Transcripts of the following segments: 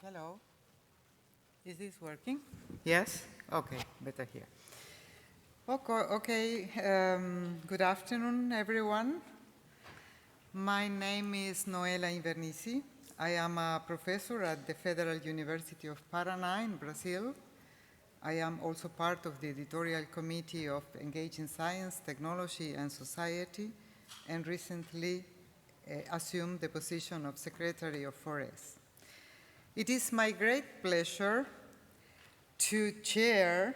Hello. Is this working? Yes? Okay, better here. Good afternoon, everyone. My name is Noela Invernici. I am a professor at the Federal University of Paraná in Brazil. I am also part of the editorial committee of Engaging Science, Technology, and Society, and recently assumed the position of Secretary of 4S. It is my great pleasure to chair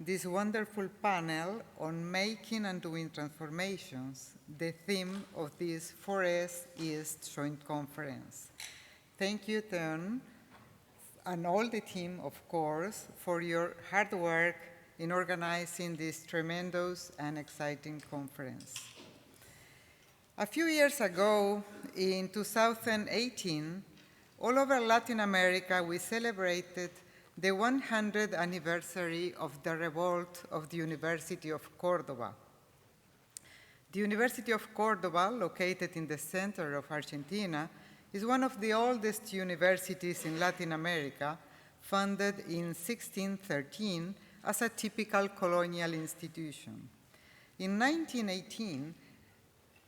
this wonderful panel on making and doing transformations, the theme of this 4S EASST Joint Conference. Thank you, Teun, and all the team, of course, for your hard work in organizing this tremendous and exciting conference. A few years ago, in 2018, all over Latin America, we celebrated the 100th anniversary of the revolt of the University of Córdoba. The University of Córdoba, located in the center of Argentina, is one of the oldest universities in Latin America, founded in 1613 as a typical colonial institution. In 1918,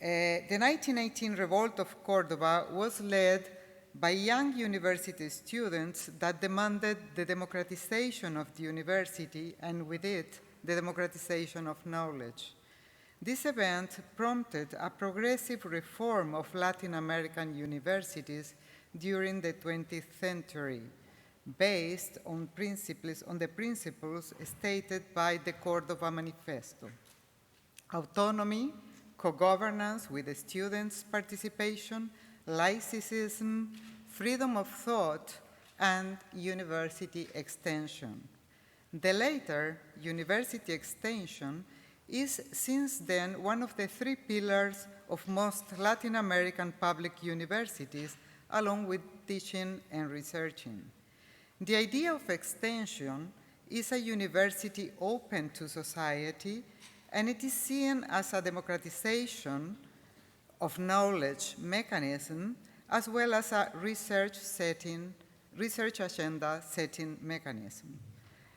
the 1918 revolt of Córdoba was led by young university students that demanded the democratization of the university and with it, the democratization of knowledge. This event prompted a progressive reform of Latin American universities during the 20th century, based on the principles stated by the Córdoba Manifesto: autonomy, co-governance with the students' participation, laicism, freedom of thought, and university extension. The latter, university extension, is since then one of the three pillars of most Latin American public universities, along with teaching and researching. The idea of extension is a university open to society, and it is seen as a democratization of knowledge mechanism, as well as a research agenda setting mechanism.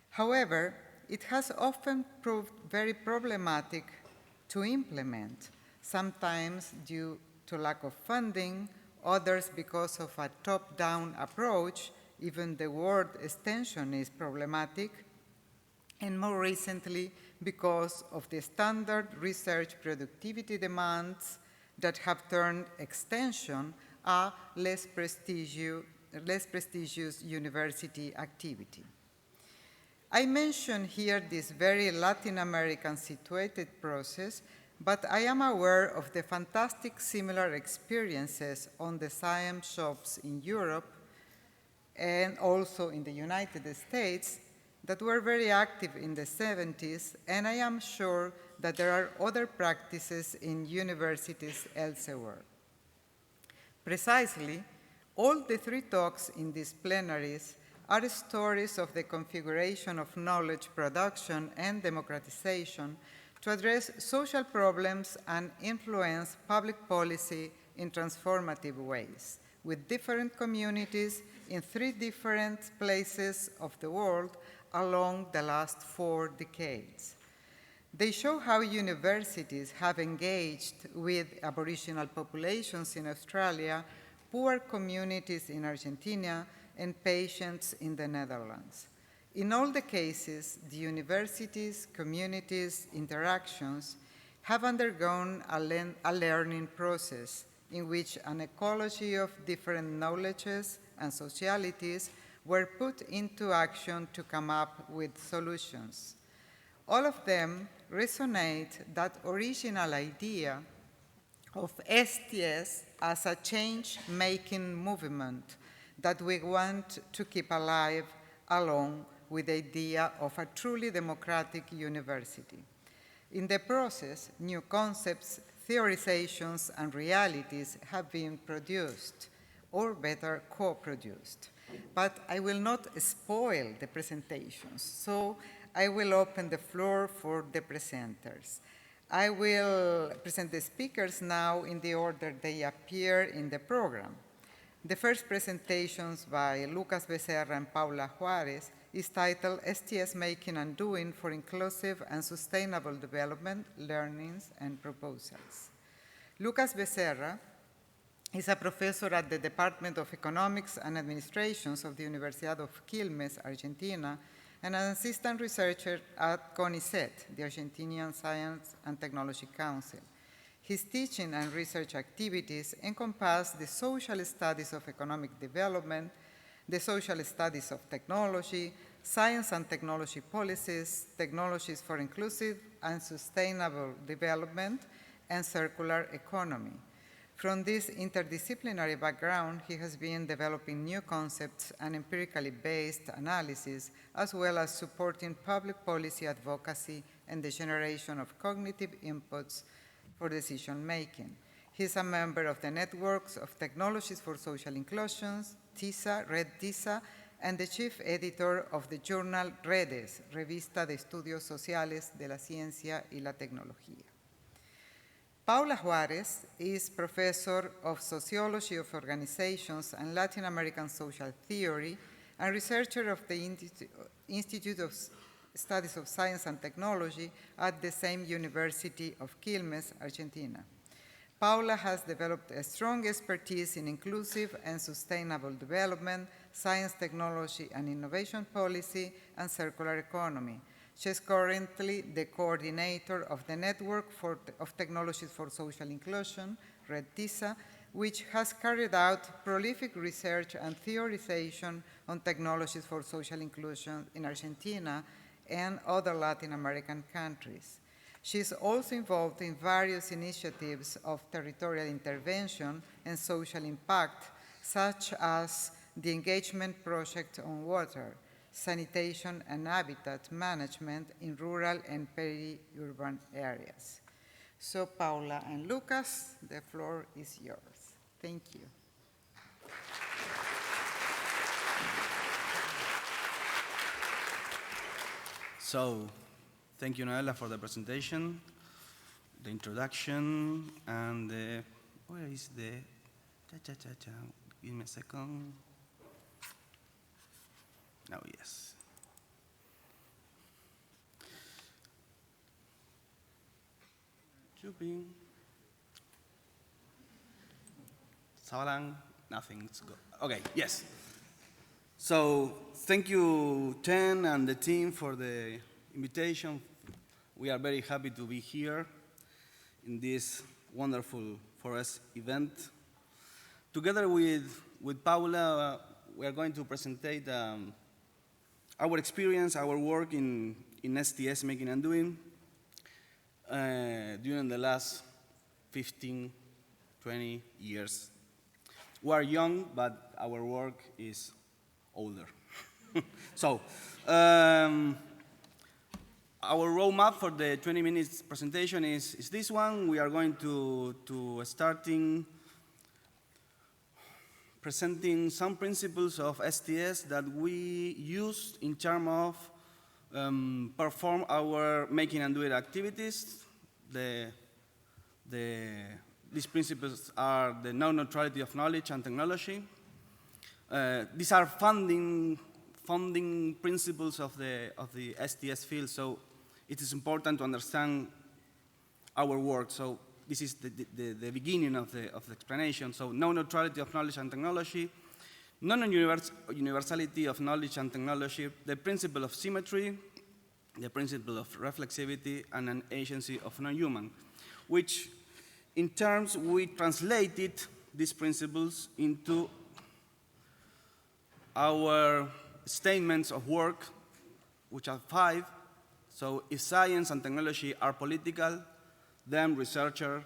However, it has often proved very problematic to implement, sometimes due to lack of funding, others because of a top-down approach. Even the word extension is problematic, and more recently because of the standard research productivity demands that have turned extension a less prestigious university activity. I mention here this very Latin American situated process, but I am aware of the fantastic similar experiences on the science shops in Europe and also in the United States that were very active in the 70s, and I am sure that there are other practices in universities elsewhere. Precisely, all the three talks in these plenaries are stories of the configuration of knowledge production and democratization to address social problems and influence public policy in transformative ways, with different communities in three different places of the world along the last 4 decades. They show how universities have engaged with Aboriginal populations in Australia, poor communities in Argentina, and patients in the Netherlands. In all the cases, the universities, communities, interactions have undergone a learning process in which an ecology of different knowledges and socialities were put into action to come up with solutions. All of them resonate that original idea of STS as a change-making movement that we want to keep alive along with the idea of a truly democratic university. In the process, new concepts, theorizations, and realities have been produced, or better, co-produced. But I will not spoil the presentations, so I will open the floor for the presenters. I will present the speakers now in the order they appear in the program. The first presentations by Lucas Becerra and Paula Juarez is titled STS Making and Doing for Inclusive and Sustainable Development, Learnings and Proposals. Lucas Becerra is a professor at the Department of Economics and Administrations of the Universidad of Quilmes, Argentina, and an assistant researcher at CONICET, the Argentinian Science and Technology Council. His teaching and research activities encompass the social studies of economic development, the social studies of technology, science and technology policies, technologies for inclusive and sustainable development, and circular economy. From this interdisciplinary background, he has been developing new concepts and empirically based analysis, as well as supporting public policy advocacy and the generation of cognitive inputs for decision-making. He is a member of the Networks of Technologies for Social Inclusion, TISA, Red TISA, and the chief editor of the journal Redes, Revista de Estudios Sociales de la Ciencia y la Tecnología. Paula Juarez is professor of Sociology of Organizations and Latin American Social Theory and researcher of the Institute of Studies of Science and Technology at the same University of Quilmes, Argentina. Paula has developed a strong expertise in inclusive and sustainable development, science, technology, and innovation policy, and circular economy. She is currently the coordinator of the Network of Technologies for Social Inclusion, Red TISA, which has carried out prolific research and theorization on technologies for social inclusion in Argentina and other Latin American countries. She is also involved in various initiatives of territorial intervention and social impact, such as the Engagement Project on Water, Sanitation and Habitat Management in rural and peri-urban areas. So Paula and Lucas, the floor is yours. Thank you. So, thank you, Noela, for the presentation, the introduction, and where is the, give me a second. Now, yes. Chooping. Salang, nothing's good. Okay, yes. So, thank you, Ten, and the team for the invitation. We are very happy to be here in this wonderful forest event. Together with Paula, we are going to present our experience, our work in STS Making and Doing during the last 15, 20 years. We are young, but our work is older. So, our roadmap for the 20 minutes presentation is this one. We are going to starting presenting some principles of STS that we use in terms of perform our making and doing activities. These principles are the non-neutrality of knowledge and technology. These are funding principles of the STS field, so it is important to understand our work. So this is the beginning of the explanation. So non-neutrality of knowledge and technology, non-universality of knowledge and technology, the principle of symmetry, the principle of reflexivity, and an agency of non-human, which in terms we translated these principles into our statements of work, which are 5. So if science and technology are political, then a researcher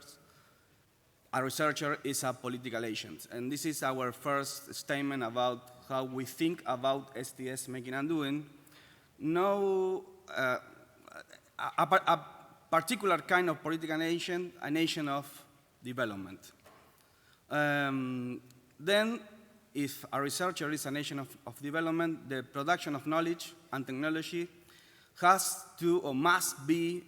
is a political agent. And this is our first statement about how we think about STS Making and Doing. No, a particular kind of political agent, an agent of development. Then, if a researcher is an agent of development, the production of knowledge and technology has to or must be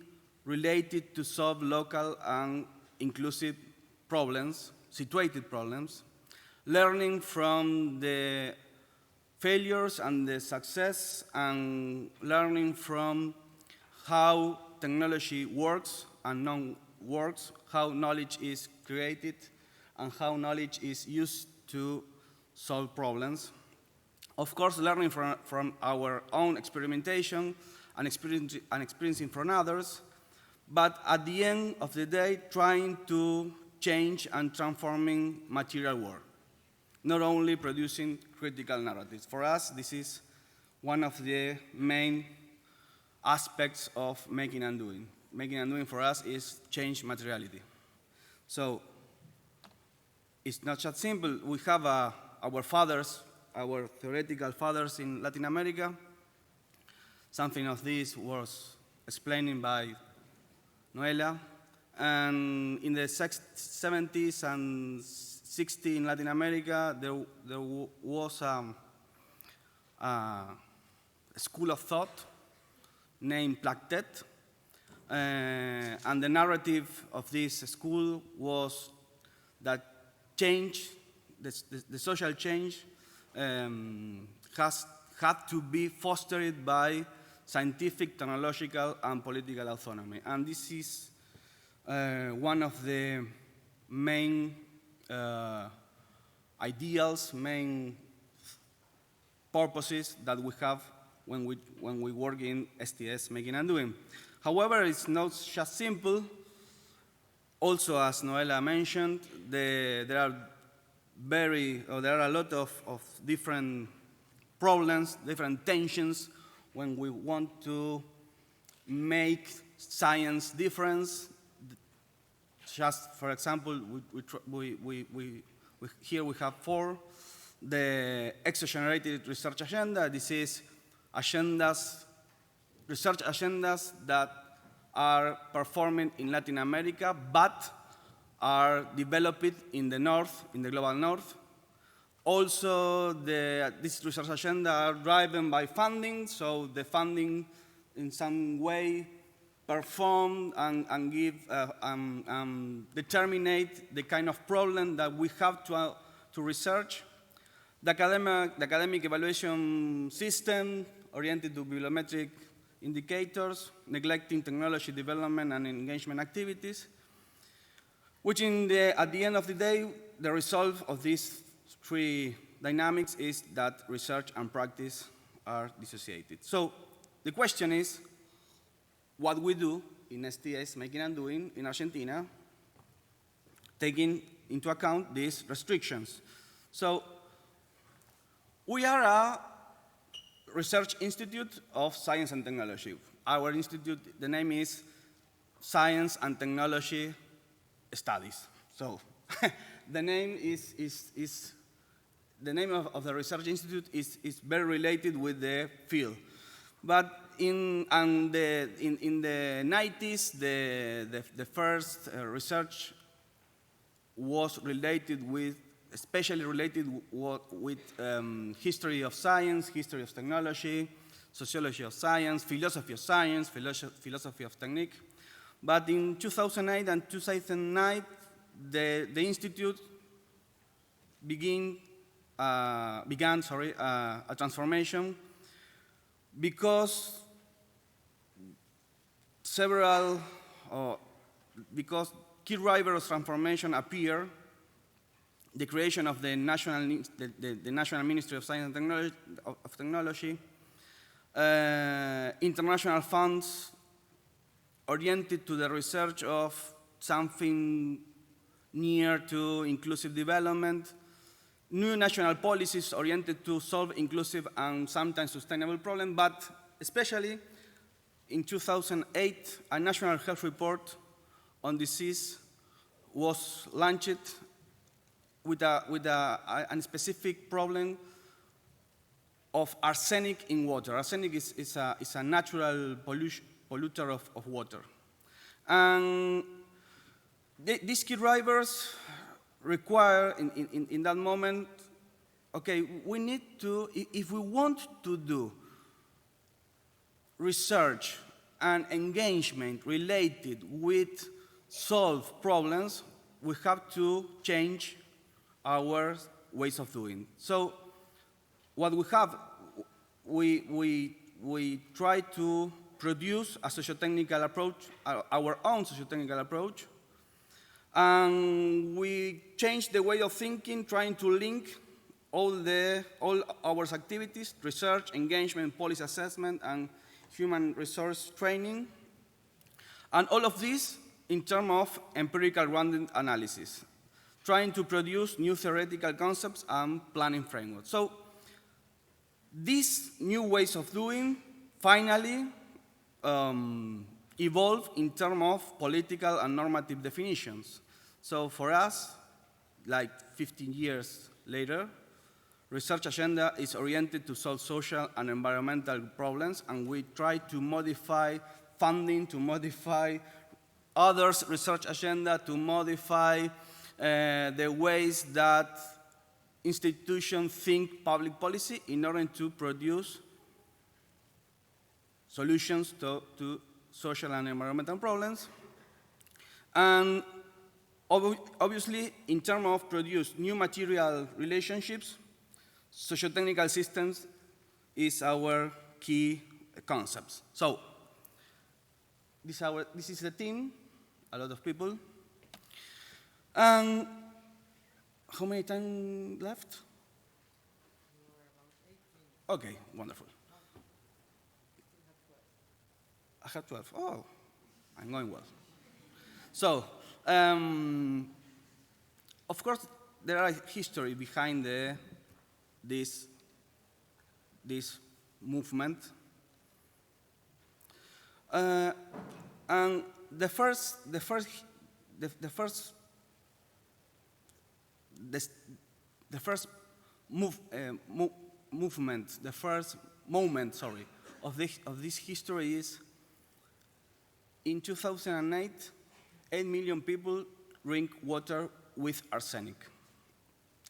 related to solve local and inclusive problems, situated problems, learning from the failures and the success, and learning from how technology works and non-works, how knowledge is created, and how knowledge is used to solve problems. Of course, learning from our own experimentation and experiencing from others, but at the end of the day, trying to change and transforming material world, not only producing critical narratives. For us, this is one of the main aspects of making and doing. Making and doing for us is change materiality. So it's not just simple. We have our fathers, our theoretical fathers in Latin America. Something of this was explained by Noela. And in the 70s and 60s in Latin America, there was a school of thought named Plactet. And the narrative of this school was that change, the social change, had to be fostered by scientific, technological, and political autonomy. And this is one of the main ideals, main purposes that we have when we work in STS, making and doing. However, it's not just simple. Also, as Noela mentioned, there are a lot of different problems, different tensions when we want to make science different. Just for example, here we have 4. The exogenerated research agenda. This is research agendas that are performing in Latin America, but are developed in the north, in the global north. Also, these research agendas are driven by funding, so the funding in some way perform and give, determine the kind of problem that we have to research. The academic evaluation system oriented to bibliometric indicators, neglecting technology development and engagement activities, which at the end of the day, the result of these 3 dynamics is that research and practice are dissociated. So the question is, what we do in STS, making and doing, in Argentina, taking into account these restrictions. So we are a research institute of science and technology. Our institute, the name is Science and Technology Studies. So the name the name of the research institute is very related with the field. But in the 90s, the first research was related with, especially related with history of science, history of technology, sociology of science, philosophy of technique. But in 2008 and 2009, the institute began a transformation because because key drivers of transformation appear. The creation of the National Ministry of Science and Technology, international funds oriented to the research of something near to inclusive development, new national policies oriented to solve inclusive and sometimes sustainable problems, but especially in 2008, a national health report on disease was launched with a specific problem of arsenic in water. Arsenic is a natural polluter of water. And these key drivers require, in that moment, okay, we need to, if we want to do research and engagement related with solve problems, we have to change our ways of doing. So what we have, we try to produce a sociotechnical approach, our own sociotechnical approach, and we change the way of thinking, trying to link all our activities, research, engagement, policy assessment, and human resource training, and all of this in terms of empirical grounded analysis, trying to produce new theoretical concepts and planning frameworks. So these new ways of doing finally evolve in terms of political and normative definitions. So for us, like 15 years later, research agenda is oriented to solve social and environmental problems, and we try to modify funding, to modify others' research agenda, to modify the ways that institutions think public policy in order to produce solutions to social and environmental problems. And obviously, in terms of produce new material relationships, sociotechnical systems is our key concepts. So this is the team, a lot of people. And how many time left? Okay, wonderful. I have 12. Oh, I'm going well. So, of course, there are history behind this movement. And the first movement, the first moment, sorry, of this history is in 2008, 8 million people drink water with arsenic.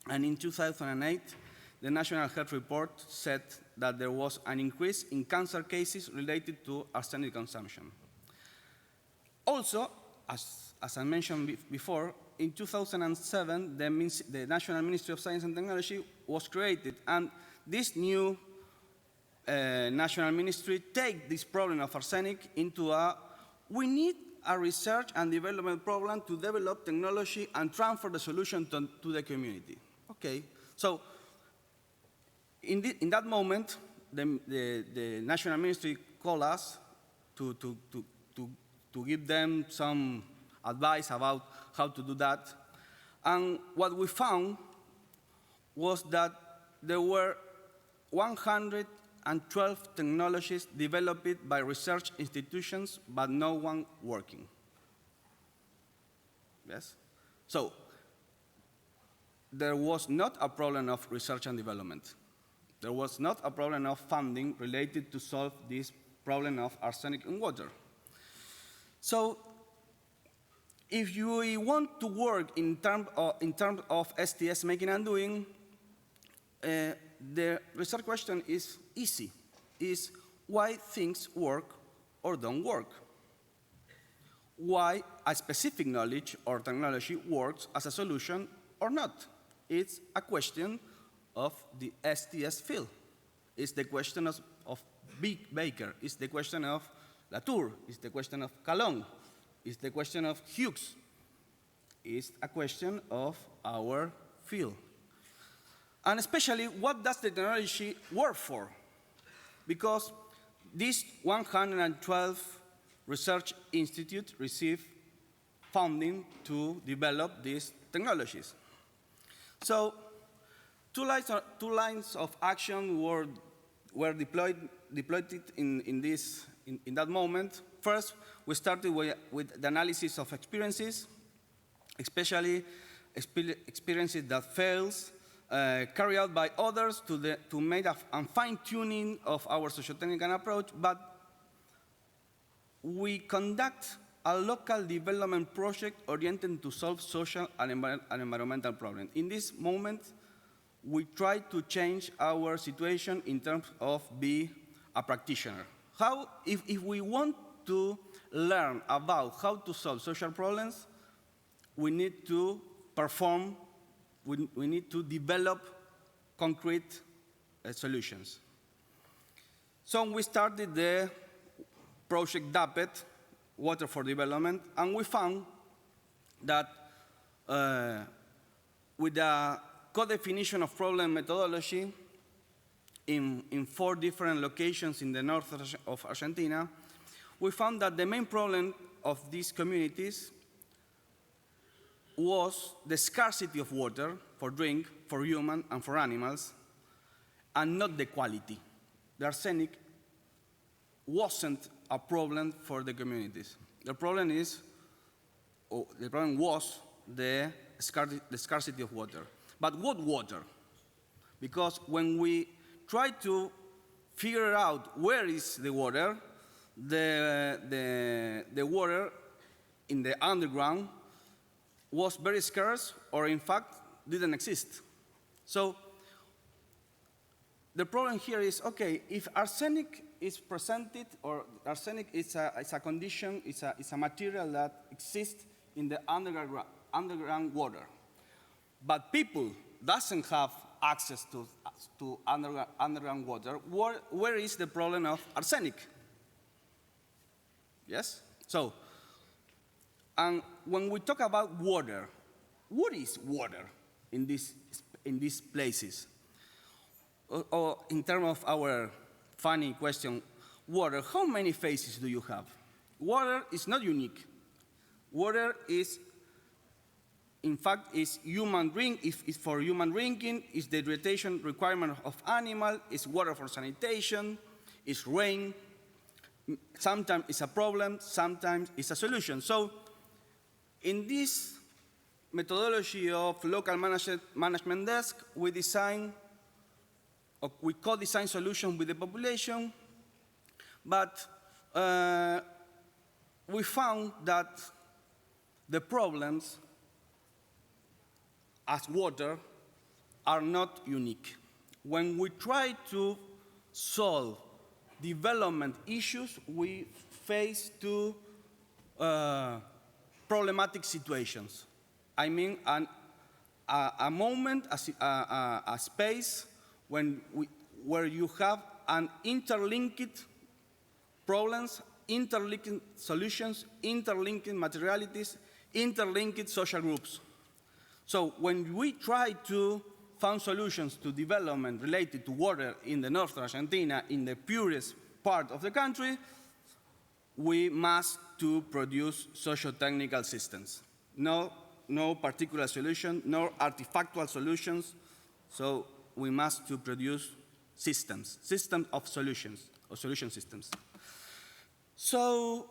And in 2008, the National Health Report said that there was an increase in cancer cases related to arsenic consumption. Also, as I mentioned before, in 2007, the National Ministry of Science and Technology was created, and this new national ministry take this problem of arsenic into we need a research and development program to develop technology and transfer the solution to the community. Okay, so in that moment, the national ministry called us to give them some advice about how to do that. And what we found was that there were 112 technologies developed by research institutions, but no one working. Yes? So there was not a problem of research and development. There was not a problem of funding related to solve this problem of arsenic in water. So if you want to work in terms of STS making and doing, the research question is easy, is why things work or don't work. Why a specific knowledge or technology works as a solution or not. It's a question of the STS field. It's the question of Baker. It's the question of Latour. It's the question of Calon. It's the question of Hughes. It's a question of our field. And especially, what does the technology work for? Because these 112 research institutes receive funding to develop these technologies. So two lines of action were deployed in that moment. First, we started with the analysis of experiences, especially experiences that fails, carried out by others to make a fine-tuning of our sociotechnical approach, but we conduct a local development project oriented to solve social and environmental problems. In this moment, we try to change our situation in terms of being a practitioner. If we want to learn about how to solve social problems, we need to perform we need to develop concrete solutions. So we started the project DAPET, Water for Development, and we found that with a co-definition of problem methodology in 4 different locations in the north of Argentina, we found that the main problem of these communities was the scarcity of water for drink, for human and for animals, and not the quality. The arsenic wasn't a problem for the communities. The problem was the scarcity of water. But what water? Because when we try to figure out where is the water, the water in the underground was very scarce, or in fact, didn't exist. So the problem here is, okay, if arsenic is presented, or arsenic is a condition, it's a material that exists in the underground water, but people doesn't have access to underground water, where is the problem of arsenic? Yes? So, and when we talk about water, what is water in these places? Or in terms of our funny question, water, how many phases do you have? Water is not unique. Water is, in fact, is for human drinking, is the hydration requirement of animal, is water for sanitation, is rain. Sometimes it's a problem, sometimes it's a solution. So in this methodology of local management desk, we co-design solutions with the population, but we found that the problems as water are not unique. When we try to solve development issues, we face 2 problematic situations. I mean, a moment, a space where you have an interlinked problems, interlinked solutions, interlinked materialities, interlinked social groups. So when we try to find solutions to development related to water in the north of Argentina, in the purest part of the country, we must to produce socio-technical systems. No particular solution, no artifactual solutions. So we must to produce systems of solutions, or solution systems. So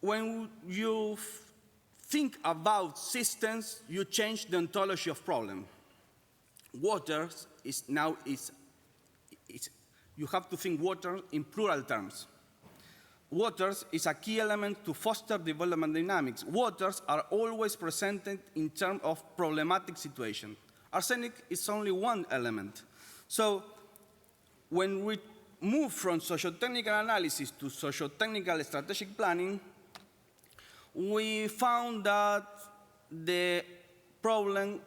when you think about systems, you change the ontology of problem. Water is now, you have to think water in plural terms. Waters is a key element to foster development dynamics. Waters are always presented in terms of problematic situation. Arsenic is only one element. So when we move from socio-technical analysis to socio-technical strategic planning, we found that the problem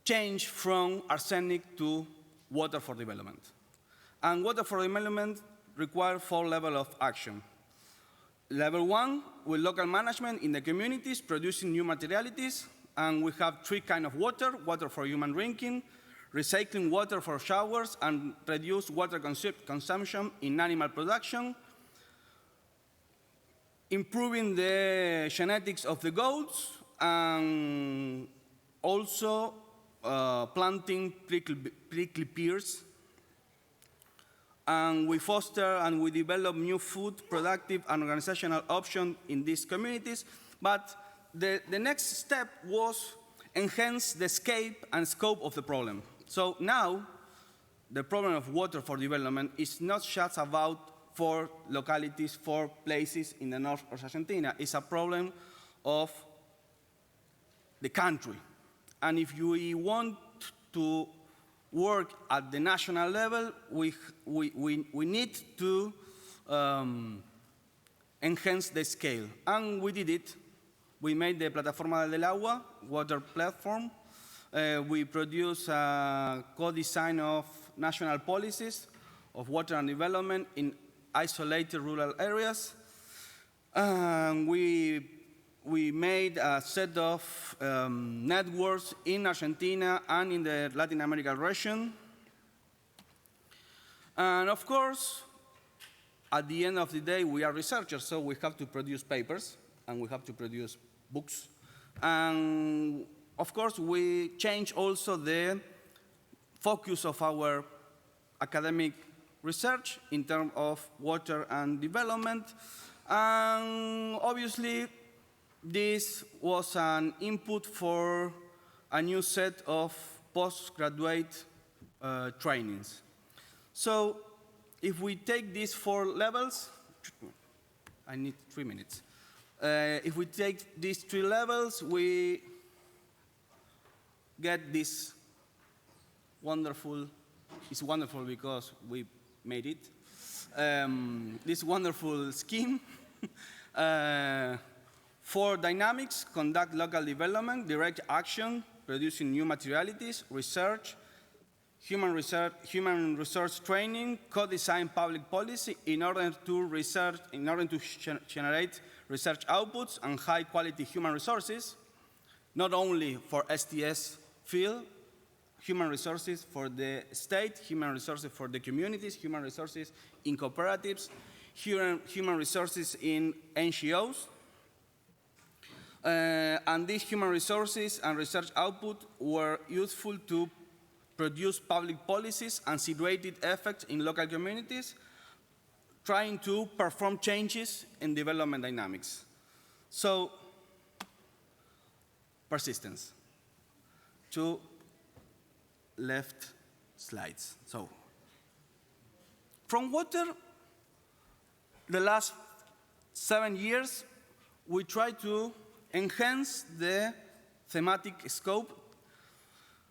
changed from arsenic to water for development. And water for development requires 4 levels of action. Level 1, with local management in the communities, producing new materialities, and we have 3 kinds of water: water for human drinking, recycling water for showers, and reduce water consumption in animal production, improving the genetics of the goats, and also planting prickly pears. And we foster and we develop new food, productive, and organizational options in these communities. But the next step was enhance the scale and scope of the problem. So now, the problem of water for development is not just about 4 localities, 4 places in the north of Argentina. It's a problem of the country. And if we want to work at the national level, we need to enhance the scale. And we did it. We made the Plataforma del Agua water platform, We produce a co-design of national policies of water and development in isolated rural areas. We made a set of networks in Argentina and in the Latin American region. And of course, at the end of the day, we are researchers, so we have to produce papers, and we have to produce books. And of course, we change also the focus of our academic research in terms of water and development. And obviously, this was an input for a new set of postgraduate trainings. So if we take these 4 levels, I need 3 minutes. If we take these 3 levels, we get this wonderful, it's wonderful because we made it, this wonderful scheme. For dynamics, conduct local development, direct action, producing new materialities, research, human resource training, co-design public policy in order to generate research outputs and high-quality human resources, not only for STS field, human resources for the state, human resources for the communities, human resources in cooperatives, human resources in NGOs. And these human resources and research output were useful to produce public policies and situated effects in local communities, trying to perform changes in development dynamics. So, persistence. 2 left slides. So, from water, the last 7 years, we try to enhance the thematic scope,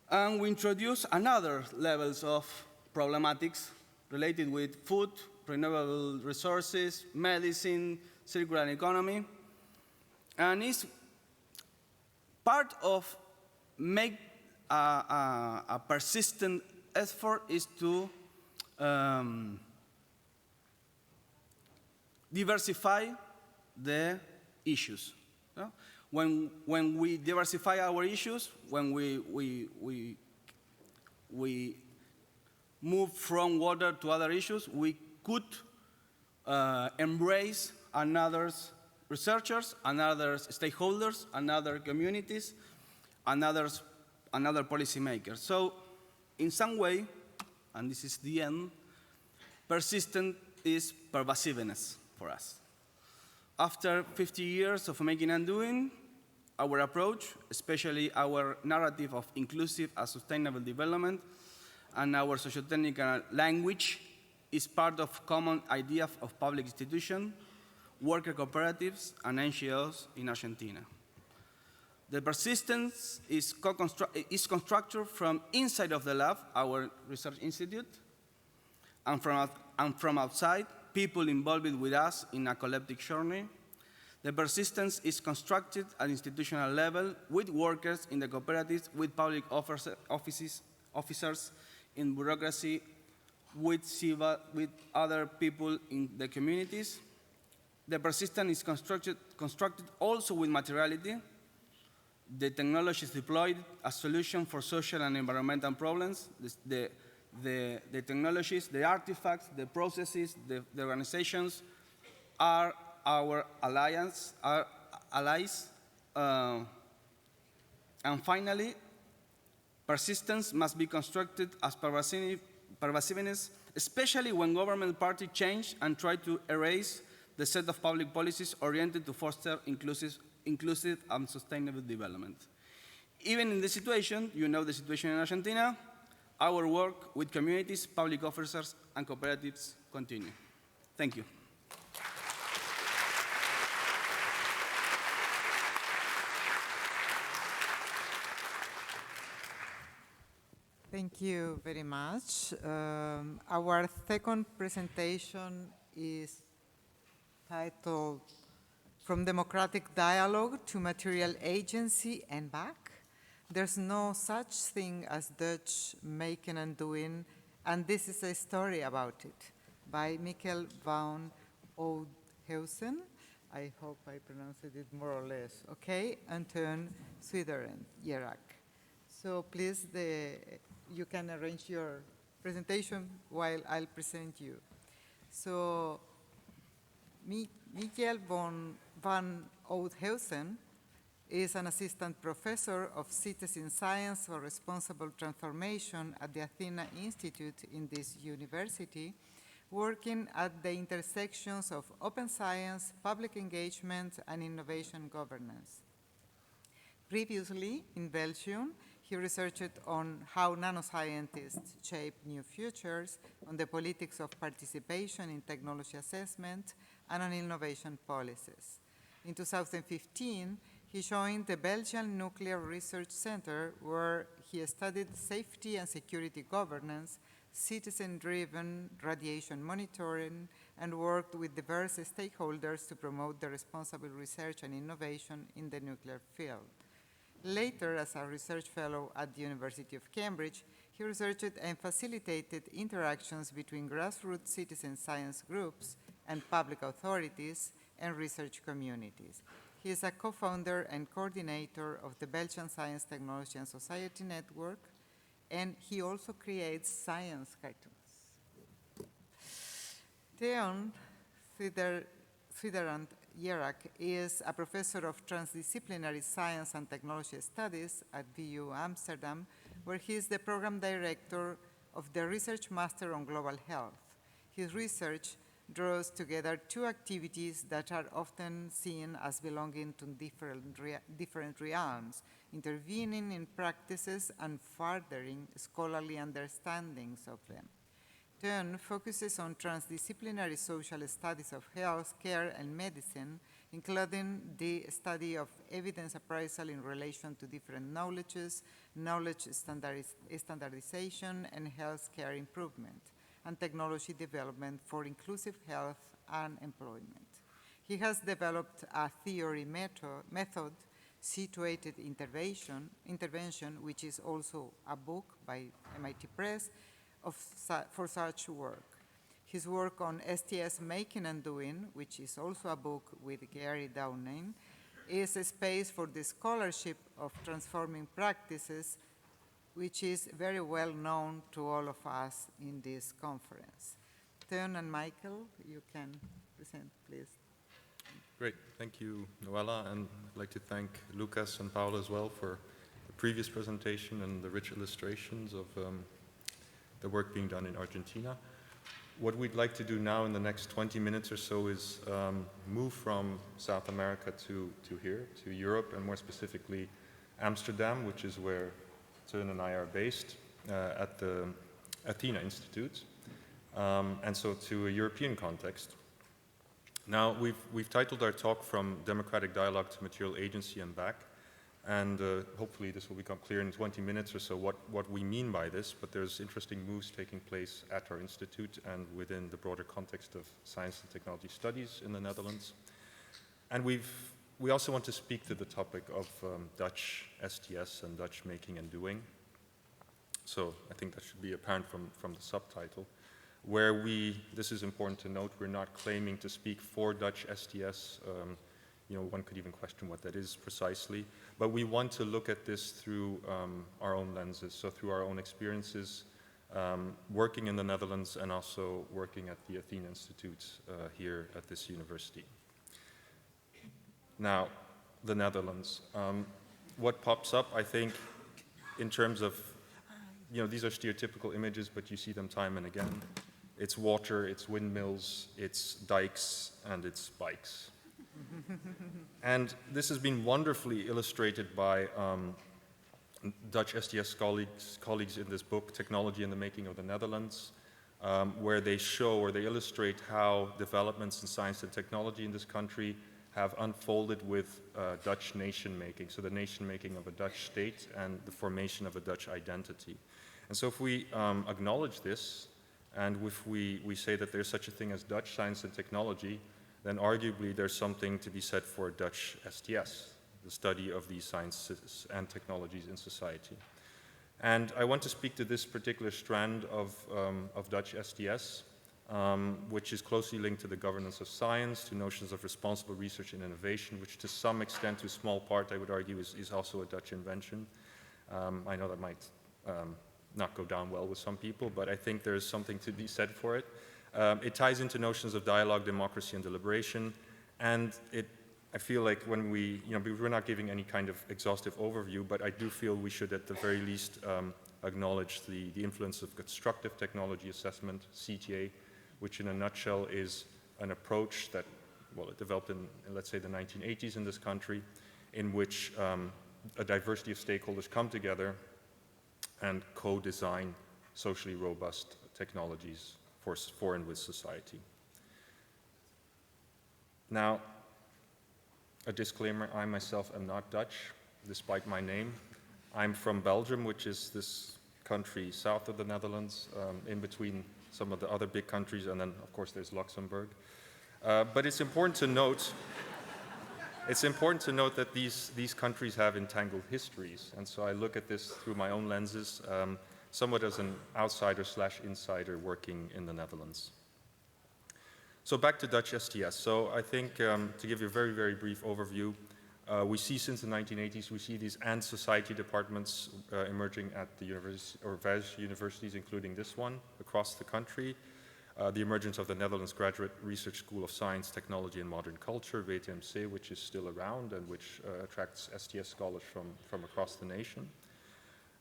and we introduce another levels of problematics related with food, renewable resources, medicine, circular economy, and it's part of make a persistent effort is to diversify the issues. No? When we diversify our issues, when we move from water to other issues, we could embrace another researchers, another stakeholders, another communities, another policymakers. So in some way, and this is the end, persistent is pervasiveness for us. After 50 years of making and doing, our approach, especially our narrative of inclusive and sustainable development, and our sociotechnical language is part of common idea of public institutions, worker cooperatives, and NGOs in Argentina. The persistence is constructed from inside of the lab, our research institute, and from outside, people involved with us in a collective journey. The persistence is constructed at institutional level with workers in the cooperatives, with public officers in bureaucracy, with other people in the communities. The persistence is constructed also with materiality. The technology is deployed as solution for social and environmental problems. The technologies, the artifacts, the processes, the organizations are our allies. And finally, persistence must be constructed as pervasiveness, especially when government parties change and try to erase the set of public policies oriented to foster inclusive and sustainable development. Even in this situation, you know the situation in Argentina, our work with communities, public officers, and cooperatives continue. Thank you. Thank you very much. Our second presentation is titled From Democratic Dialogue to Material Agency and Back. There's no such thing as Dutch making and doing, and this is a story about it by Mikkel van Oudhuizen. I hope I pronounced it more or less, okay? And Teun Jerak. So please, you can arrange your presentation while I'll present you. So Mikkel van Oudhuizen is an assistant professor of citizen science for responsible transformation at the Athena Institute in this university, working at the intersections of open science, public engagement, and innovation governance. Previously, in Belgium, he researched on how nanoscientists shape new futures, on the politics of participation in technology assessment, and on innovation policies. In 2015, he joined the Belgian Nuclear Research Center, where he studied safety and security governance, citizen-driven radiation monitoring, and worked with diverse stakeholders to promote the responsible research and innovation in the nuclear field. Later, as a research fellow at the University of Cambridge, he researched and facilitated interactions between grassroots citizen science groups and public authorities and research communities. He is a co-founder and coordinator of the Belgian Science, Technology and Society Network, and he also creates science cartoons. Teun Jerak is a professor of transdisciplinary science and technology studies at VU Amsterdam, where he is the program director of the Research Master on Global Health. His research draws together two activities that are often seen as belonging to different realms, intervening in practices and furthering scholarly understandings of them. Teun focuses on transdisciplinary social studies of health, care, and medicine, including the study of evidence appraisal in relation to different knowledges, knowledge standardization, and health care improvement, and technology development for inclusive health and employment. He has developed a theory method, situated intervention, which is also a book by MIT Press, for such work. His work on STS Making and Doing, which is also a book with Gary Downing, is a space for the scholarship of transforming practices, which is very well known to all of us in this conference. Teun and Michael, you can present, please. Great, thank you, Noella, and I'd like to thank Lucas and Paula as well for the previous presentation and the rich illustrations of the work being done in Argentina. What we'd like to do now in the next 20 minutes or so is move from South America to here, to Europe, and more specifically Amsterdam, which is where Teun and I are based at the Athena Institute, and so to a European context. Now, we've titled our talk From Democratic Dialogue to Material Agency and Back, and hopefully this will become clear in 20 minutes or so what we mean by this, but there's interesting moves taking place at our institute and within the broader context of science and technology studies in the Netherlands. And we also want to speak to the topic of Dutch STS and Dutch making and doing. So I think that should be apparent from the subtitle, where this is important to note, we're not claiming to speak for Dutch STS. One could even question what that is precisely, but we want to look at this through our own lenses, so through our own experiences, working in the Netherlands and also working at the Athena Institute here at this university. Now, the Netherlands. What pops up, I think, in terms of, these are stereotypical images, but you see them time and again. It's water, it's windmills, it's dikes, and it's bikes. And this has been wonderfully illustrated by Dutch STS colleagues in this book, Technology in the Making of the Netherlands, where they show or they illustrate how developments in science and technology in this country have unfolded with Dutch nation-making, so the nation-making of a Dutch state and the formation of a Dutch identity. And so if we acknowledge this, and if we say that there's such a thing as Dutch science and technology, then arguably there's something to be said for Dutch STS, the study of these sciences and technologies in society. And I want to speak to this particular strand of Dutch STS, which is closely linked to the governance of science, to notions of responsible research and innovation, which to some extent, to a small part, I would argue, is also a Dutch invention. I know that might not go down well with some people, but I think there is something to be said for it. It ties into notions of dialogue, democracy, and deliberation, and I feel like when we're not giving any kind of exhaustive overview, but I do feel we should at the very least acknowledge the influence of constructive technology assessment, CTA, which in a nutshell is an approach that, well, it developed in let's say, the 1980s in this country, in which a diversity of stakeholders come together and co-design socially robust technologies for and with society. Now, a disclaimer, I myself am not Dutch, despite my name. I'm from Belgium, which is this country south of the Netherlands, in between some of the other big countries, and then, of course, there's Luxembourg. But it's important to note that these countries have entangled histories, and so I look at this through my own lenses, somewhat as an outsider/insider working in the Netherlands. So back to Dutch STS. So I think to give you a very, very brief overview, we see since the 1980s, we see these and society departments emerging at the various universities, including this one, across the country. The emergence of the Netherlands Graduate Research School of Science, Technology and Modern Culture, WTMC, which is still around and which attracts STS scholars from across the nation.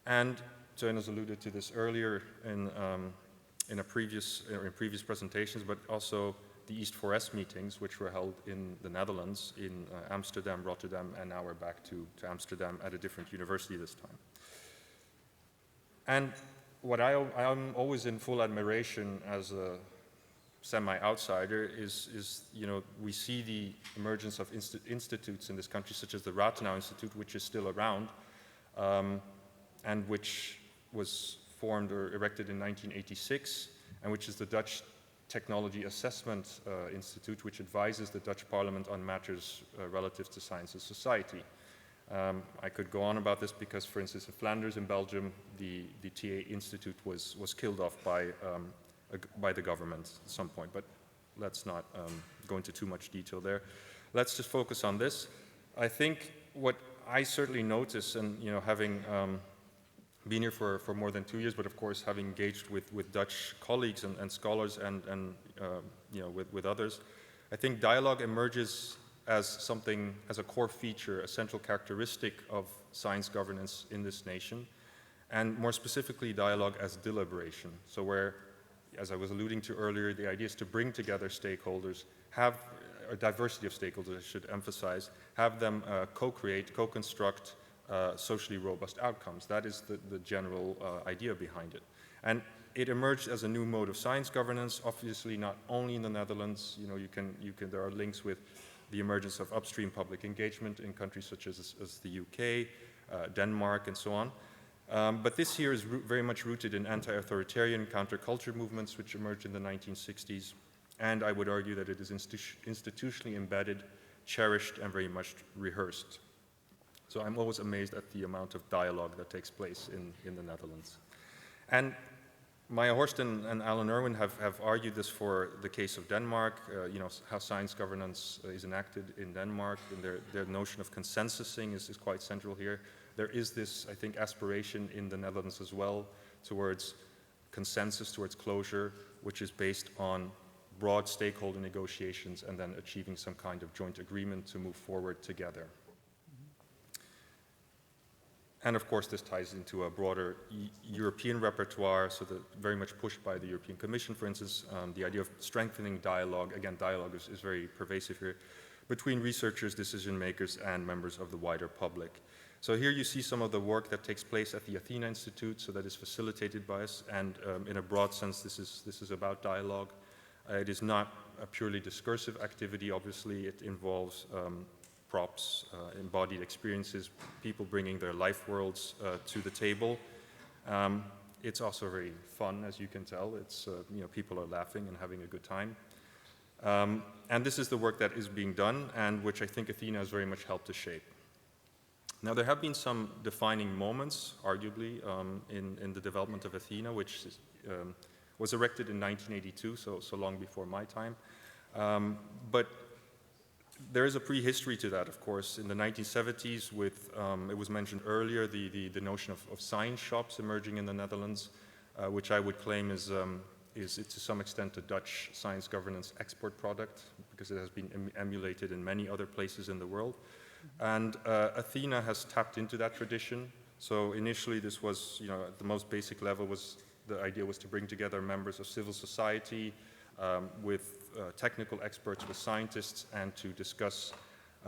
And Teun has alluded to this earlier in previous presentations, but also the EASST4S meetings, which were held in the Netherlands, in Amsterdam, Rotterdam, and now we're back to Amsterdam at a different university this time. And what I'm always in full admiration as a semi-outsider is, we see the emergence of institutes in this country, such as the Rathenau Institute, which is still around, and which was formed or erected in 1986, and which is the Dutch Technology Assessment Institute, which advises the Dutch Parliament on matters relative to science and society. I could go on about this because, for instance, in Flanders in Belgium, the TA Institute was killed off by the government at some point, but let's not go into too much detail there. Let's just focus on this. I think what I certainly notice, and having been here for more than 2 years, but of course having engaged with Dutch colleagues and scholars and with others, I think dialogue emerges as a core feature, a central characteristic of science governance in this nation, and more specifically dialogue as deliberation. So where, as I was alluding to earlier, the idea is to bring together stakeholders, have a diversity of stakeholders, I should emphasize, have them co-create, co-construct socially robust outcomes. That is the general idea behind it. And it emerged as a new mode of science governance, obviously not only in the Netherlands. There are links with the emergence of upstream public engagement in countries such as the UK, Denmark, and so on. But this here is very much rooted in anti-authoritarian counterculture movements which emerged in the 1960s. And I would argue that it is institutionally embedded, cherished, and very much rehearsed. So I'm always amazed at the amount of dialogue that takes place in the Netherlands. And Maya Horst and Alan Irwin have argued this for the case of Denmark, how science governance is enacted in Denmark, and their notion of consensusing is quite central here. There is this, I think, aspiration in the Netherlands as well towards consensus, towards closure, which is based on broad stakeholder negotiations and then achieving some kind of joint agreement to move forward together. And of course, this ties into a broader European repertoire, so that very much pushed by the European Commission, for instance, the idea of strengthening dialogue. Again, dialogue is very pervasive here, between researchers, decision makers, and members of the wider public. So here you see some of the work that takes place at the Athena Institute, so that is facilitated by us, and in a broad sense, this is about dialogue. It is not a purely discursive activity, obviously. It involves props, embodied experiences, people bringing their life worlds to the table. It's also very fun, as you can tell. It's, people are laughing and having a good time. And this is the work that is being done, and which I think Athena has very much helped to shape. Now, there have been some defining moments, arguably, in the development of Athena, which was erected in 1982, so long before my time. But there is a prehistory to that, of course. In the 1970s, with, it was mentioned earlier, the notion of science shops emerging in the Netherlands, which I would claim is to some extent a Dutch science governance export product, because it has been emulated in many other places in the world. And Athena has tapped into that tradition. So initially this was, at the most basic level, the idea was to bring together members of civil society with technical experts, with scientists, and to discuss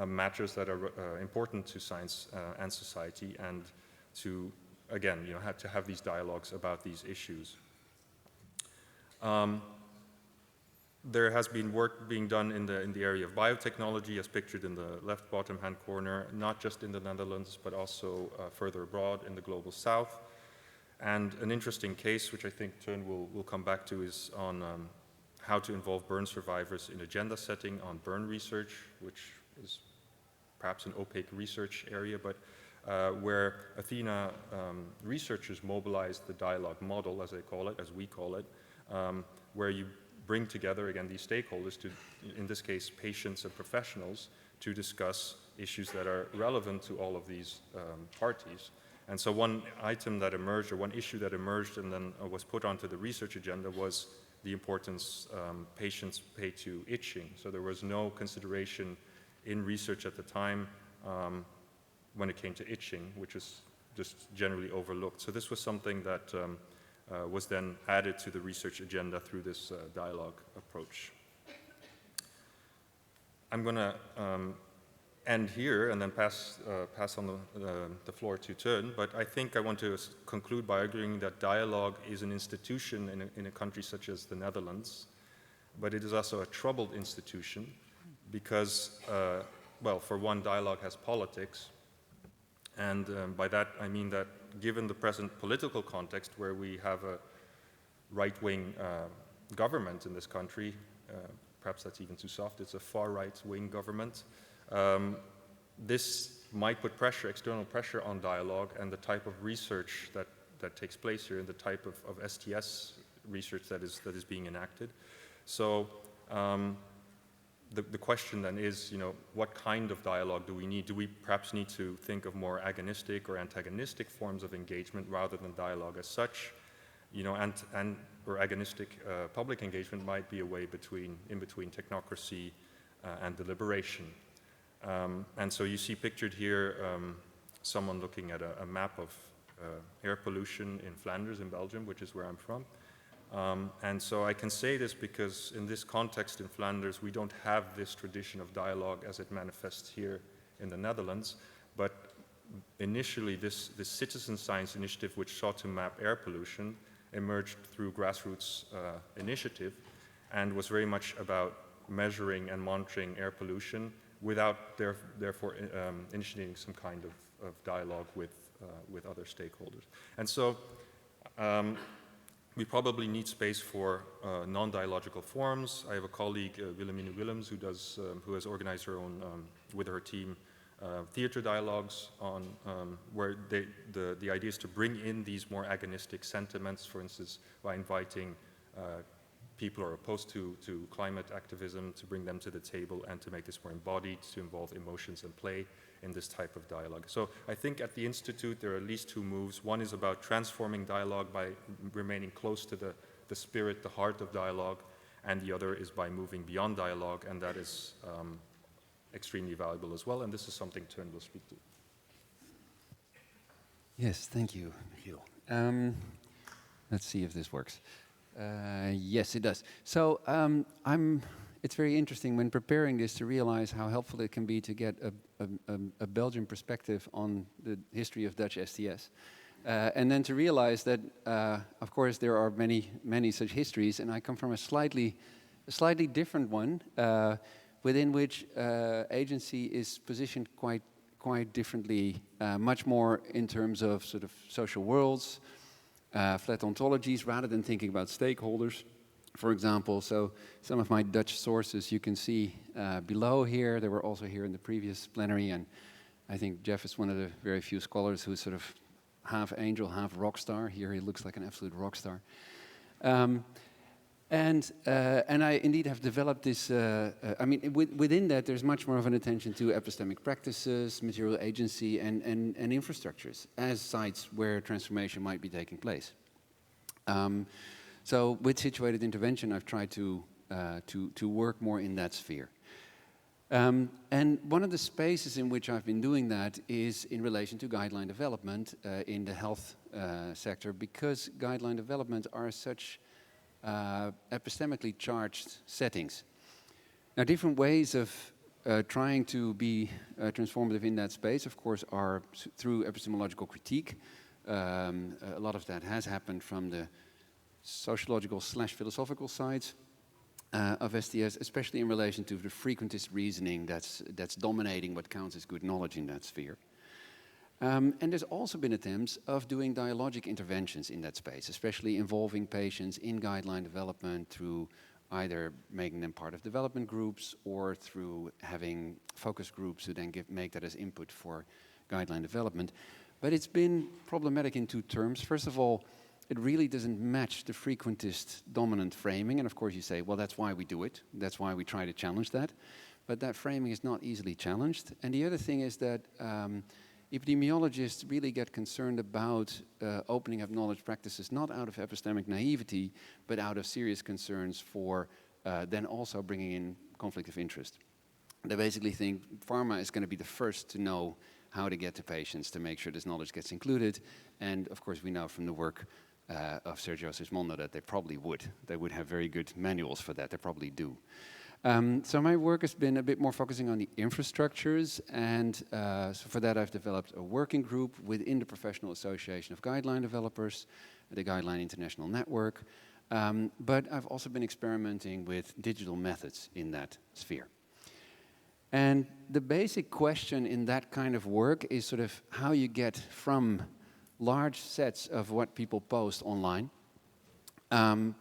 matters that are important to science and society, and to, again, have these dialogues about these issues. There has been work being done in the area of biotechnology, as pictured in the left bottom hand corner, not just in the Netherlands, but also further abroad in the global south. And an interesting case, which I think Teun will come back to, is on how to involve burn survivors in agenda setting on burn research, which is perhaps an opaque research area, but where Athena researchers mobilized the dialogue model, as they call it, as we call it, where you bring together, again, these stakeholders, to, in this case, patients and professionals, to discuss issues that are relevant to all of these parties. And so one item that emerged, or one issue that emerged and then was put onto the research agenda, was the importance patients pay to itching. So there was no consideration in research at the time when it came to itching, which is just generally overlooked. So this was something that was then added to the research agenda through this dialogue approach. I'm going to end here and then pass on the floor to Teun, but I think I want to conclude by arguing that dialogue is an institution in a country such as the Netherlands, but it is also a troubled institution because, well, for one, dialogue has politics, and by that I mean that given the present political context where we have a right-wing government in this country, perhaps that's even too soft, it's a far right-wing government, this might put pressure, external pressure on dialogue and the type of research that takes place here and the type of STS research that is being enacted. So the question then is, what kind of dialogue do we need? Do we perhaps need to think of more agonistic or antagonistic forms of engagement rather than dialogue as such? Or agonistic public engagement might be a way in between technocracy and deliberation. And so you see pictured here someone looking at a map of air pollution in Flanders in Belgium, which is where I'm from. And so I can say this because in this context in Flanders, we don't have this tradition of dialogue as it manifests here in the Netherlands. But initially, this citizen science initiative, which sought to map air pollution, emerged through grassroots initiative and was very much about measuring and monitoring air pollution without therefore initiating some kind of dialogue with other stakeholders. And so we probably need space for non-dialogical forms. I have a colleague, Wilhelmine Willems, who has organized her own, with her team, theater dialogues on where the idea is to bring in these more agonistic sentiments, for instance, by inviting people who are opposed to climate activism, to bring them to the table and to make this more embodied, to involve emotions and play in this type of dialogue. So I think at the Institute there are at least two moves. One is about transforming dialogue by remaining close to the spirit, the heart of dialogue, and the other is by moving beyond dialogue, and that is extremely valuable as well, and this is something Teun will speak to. Yes, thank you, Michiel. Let's see if this works. Yes, it does. So it's very interesting when preparing this to realize how helpful it can be to get a Belgian perspective on the history of Dutch STS. And then to realize that, of course, there are many such histories, and I come from a slightly different one, within which agency is positioned quite differently, much more in terms of sort of social worlds, flat ontologies, rather than thinking about stakeholders, for example. So some of my Dutch sources you can see below here. They were also here in the previous plenary, and I think Jeff is one of the very few scholars who's sort of half angel, half rock star. Here he looks like an absolute rock star. And I indeed have developed this, I mean, within that there's much more of an attention to epistemic practices, material agency, and infrastructures as sites where transformation might be taking place. So with situated intervention, I've tried to work more in that sphere. And one of the spaces in which I've been doing that is in relation to guideline development in the health sector, because guideline development are such epistemically charged settings. Now, different ways of trying to be transformative in that space, of course, are through epistemological critique. A lot of that has happened from the sociological/philosophical sides of STS, especially in relation to the frequentist reasoning that's dominating what counts as good knowledge in that sphere. And there's also been attempts of doing dialogic interventions in that space, especially involving patients in guideline development through either making them part of development groups or through having focus groups who then make that as input for guideline development. But it's been problematic in two terms. First of all, it really doesn't match the frequentist dominant framing. And of course you say, well, that's why we do it. That's why we try to challenge that. But that framing is not easily challenged. And the other thing is that epidemiologists really get concerned about opening up knowledge practices, not out of epistemic naivety, but out of serious concerns for then also bringing in conflict of interest. They basically think pharma is going to be the first to know how to get to patients to make sure this knowledge gets included. And of course we know from the work of Sergio Sismondo that they probably would. They would have very good manuals for that. They probably do. So my work has been a bit more focusing on the infrastructures, and so for that I've developed a working group within the Professional Association of Guideline Developers, the Guideline International Network, but I've also been experimenting with digital methods in that sphere. And the basic question in that kind of work is sort of how you get from large sets of what people post online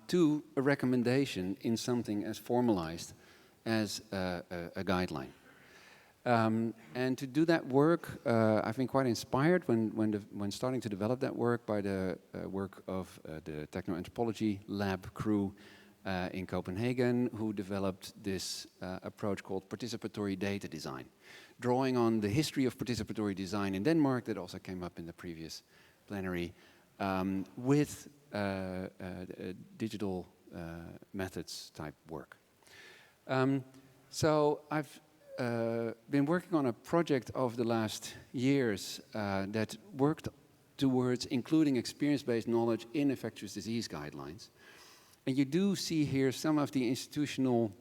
to a recommendation in something as formalized as a guideline. And to do that work, I've been quite inspired when starting to develop that work by the work of the techno-anthropology lab crew in Copenhagen, who developed this approach called participatory data design, drawing on the history of participatory design in Denmark that also came up in the previous plenary, with digital methods type work. So I've been working on a project over the last years that worked towards including experience-based knowledge in infectious disease guidelines. And you do see here some of the institutional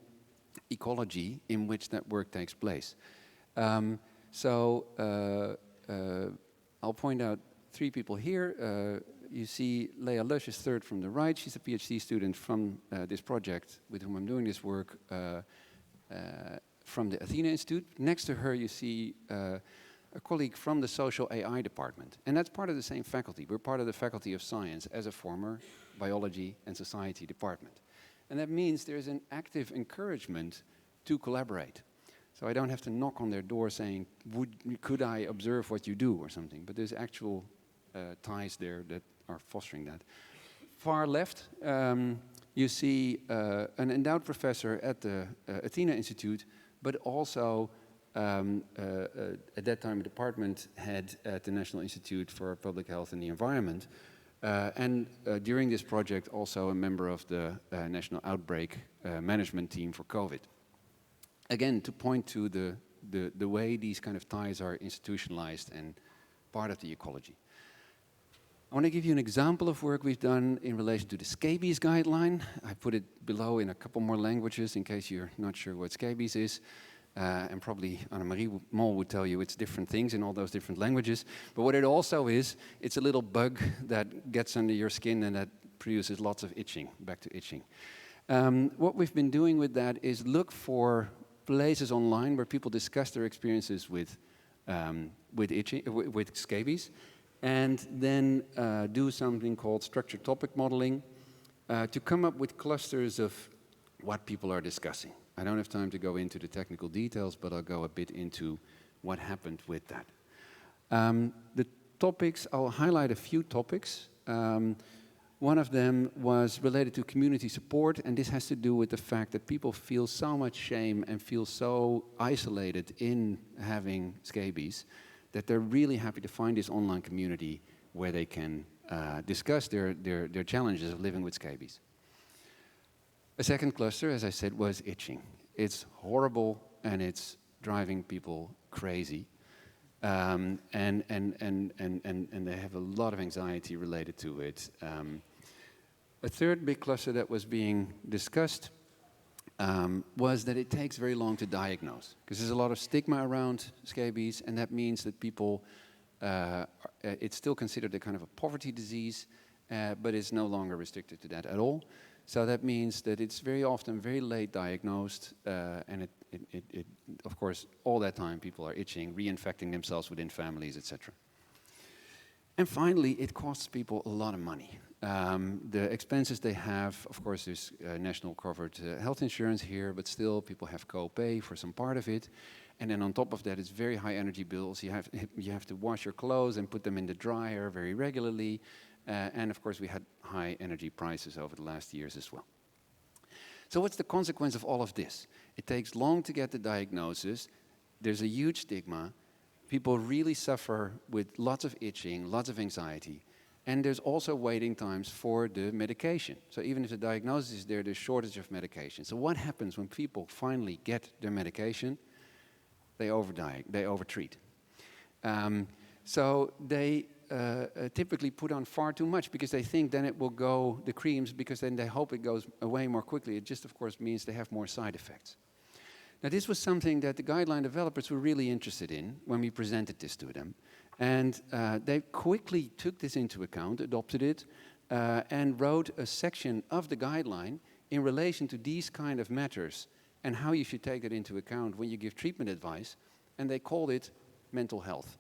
ecology in which that work takes place. I'll point out three people here. You see Leah Lush is third from the right. She's a PhD student from this project with whom I'm doing this work from the Athena Institute. Next to her you see a colleague from the social AI department. And that's part of the same faculty. We're part of the Faculty of Science as a former biology and society department. And that means there's an active encouragement to collaborate. So I don't have to knock on their door saying, could I observe what you do or something? But there's actual ties there that are fostering that. Far left, you see an endowed professor at the Athena Institute, but also at that time a department head at the National Institute for Public Health and the Environment. And during this project also a member of the National Outbreak Management Team for COVID. Again, to point to the way these kind of ties are institutionalized and part of the ecology. I want to give you an example of work we've done in relation to the scabies guideline. I put it below in a couple more languages in case you're not sure what scabies is. And probably Annemarie Mol would tell you it's different things in all those different languages. But what it also is, it's a little bug that gets under your skin and that produces lots of itching, back to itching. What we've been doing with that is look for places online where people discuss their experiences with itching, with scabies, and then do something called structured topic modeling to come up with clusters of what people are discussing. I don't have time to go into the technical details, but I'll go a bit into what happened with that. The topics, I'll highlight a few topics. One of them was related to community support, and this has to do with the fact that people feel so much shame and feel so isolated in having scabies that they're really happy to find this online community where they can discuss their challenges of living with scabies. A second cluster, as I said, was itching. It's horrible and it's driving people crazy. And they have a lot of anxiety related to it. A third big cluster that was being discussed was that it takes very long to diagnose, because there's a lot of stigma around scabies, and that means that people, it's still considered a kind of a poverty disease, but it's no longer restricted to that at all. So that means that it's very often very late diagnosed, and of course, all that time people are itching, reinfecting themselves within families, etc. And finally, it costs people a lot of money. The expenses they have, of course, there's national covered health insurance here, but still people have co-pay for some part of it. And then on top of that, it's very high energy bills. You have to wash your clothes and put them in the dryer very regularly. And of course, we had high energy prices over the last years as well. So what's the consequence of all of this? It takes long to get the diagnosis. There's a huge stigma. People really suffer with lots of itching, lots of anxiety. And there's also waiting times for the medication. So even if the diagnosis is there, there's shortage of medication. So what happens when people finally get their medication? They overtreat. So they typically put on far too much because they think then it will go, the creams, because then they hope it goes away more quickly. It just, of course, means they have more side effects. Now, this was something that the guideline developers were really interested in when we presented this to them. And they quickly took this into account, adopted it, and wrote a section of the guideline in relation to these kind of matters and how you should take that into account when you give treatment advice. And they called it mental health.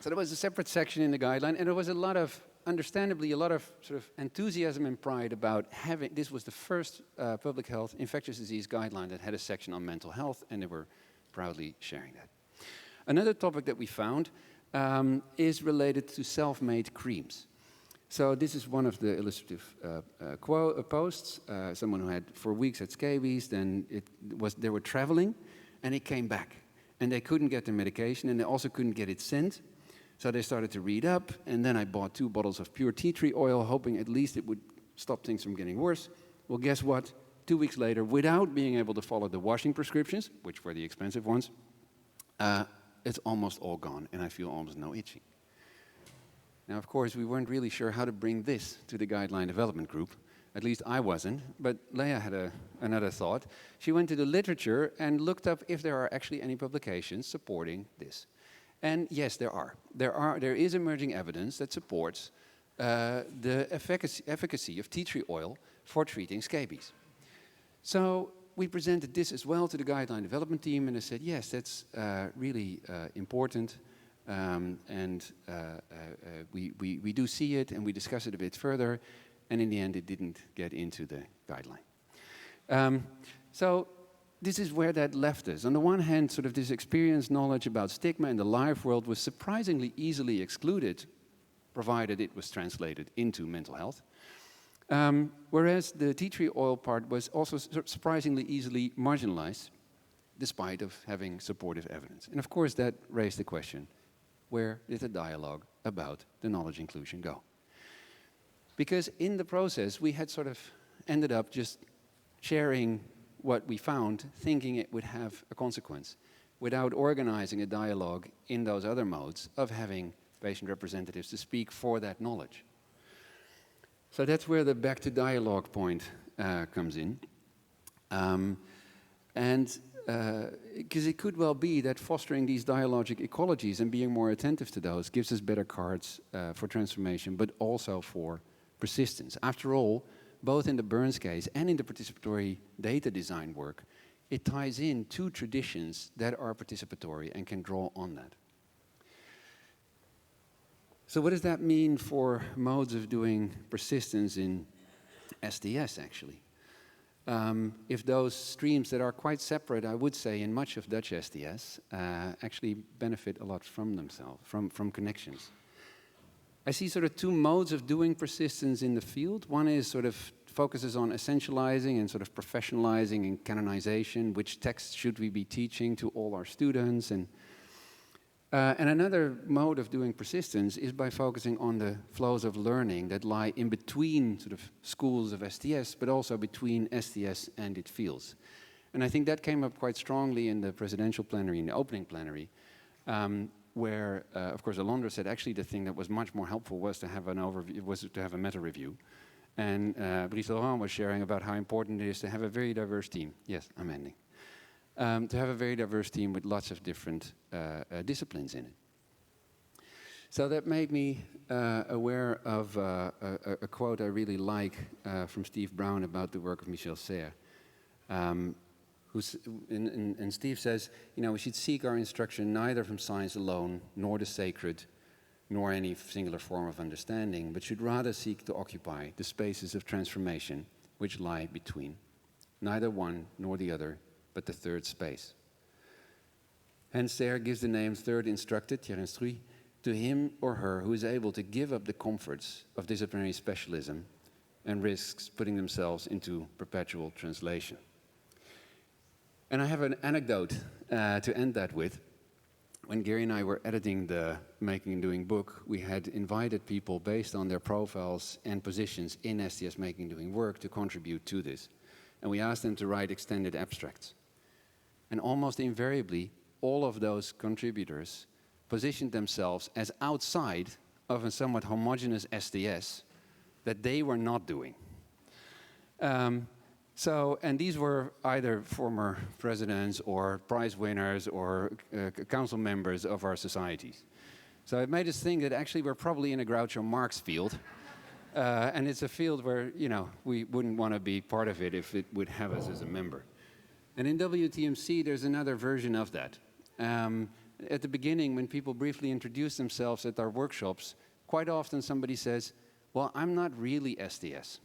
So there was a separate section in the guideline, and there was a lot of, understandably, a lot of sort of enthusiasm and pride about having, this was the first public health infectious disease guideline that had a section on mental health, and they were proudly sharing that. Another topic that we found is related to self-made creams. So this is one of the illustrative posts. Someone who had for weeks had scabies, then they were traveling, and it came back. And they couldn't get the medication, and they also couldn't get it sent. So they started to read up, and then I bought 2 bottles of pure tea tree oil, hoping at least it would stop things from getting worse. Well, guess what? 2 weeks later, without being able to follow the washing prescriptions, which were the expensive ones, it's almost all gone, and I feel almost no itching. Now, of course, we weren't really sure how to bring this to the guideline development group. At least I wasn't, but Leah had another thought. She went to the literature and looked up if there are actually any publications supporting this. And yes, there are. There is emerging evidence that supports the efficacy of tea tree oil for treating scabies. So we presented this as well to the guideline development team, and they said, yes, that's really important, and we do see it, and we discuss it a bit further, and in the end, it didn't get into the guideline. So this is where that left us. On the one hand, sort of this experience knowledge about stigma in the live world was surprisingly easily excluded, provided it was translated into mental health. Whereas the tea tree oil part was also surprisingly easily marginalized, despite of having supportive evidence. And of course, that raised the question, where did the dialogue about the knowledge inclusion go? Because in the process, we had sort of ended up just sharing what we found, thinking it would have a consequence, without organizing a dialogue in those other modes of having patient representatives to speak for that knowledge. So that's where the back to dialogue point comes in. Because it could well be that fostering these dialogic ecologies and being more attentive to those gives us better cards for transformation, but also for persistence. After all, both in the Burns case and in the participatory data design work, it ties in 2 traditions that are participatory and can draw on that. So what does that mean for modes of doing persistence in STS, actually? if those streams that are quite separate, I would say, in much of Dutch STS, actually benefit a lot from themselves, from connections. I see sort of two modes of doing persistence in the field. One is sort of focuses on essentializing and sort of professionalizing and canonization. Which texts should we be teaching to all our students? And another mode of doing persistence is by focusing on the flows of learning that lie in between sort of schools of STS, but also between STS and its fields. And I think that came up quite strongly in the presidential plenary, in the opening plenary, where, of course, Alondra said actually the thing that was much more helpful was to have an overview, was to have a meta review. And Brice Laurent was sharing about how important it is to have a very diverse team. Yes, I'm ending. To have a very diverse team with lots of different disciplines in it. So that made me aware of a quote I really like from Steve Brown about the work of Michel Serres. And Steve says, you know, we should seek our instruction neither from science alone, nor the sacred, nor any singular form of understanding, but should rather seek to occupy the spaces of transformation which lie between. Neither one nor the other, but the third space. Hence Serres gives the name third instructed, tiers instruit, to him or her who is able to give up the comforts of disciplinary specialism and risks putting themselves into perpetual translation. And I have an anecdote to end that with. When Gary and I were editing the Making and Doing book, we had invited people based on their profiles and positions in STS Making and Doing work to contribute to this. And we asked them to write extended abstracts. And almost invariably, all of those contributors positioned themselves as outside of a somewhat homogeneous STS that they were not doing. And these were either former presidents or prize winners or council members of our societies. So it made us think that actually we're probably in a Groucho Marx field. And it's a field where, you know, we wouldn't want to be part of it if it would have us as a member. And in WTMC, there's another version of that. At the beginning, when people briefly introduce themselves at our workshops, quite often somebody says, well, I'm not really STS.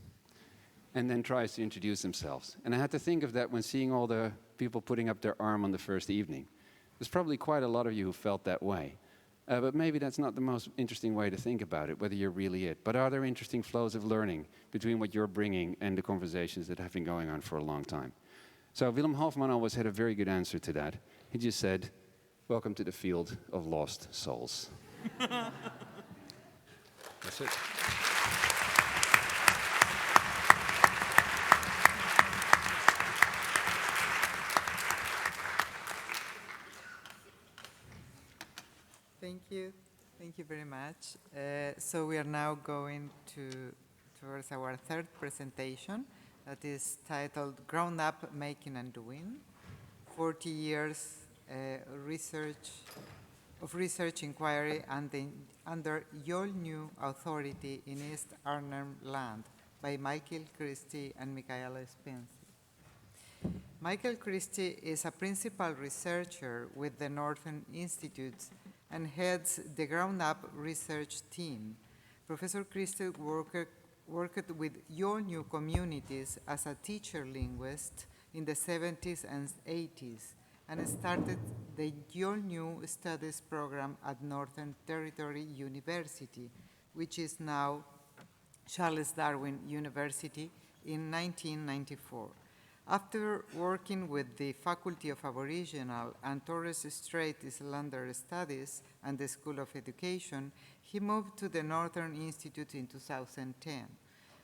And then tries to introduce themselves. And I had to think of that when seeing all the people putting up their arm on the first evening. There's probably quite a lot of you who felt that way. But maybe that's not the most interesting way to think about it, whether you're really it. But are there interesting flows of learning between what you're bringing and the conversations that have been going on for a long time? So Willem Hofmann always had a very good answer to that. He just said, welcome to the field of lost souls. That's it. Thank you. Thank you very much. So we are now going towards our third presentation that is titled Ground Up Making and Doing, 40 years research inquiry under your new authority in East Arnhem Land by Michael Christie and Michaela Spencer. Michael Christie is a principal researcher with the Northern Institute and heads the Ground Up research team. Professor Christie worked with your new communities as a teacher linguist in the 70s and 80s and started the Your New Studies program at Northern Territory University, which is now Charles Darwin University, in 1994. After working with the Faculty of Aboriginal and Torres Strait Islander Studies and the School of Education, he moved to the Northern Institute in 2010.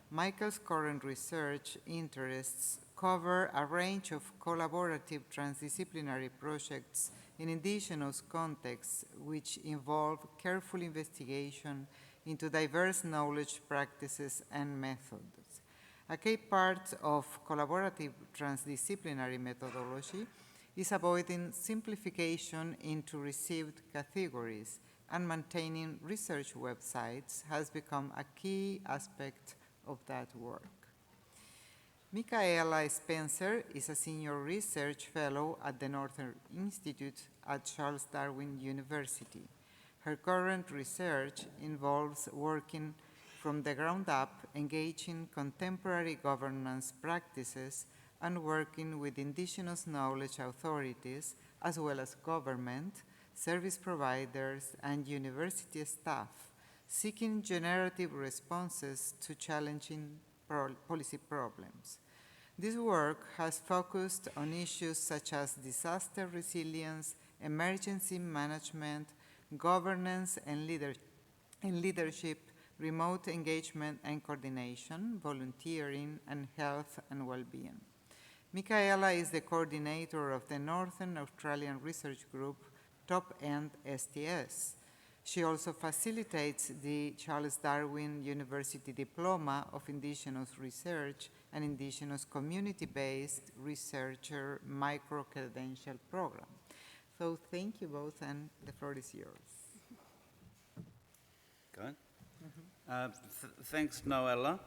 Michael's current research interests cover a range of collaborative transdisciplinary projects in indigenous contexts which involve careful investigation into diverse knowledge practices and methods. A key part of collaborative transdisciplinary methodology is avoiding simplification into received categories, and maintaining research websites has become a key aspect of that work. Michaela Spencer is a senior research fellow at the Northern Institute at Charles Darwin University. Her current research involves working from the ground up, engaging contemporary governance practices and working with Indigenous knowledge authorities, as well as government, service providers, and university staff, seeking generative responses to challenging policy problems. This work has focused on issues such as disaster resilience, emergency management, governance and leadership, remote engagement and coordination, volunteering, and health and well-being. Michaela is the coordinator of the Northern Australian Research Group, Top End STS. She also facilitates the Charles Darwin University Diploma of Indigenous Research and Indigenous Community-Based Researcher Micro-Credential Program. So thank you both, and the floor is yours. Go ahead. Thanks, Noella,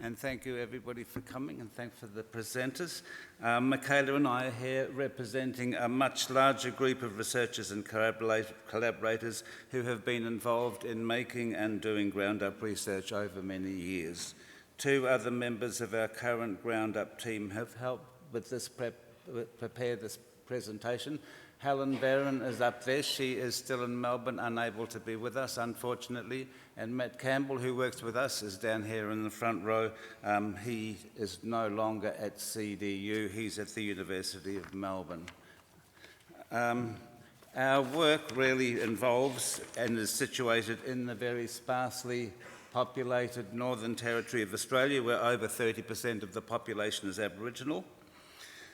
and thank you everybody for coming, and thanks for the presenters. Michaela and I are here representing a much larger group of researchers and collaborators who have been involved in making and doing ground-up research over many years. Two other members of our current ground-up team have helped with this prepare this presentation. Helen Barron is up there. She is still in Melbourne, unable to be with us, unfortunately. And Matt Campbell, who works with us, is down here in the front row. He is no longer at CDU. He's at the University of Melbourne. Our work really involves and is situated in the very sparsely populated Northern Territory of Australia, where over 30% of the population is Aboriginal.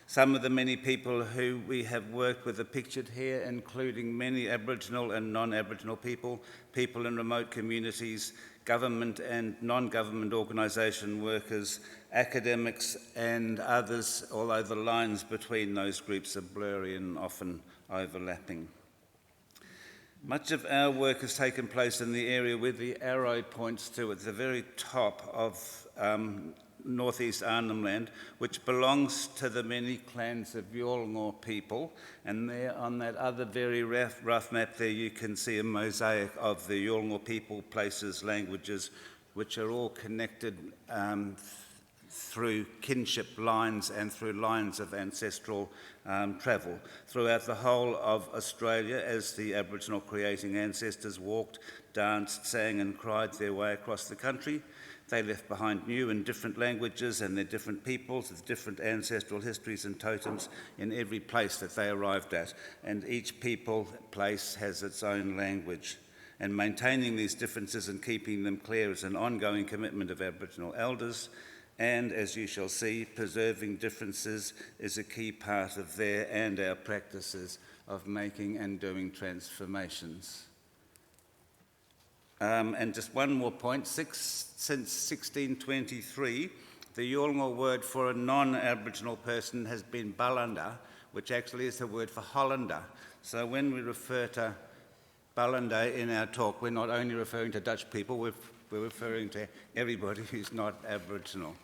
Some of the many people who we have worked with are pictured here, including many Aboriginal and non-Aboriginal people, people in remote communities, government and non-government organisation workers, academics and others, although the lines between those groups are blurry and often overlapping. Much of our work has taken place in the area where the arrow points to, at the very top of northeast Arnhem Land, which belongs to the many clans of Yolngu people. And there on that other very rough map there you can see a mosaic of the Yolngu people, places, languages, which are all connected through kinship lines and through lines of ancestral travel. Throughout the whole of Australia, as the Aboriginal creating ancestors walked, danced, sang and cried their way across the country, they left behind new and different languages and their different peoples with different ancestral histories and totems in every place that they arrived at. And each place has its own language. And maintaining these differences and keeping them clear is an ongoing commitment of Aboriginal elders. And as you shall see, preserving differences is a key part of their and our practices of making and doing transformations. And just one more point, since 1623, the Yolngu word for a non-Aboriginal person has been Balanda, which actually is the word for Hollander. So when we refer to Balanda in our talk, we're not only referring to Dutch people, we're referring to everybody who's not Aboriginal.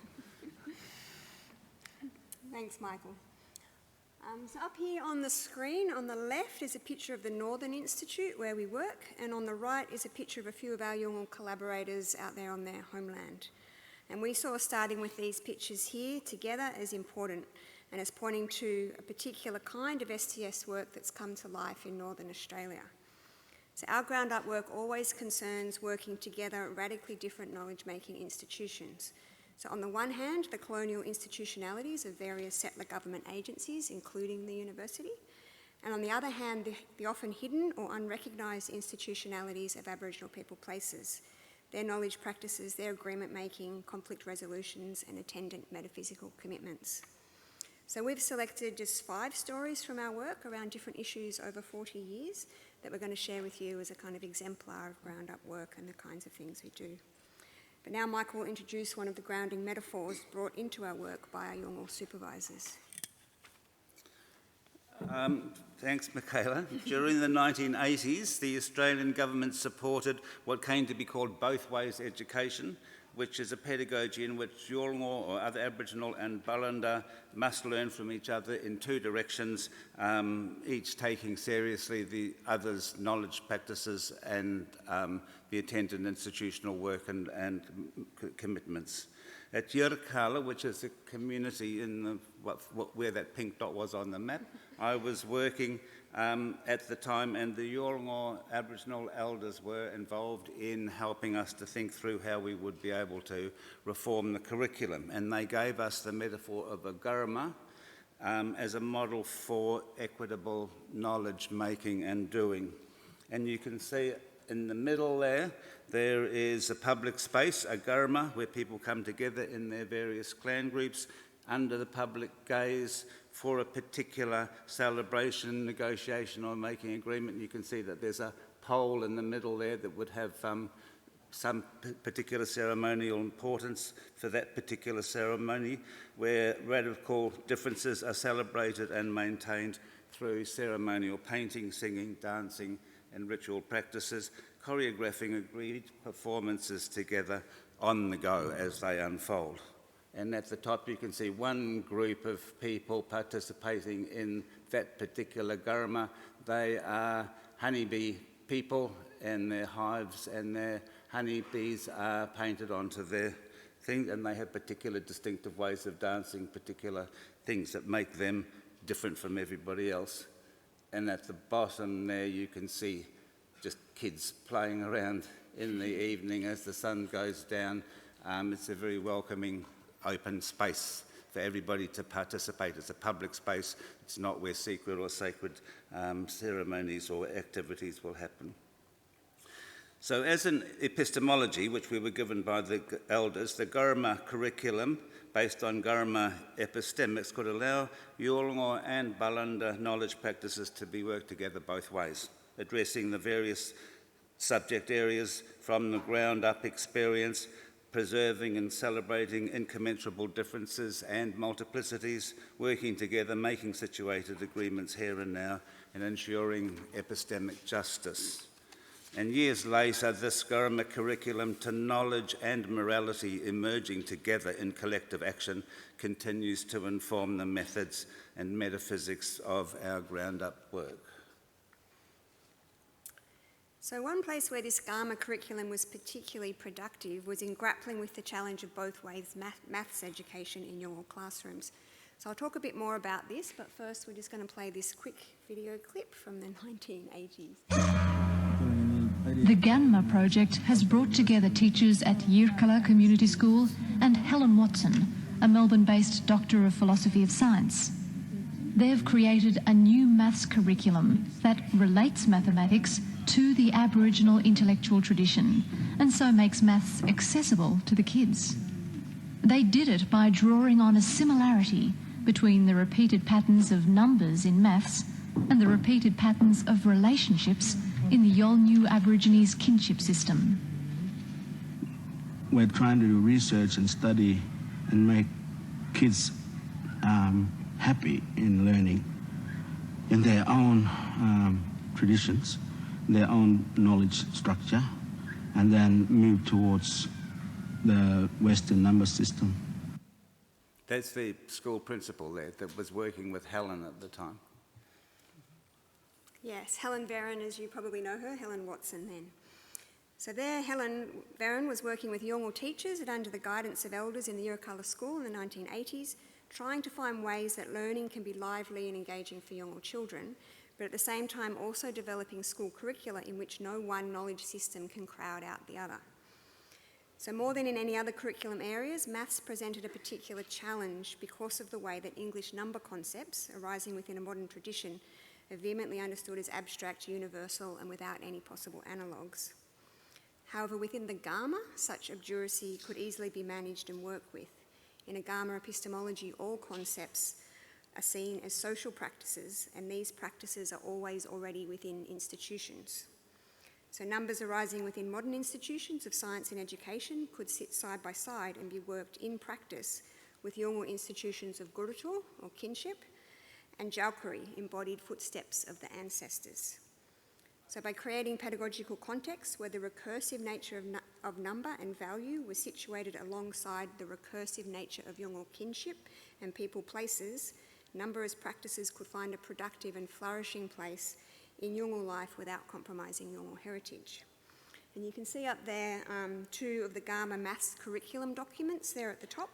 Thanks, Michael. So up here on the screen, on the left is a picture of the Northern Institute where we work, and on the right is a picture of a few of our Yolngu collaborators out there on their homeland. And we saw starting with these pictures here together as important and as pointing to a particular kind of STS work that's come to life in Northern Australia. So our ground up work always concerns working together at radically different knowledge-making institutions. So on the one hand, the colonial institutionalities of various settler government agencies, including the university, and on the other hand, the often hidden or unrecognised institutionalities of Aboriginal people places, their knowledge practices, their agreement making, conflict resolutions and attendant metaphysical commitments. So we've selected just 5 stories from our work around different issues over 40 years that we're going to share with you as a kind of exemplar of ground up work and the kinds of things we do. But now Michael will introduce one of the grounding metaphors brought into our work by our Yolngu supervisors. Thanks, Michaela. During the 1980s, the Australian government supported what came to be called both ways education, which is a pedagogy in which Yolngu or other Aboriginal and Balanda must learn from each other in 2 directions, each taking seriously the other's knowledge practices and the attendant institutional work and commitments. At Yirrkala, which is a community in the, where that pink dot was on the map, I was working at the time, and the Yolngu Aboriginal elders were involved in helping us to think through how we would be able to reform the curriculum. And they gave us the metaphor of a guruma as a model for equitable knowledge making and doing. And you can see in the middle there is a public space, a guruma, where people come together in their various clan groups under the public gaze for a particular celebration, negotiation or making agreement. You can see that there's a pole in the middle there that would have some particular ceremonial importance for that particular ceremony, where radical differences are celebrated and maintained through ceremonial painting, singing, dancing and ritual practices, choreographing agreed performances together on the go as they unfold. And at the top you can see one group of people participating in that particular guruma. They are honeybee people, and their hives and their honeybees are painted onto their thing, and they have particular distinctive ways of dancing, particular things that make them different from everybody else. And at the bottom there you can see just kids playing around in the evening as the sun goes down. It's a very welcoming open space for everybody to participate. It's a public space. It's not where secret or sacred ceremonies or activities will happen. So as an epistemology, which we were given by the elders, the Guruma curriculum, based on Guruma epistemics, could allow Yolngu and Balanda knowledge practices to be worked together both ways, addressing the various subject areas from the ground-up experience, preserving and celebrating incommensurable differences and multiplicities, working together, making situated agreements here and now, and ensuring epistemic justice. And years later, this Guruma curriculum to knowledge and morality emerging together in collective action continues to inform the methods and metaphysics of our ground-up work. So one place where this Guruma curriculum was particularly productive was in grappling with the challenge of both ways maths education in Yolngu classrooms. So I'll talk a bit more about this, but first we're just going to play this quick video clip from the 1980s. The Guruma project has brought together teachers at Yirrkala Community School and Helen Watson, a Melbourne-based Doctor of Philosophy of Science. They've created a new maths curriculum that relates mathematics to the Aboriginal intellectual tradition and so makes maths accessible to the kids. They did it by drawing on a similarity between the repeated patterns of numbers in maths and the repeated patterns of relationships in the Yolngu Aborigines kinship system. We're trying to do research and study and make kids happy in learning in their own traditions, their own knowledge structure, and then move towards the Western number system. That's the school principal there that was working with Helen at the time. Yes, Helen Veron, as you probably know her, Helen Watson then. So there, Helen Veron was working with Yolngu teachers and under the guidance of elders in the Yirrkala school in the 1980s, trying to find ways that learning can be lively and engaging for Yolngu children, but at the same time also developing school curricula in which no one knowledge system can crowd out the other. So more than in any other curriculum areas, maths presented a particular challenge because of the way that English number concepts, arising within a modern tradition, are vehemently understood as abstract, universal, and without any possible analogues. However, within the Guruma, such obduracy could easily be managed and worked with. In a Guruma epistemology, all concepts are seen as social practices, and these practices are always already within institutions. So numbers arising within modern institutions of science and education could sit side by side and be worked in practice with Yolngu institutions of Gurutul, or kinship, and Jalkuri, embodied footsteps of the ancestors. So by creating pedagogical contexts where the recursive nature of number and value was situated alongside the recursive nature of Yolngu kinship and people places, number as practices could find a productive and flourishing place in Yolngu life without compromising Yolngu heritage. And you can see up there 2 of the Gama maths curriculum documents there at the top.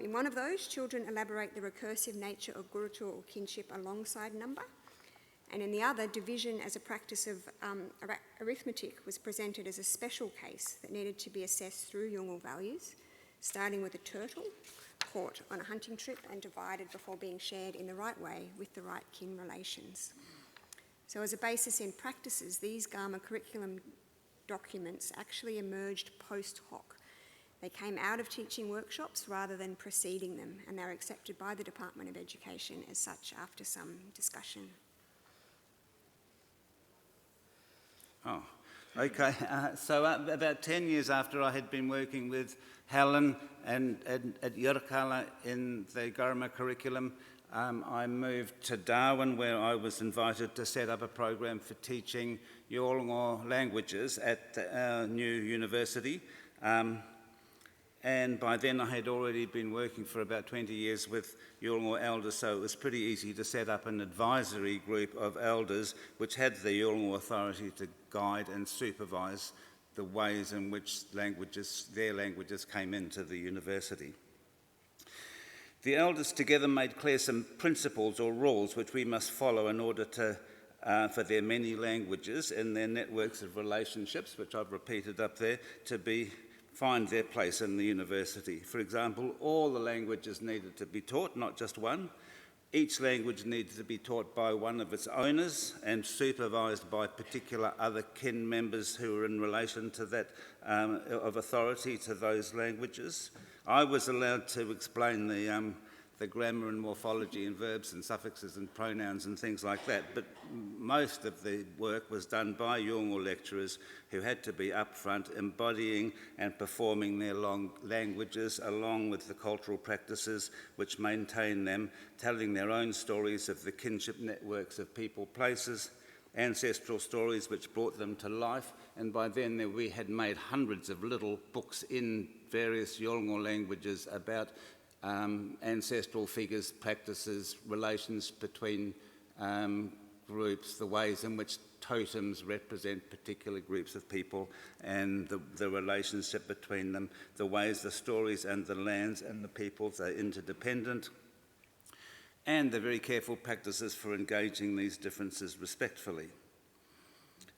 In one of those, children elaborate the recursive nature of gurutu or kinship alongside number. And in the other, division as a practice of arithmetic was presented as a special case that needed to be assessed through Yolngu values, starting with a turtle caught on a hunting trip and divided before being shared in the right way with the right kin relations. So as a basis in practices, these Gama curriculum documents actually emerged post hoc. They came out of teaching workshops rather than preceding them, and they were accepted by the Department of Education as such after some discussion. Oh, okay. So about 10 years after I had been working with Helen and at Yirrkala in the Guruma curriculum, I moved to Darwin, where I was invited to set up a program for teaching Yolngu languages at our new university. And by then I had already been working for about 20 years with Yolngu elders, so it was pretty easy to set up an advisory group of elders which had the Yolngu authority to guide and supervise the ways in which their languages came into the university. The elders together made clear some principles or rules which we must follow in order to for their many languages and their networks of relationships, which I've repeated up there, to find their place in the university. For example, all the languages needed to be taught, not just one. Each language needed to be taught by one of its owners and supervised by particular other kin members who were in relation to that, of authority to those languages. I was allowed to explain the grammar and morphology and verbs and suffixes and pronouns and things like that, but most of the work was done by Yolngu lecturers who had to be upfront embodying and performing their languages along with the cultural practices which maintain them, telling their own stories of the kinship networks of people, places, ancestral stories which brought them to life, and by then we had made hundreds of little books in various Yolngu languages about ancestral figures, practices, relations between groups, the ways in which totems represent particular groups of people, and the relationship between them, the ways the stories and the lands and the peoples are interdependent, and the very careful practices for engaging these differences respectfully.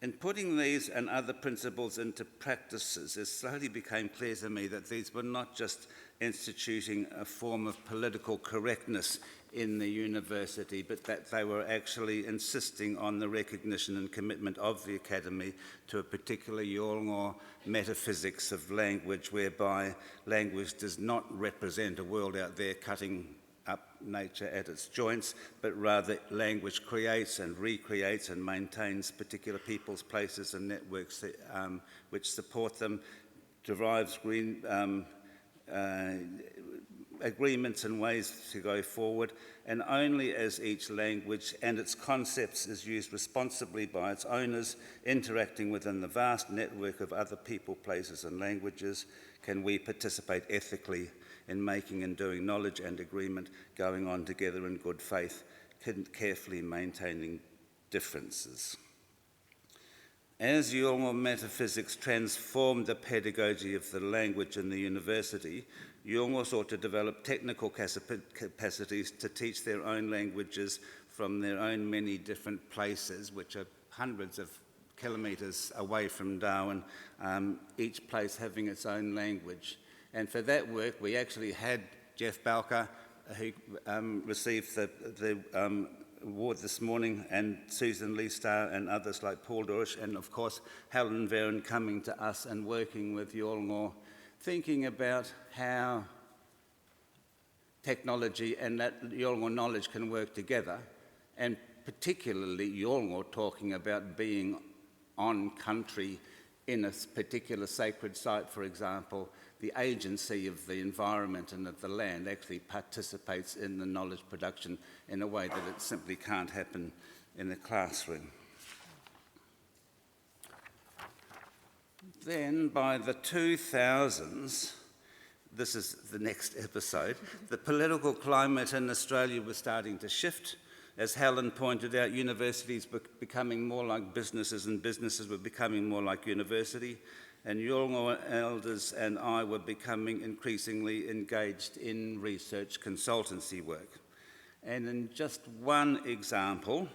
In putting these and other principles into practices, it slowly became clear to me that these were not just instituting a form of political correctness in the university, but that they were actually insisting on the recognition and commitment of the Academy to a particular Yolngu metaphysics of language, whereby language does not represent a world out there cutting up nature at its joints, but rather language creates and recreates and maintains particular peoples, places and networks which support them, derives agreements and ways to go forward, and only as each language and its concepts is used responsibly by its owners, interacting within the vast network of other people, places and languages, can we participate ethically in making and doing knowledge and agreement going on together in good faith, carefully maintaining differences. As Yolngu metaphysics transformed the pedagogy of the language in the university, Yolngu sought to develop technical capacities to teach their own languages from their own many different places, which are hundreds of kilometres away from Darwin, each place having its own language. And for that work, we actually had Jeff Balker, who received the award this morning, and Susan Lee Starr and others like Paul Dorish, and of course Helen Veron coming to us and working with Yolngu, thinking about how technology and that Yolngu knowledge can work together, and particularly Yolngu talking about being on country in a particular sacred site, for example. The agency of the environment and of the land actually participates in the knowledge production in a way that it simply can't happen in a classroom. Then by the 2000s, this is the next episode, the political climate in Australia was starting to shift. As Helen pointed out, universities were becoming more like businesses and businesses were becoming more like university. And Yolngu elders and I were becoming increasingly engaged in research consultancy work. And in just one example,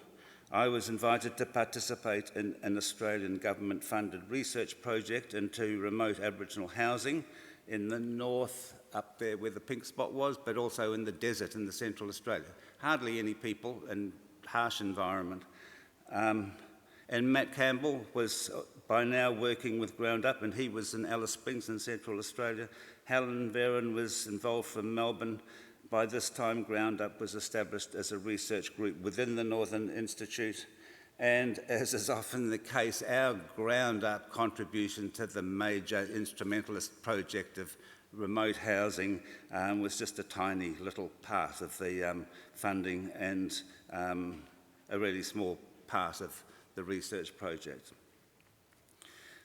I was invited to participate in an Australian government-funded research project into remote Aboriginal housing in the north, up there where the pink spot was, but also in the desert in the central Australia. Hardly any people and harsh environment. And Matt Campbell was by now working with Ground Up, and he was in Alice Springs in central Australia. Helen Veron was involved from Melbourne. By this time, Ground Up was established as a research group within the Northern Institute. And as is often the case, our Ground Up contribution to the major instrumentalist project of remote housing was just a tiny little part of the funding and a really small part of the research project.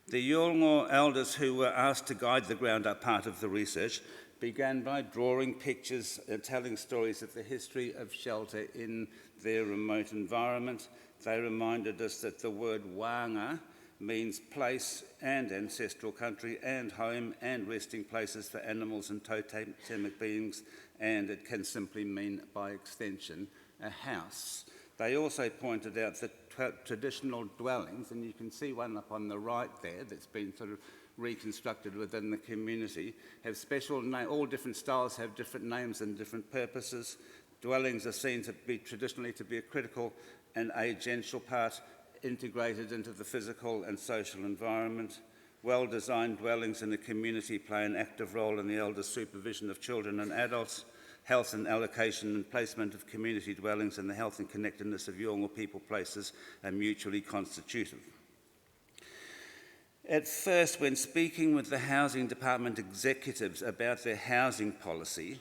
The Yolngu elders who were asked to guide the Ground Up part of the research began by drawing pictures and telling stories of the history of shelter in their remote environment. They reminded us that the word wanga means place and ancestral country and home and resting places for animals and totemic beings, and it can simply mean, by extension, a house. They also pointed out that traditional dwellings, and you can see one up on the right there that's been sort of reconstructed within the community, have special names. All different styles have different names and different purposes. Dwellings are seen to be traditionally to be a critical and agential part integrated into the physical and social environment. Well-designed dwellings in the community play an active role in the elders' supervision of children and adults. Health and allocation and placement of community dwellings and the health and connectedness of Yolngu people places are mutually constitutive. At first, when speaking with the Housing Department executives about their housing policy,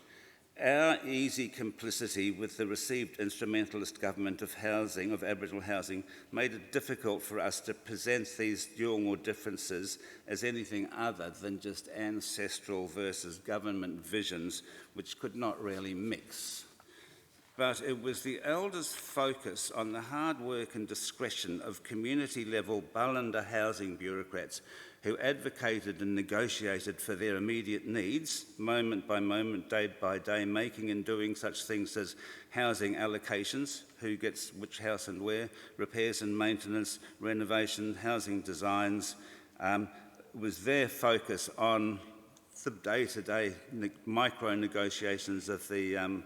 our easy complicity with the received instrumentalist government of housing, of Aboriginal housing, made it difficult for us to present these Yolngu differences as anything other than just ancestral versus government visions, which could not really mix. But it was the elders' focus on the hard work and discretion of community-level Balanda housing bureaucrats who advocated and negotiated for their immediate needs, moment by moment, day by day, making and doing such things as housing allocations, who gets which house and where, repairs and maintenance, renovation, housing designs, was their focus on the day-to-day micro-negotiations of the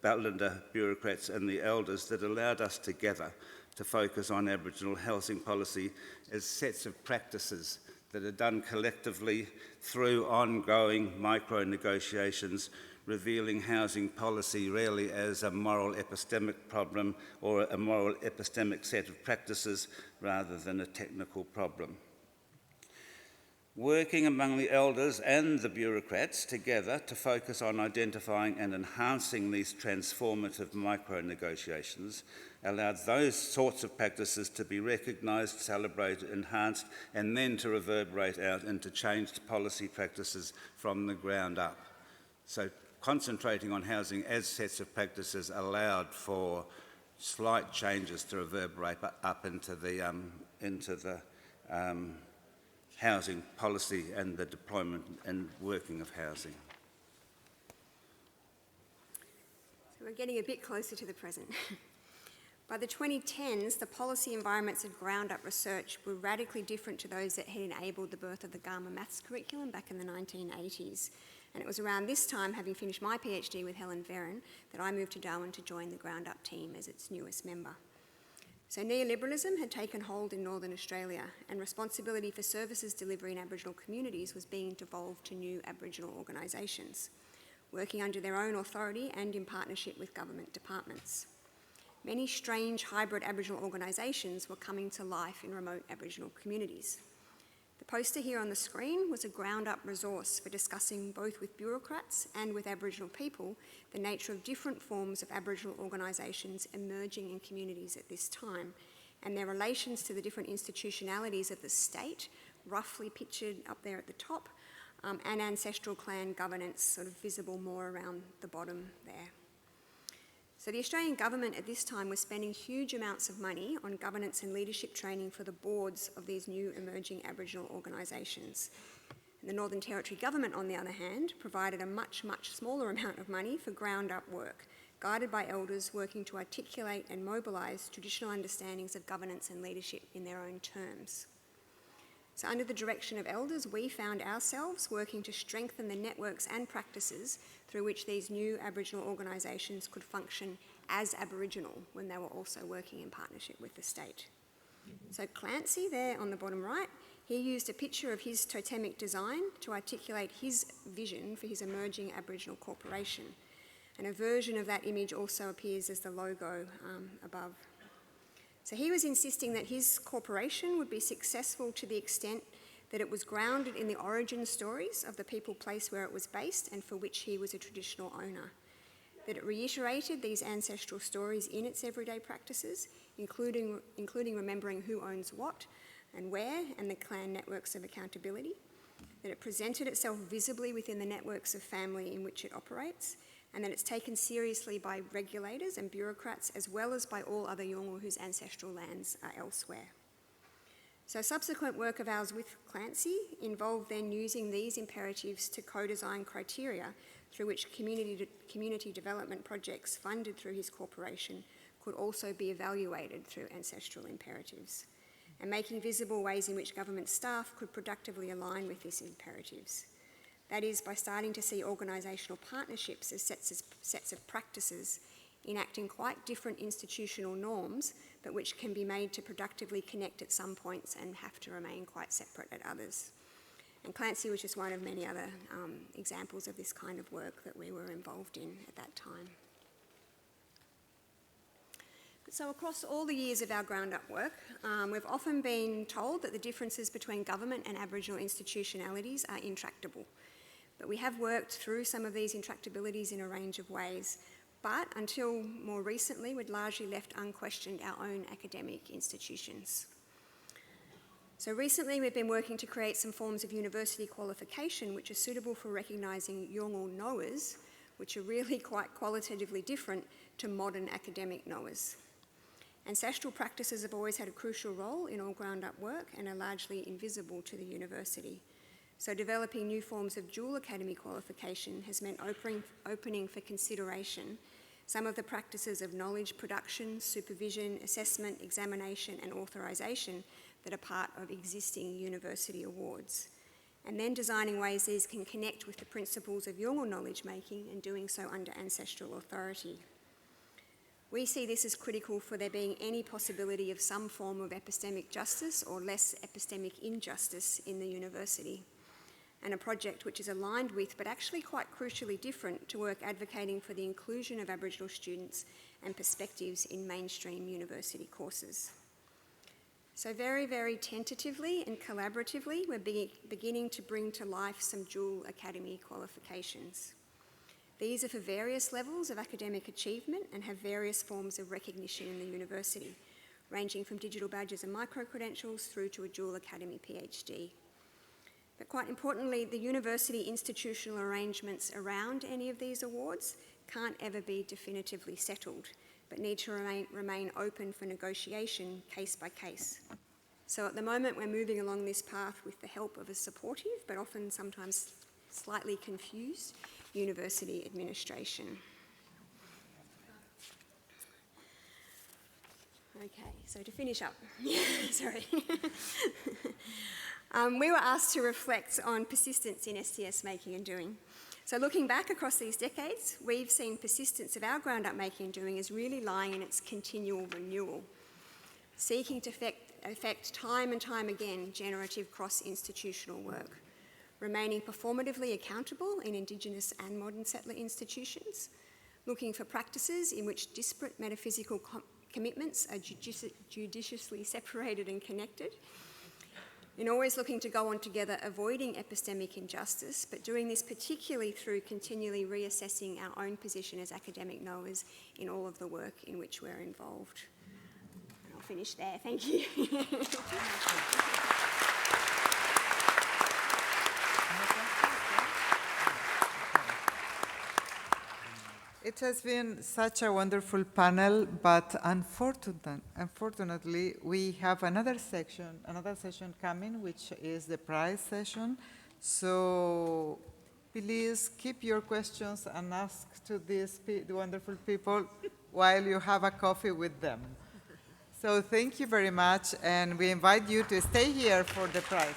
Balanda bureaucrats and the elders that allowed us together to focus on Aboriginal housing policy as sets of practices that are done collectively through ongoing micro-negotiations, revealing housing policy really as a moral epistemic problem or a moral epistemic set of practices rather than a technical problem. Working among the elders and the bureaucrats together to focus on identifying and enhancing these transformative micro-negotiations allowed those sorts of practices to be recognised, celebrated, enhanced, and then to reverberate out into changed policy practices from the ground up. So concentrating on housing as sets of practices allowed for slight changes to reverberate up into the housing policy and the deployment and working of housing. So we're getting a bit closer to the present. By the 2010s, the policy environments of ground-up research were radically different to those that had enabled the birth of the Gama maths curriculum back in the 1980s. And it was around this time, having finished my PhD with Helen Veron, that I moved to Darwin to join the ground-up team as its newest member. So neoliberalism had taken hold in Northern Australia, and responsibility for services delivery in Aboriginal communities was being devolved to new Aboriginal organisations, working under their own authority and in partnership with government departments. Many strange hybrid Aboriginal organisations were coming to life in remote Aboriginal communities. The poster here on the screen was a ground-up resource for discussing both with bureaucrats and with Aboriginal people the nature of different forms of Aboriginal organisations emerging in communities at this time and their relations to the different institutionalities of the state, roughly pictured up there at the top, and ancestral clan governance sort of visible more around the bottom there. So the Australian government at this time was spending huge amounts of money on governance and leadership training for the boards of these new emerging Aboriginal organisations. And the Northern Territory government, on the other hand, provided a much, much smaller amount of money for ground-up work, guided by elders working to articulate and mobilise traditional understandings of governance and leadership in their own terms. So under the direction of elders, we found ourselves working to strengthen the networks and practices through which these new Aboriginal organisations could function as Aboriginal when they were also working in partnership with the state. So Clancy, there on the bottom right, he used a picture of his totemic design to articulate his vision for his emerging Aboriginal corporation. And a version of that image also appears as the logo above. So he was insisting that his corporation would be successful to the extent that it was grounded in the origin stories of the people, place where it was based and for which he was a traditional owner. That it reiterated these ancestral stories in its everyday practices, including remembering who owns what and where, and the clan networks of accountability. That it presented itself visibly within the networks of family in which it operates, and that it's taken seriously by regulators and bureaucrats, as well as by all other Yolngu whose ancestral lands are elsewhere. So subsequent work of ours with Clancy involved then using these imperatives to co-design criteria through which community development projects funded through his corporation could also be evaluated through ancestral imperatives, and making visible ways in which government staff could productively align with these imperatives. That is, by starting to see organisational partnerships as sets of practices enacting quite different institutional norms, but which can be made to productively connect at some points and have to remain quite separate at others. And Clancy was just one of many other examples of this kind of work that we were involved in at that time. So across all the years of our ground-up work, we've often been told that the differences between government and Aboriginal institutionalities are intractable. But we have worked through some of these intractabilities in a range of ways. But until more recently, we'd largely left unquestioned our own academic institutions. So recently, we've been working to create some forms of university qualification which are suitable for recognising Yolngu knowers, which are really quite qualitatively different to modern academic knowers. Ancestral practices have always had a crucial role in all ground-up work and are largely invisible to the university. So developing new forms of dual academy qualification has meant opening for consideration some of the practices of knowledge production, supervision, assessment, examination and authorisation that are part of existing university awards. And then designing ways these can connect with the principles of Yolngu knowledge making and doing so under ancestral authority. We see this as critical for there being any possibility of some form of epistemic justice or less epistemic injustice in the university, and a project which is aligned with, but actually quite crucially different, to work advocating for the inclusion of Aboriginal students and perspectives in mainstream university courses. So very, very tentatively and collaboratively, we're beginning to bring to life some dual academy qualifications. These are for various levels of academic achievement and have various forms of recognition in the university, ranging from digital badges and micro-credentials through to a dual academy PhD. But quite importantly, the university institutional arrangements around any of these awards can't ever be definitively settled, but need to remain open for negotiation case by case. So at the moment, we're moving along this path with the help of a supportive, but often sometimes slightly confused, university administration. Okay, so to finish up, sorry. We were asked to reflect on persistence in STS making and doing. So looking back across these decades, we've seen persistence of our ground-up making and doing as really lying in its continual renewal, seeking to affect time and time again generative cross-institutional work, remaining performatively accountable in Indigenous and modern settler institutions, looking for practices in which disparate metaphysical commitments are judiciously separated and connected, and always looking to go on together, avoiding epistemic injustice, but doing this particularly through continually reassessing our own position as academic knowers in all of the work in which we're involved. And I'll finish there, thank you. It has been such a wonderful panel, but unfortunately, we have another session coming, which is the prize session. So please keep your questions and ask to these wonderful people while you have a coffee with them. So thank you very much, and we invite you to stay here for the prizes.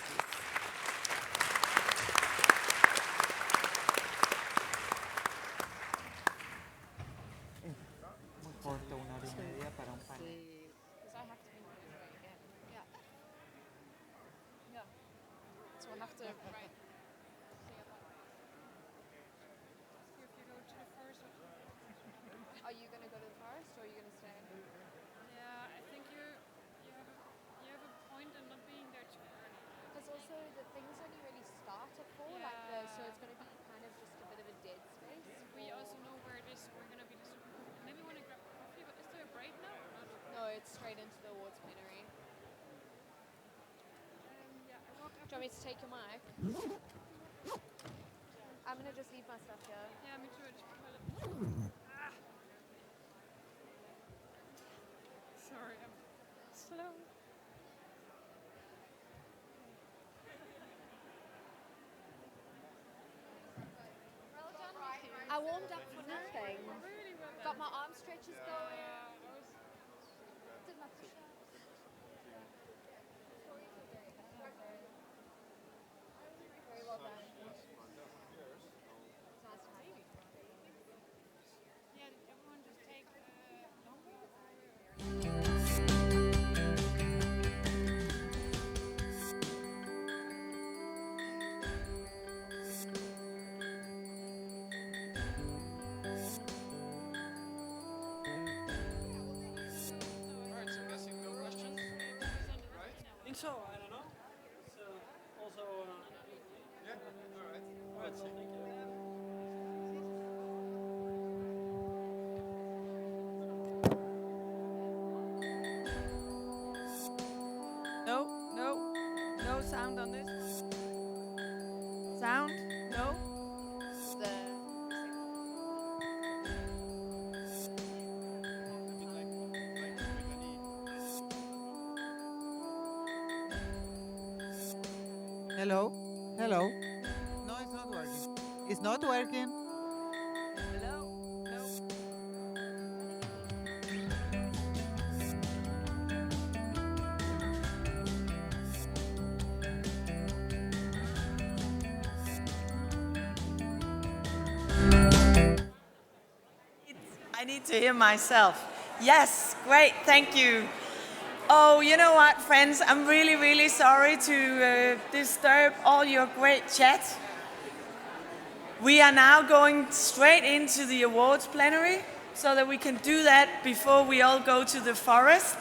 So we'll have to. Are you going to go to the forest or are you going to stay? Yeah, I think you have a point in not being there too early. Because also the things only really start at 4, so it's going to be kind of just a bit of a dead space. We also know where it is. We're going to be distributing. Maybe want to grab coffee, but is there a break now or not? No, it's straight into the awards plenary. Yeah, I walk up. Do you want me to take your mic? I'm going to just leave my stuff here. Yeah, me too. I just put my Sorry, I'm slow. I warmed up for nothing. Really well done. Got my arm stretches going. Did my push-ups. Very well done. It's nice to have you. Yeah, did everyone just take longer? So, I don't know. It's also. Yeah, alright. Alright, so thank you. No sound on this. Sound? No? Hello? Hello? No, it's not working. It's not working. Hello? No. I need to hear myself. Yes, great, thank you. Oh, you know what, friends? I'm really, really sorry to disturb all your great chat. We are now going straight into the awards plenary so that we can do that before we all go to the forest.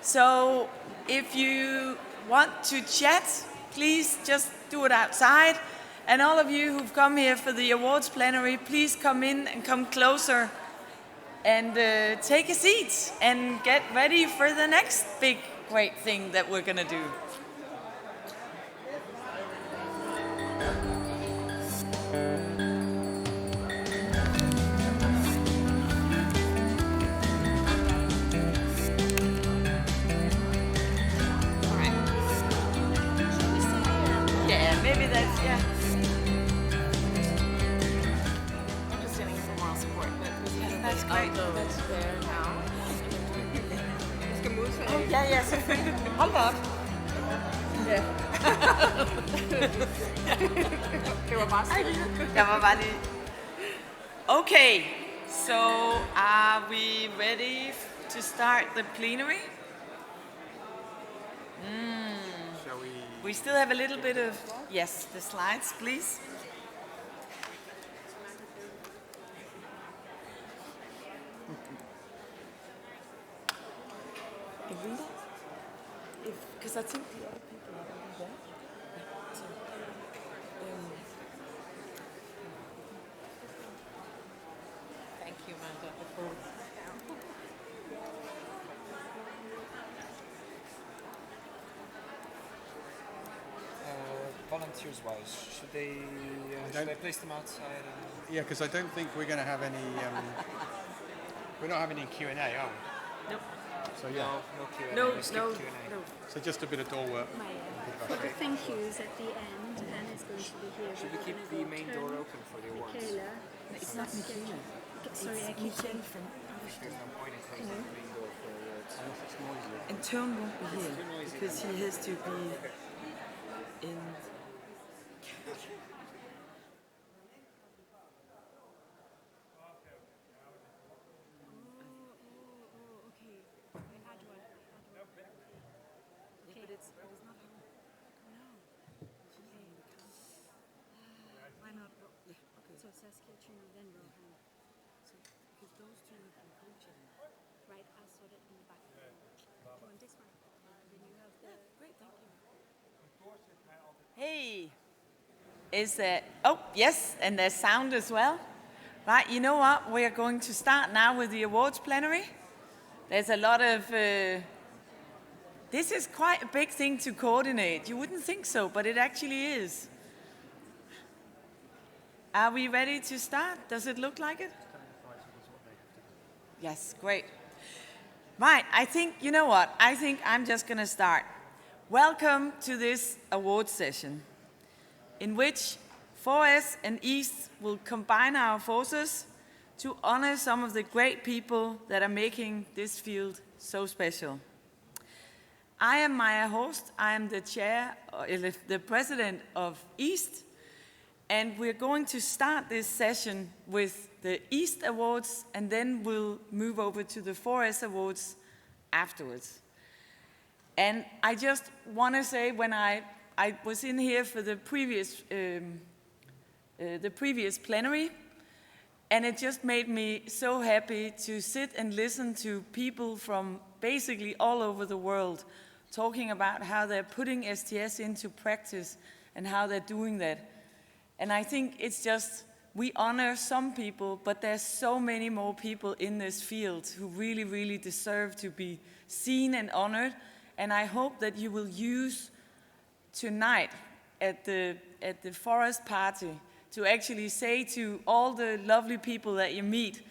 So if you want to chat, please just do it outside. And all of you who've come here for the awards plenary, please come in and come closer and take a seat and get ready for the next big, great thing that we're going to do. Yeah, maybe that's, yeah. I'm just getting some moral support. That's great. That's there now. Oh, yeah, so hold on. Yeah. Jeg var bare lige... Okay, so are we ready to start the plenary? Shall we? We still have a little bit of... Yes, the slides, please. Because I think the other people are already there. So, thank you, Amanda. volunteers-wise? Should I place them outside? Yeah, because I don't think we're going to have any. We're not having any Q&A, are we? Nope. So yeah. No Q&A. No, we skip no, Q&A. no. So just a bit of door work. For the thank yous at the end, and it's going to be here. Should we keep the main door open for the awards? Michaela. It's not Michaela. Sorry, I keep Michael from There's no point in closing the main door for awards. Unless it's noisy. And Tone won't be here because he has to be in. So Saskia, Chino, then Rohan. So, because those two have been coaching. Right, I saw that in the back. Do you want this one? Then you have the... Great, thank you. Hey, is that, oh, yes, and there's sound as well. Right, you know what? We are going to start now with the awards plenary. There's a lot of, this is quite a big thing to coordinate. You wouldn't think so, but it actually is. Are we ready to start? Does it look like it? Yes, great. Right, I think, you know what? I think I'm just going to start. Welcome to this awards session, in which 4S and EAST will combine our forces to honor some of the great people that are making this field so special. I am Maya Horst. I am the chair, the president of EAST, and we're going to start this session with the EAST Awards, and then we'll move over to the 4S Awards afterwards. And I just want to say, when I was in here for the previous plenary, and it just made me so happy to sit and listen to people from basically all over the world talking about how they're putting STS into practice and how they're doing that. And I think it's just, we honor some people, but there's so many more people in this field who really, really deserve to be seen and honored. And I hope that you will use tonight at the forest party to actually say to all the lovely people that you meet,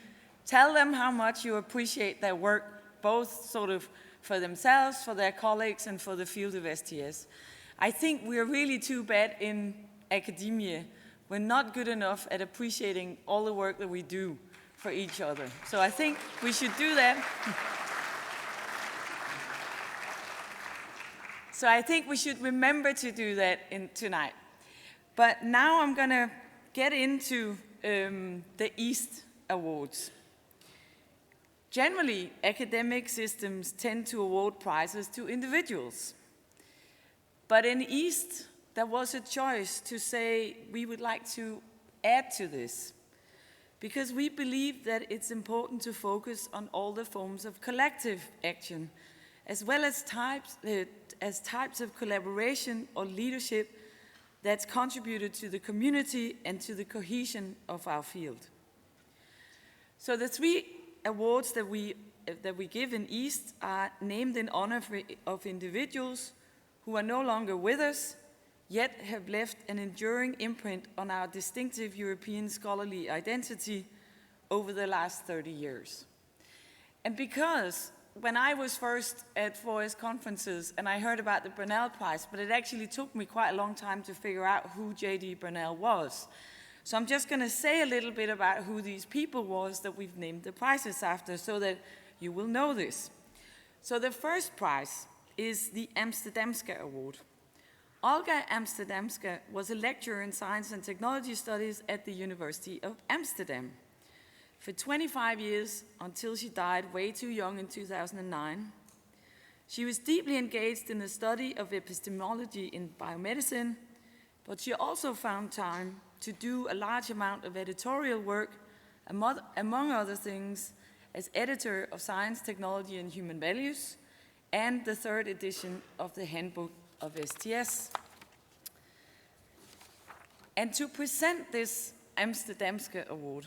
tell them how much you appreciate their work, both sort of for themselves, for their colleagues, and for the field of STS. I think we're really too bad in academia. We're not good enough at appreciating all the work that we do for each other. So I think we should do that. So I think we should remember to do that tonight. But now I'm going to get into the EAST Awards. Generally, academic systems tend to award prizes to individuals. But in EAST, there was a choice to say we would like to add to this, because we believe that it's important to focus on all the forms of collective action, as well as types of collaboration or leadership that's contributed to the community and to the cohesion of our field. So the three awards that we give in EAST are named in honor of individuals who are no longer with us, yet have left an enduring imprint on our distinctive European scholarly identity over the last 30 years. And because when I was first at 4S conferences and I heard about the Brunel Prize, but it actually took me quite a long time to figure out who J.D. Brunel was. So I'm just going to say a little bit about who these people was that we've named the prizes after, so that you will know this. So the first prize is the Amsterdamska Award. Olga Amsterdamska was a lecturer in science and technology studies at the University of Amsterdam for 25 years, until she died way too young in 2009. She was deeply engaged in the study of epistemology in biomedicine, but she also found time to do a large amount of editorial work, among other things, as editor of Science, Technology and Human Values, and the third edition of the Handbook of STS. And to present this Amsterdamska Award,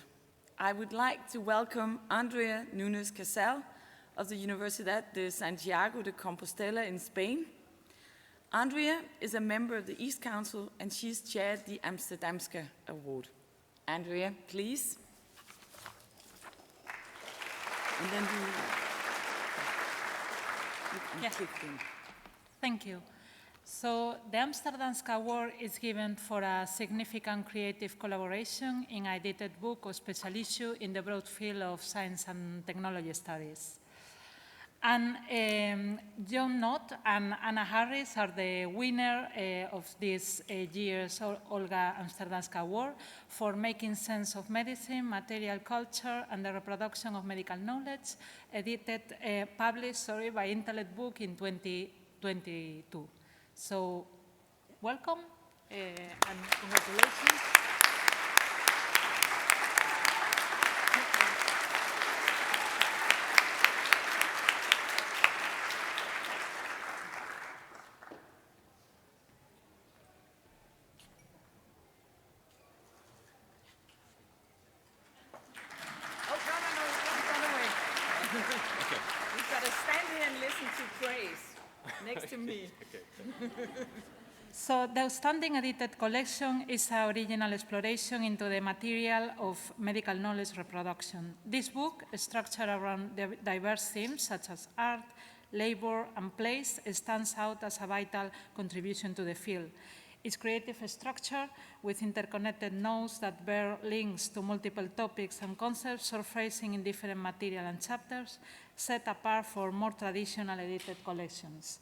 I would like to welcome Andrea Nunes Casal of the Universidad de Santiago de Compostela in Spain. Andrea is a member of the East Council and she's chaired the Amsterdamska Award. Andrea, please. And then you click in. Thank you. So the Amsterdamska Award is given for a significant creative collaboration in a edited book or special issue in the broad field of science and technology studies. And John Knott and Anna Harris are the winner of this year's Olga Amsterdamska Award for making sense of medicine, material culture, and the reproduction of medical knowledge, published by Intellect Book in 2022. So, welcome and congratulations. We've got to stand here and listen to praise next to me. So the outstanding edited collection is an original exploration into the material of medical knowledge reproduction. This book, structured around diverse themes such as art, labor, and place, stands out as a vital contribution to the field. Its creative structure, with interconnected nodes that bear links to multiple topics and concepts surfacing in different material and chapters, set apart for more traditional edited collections.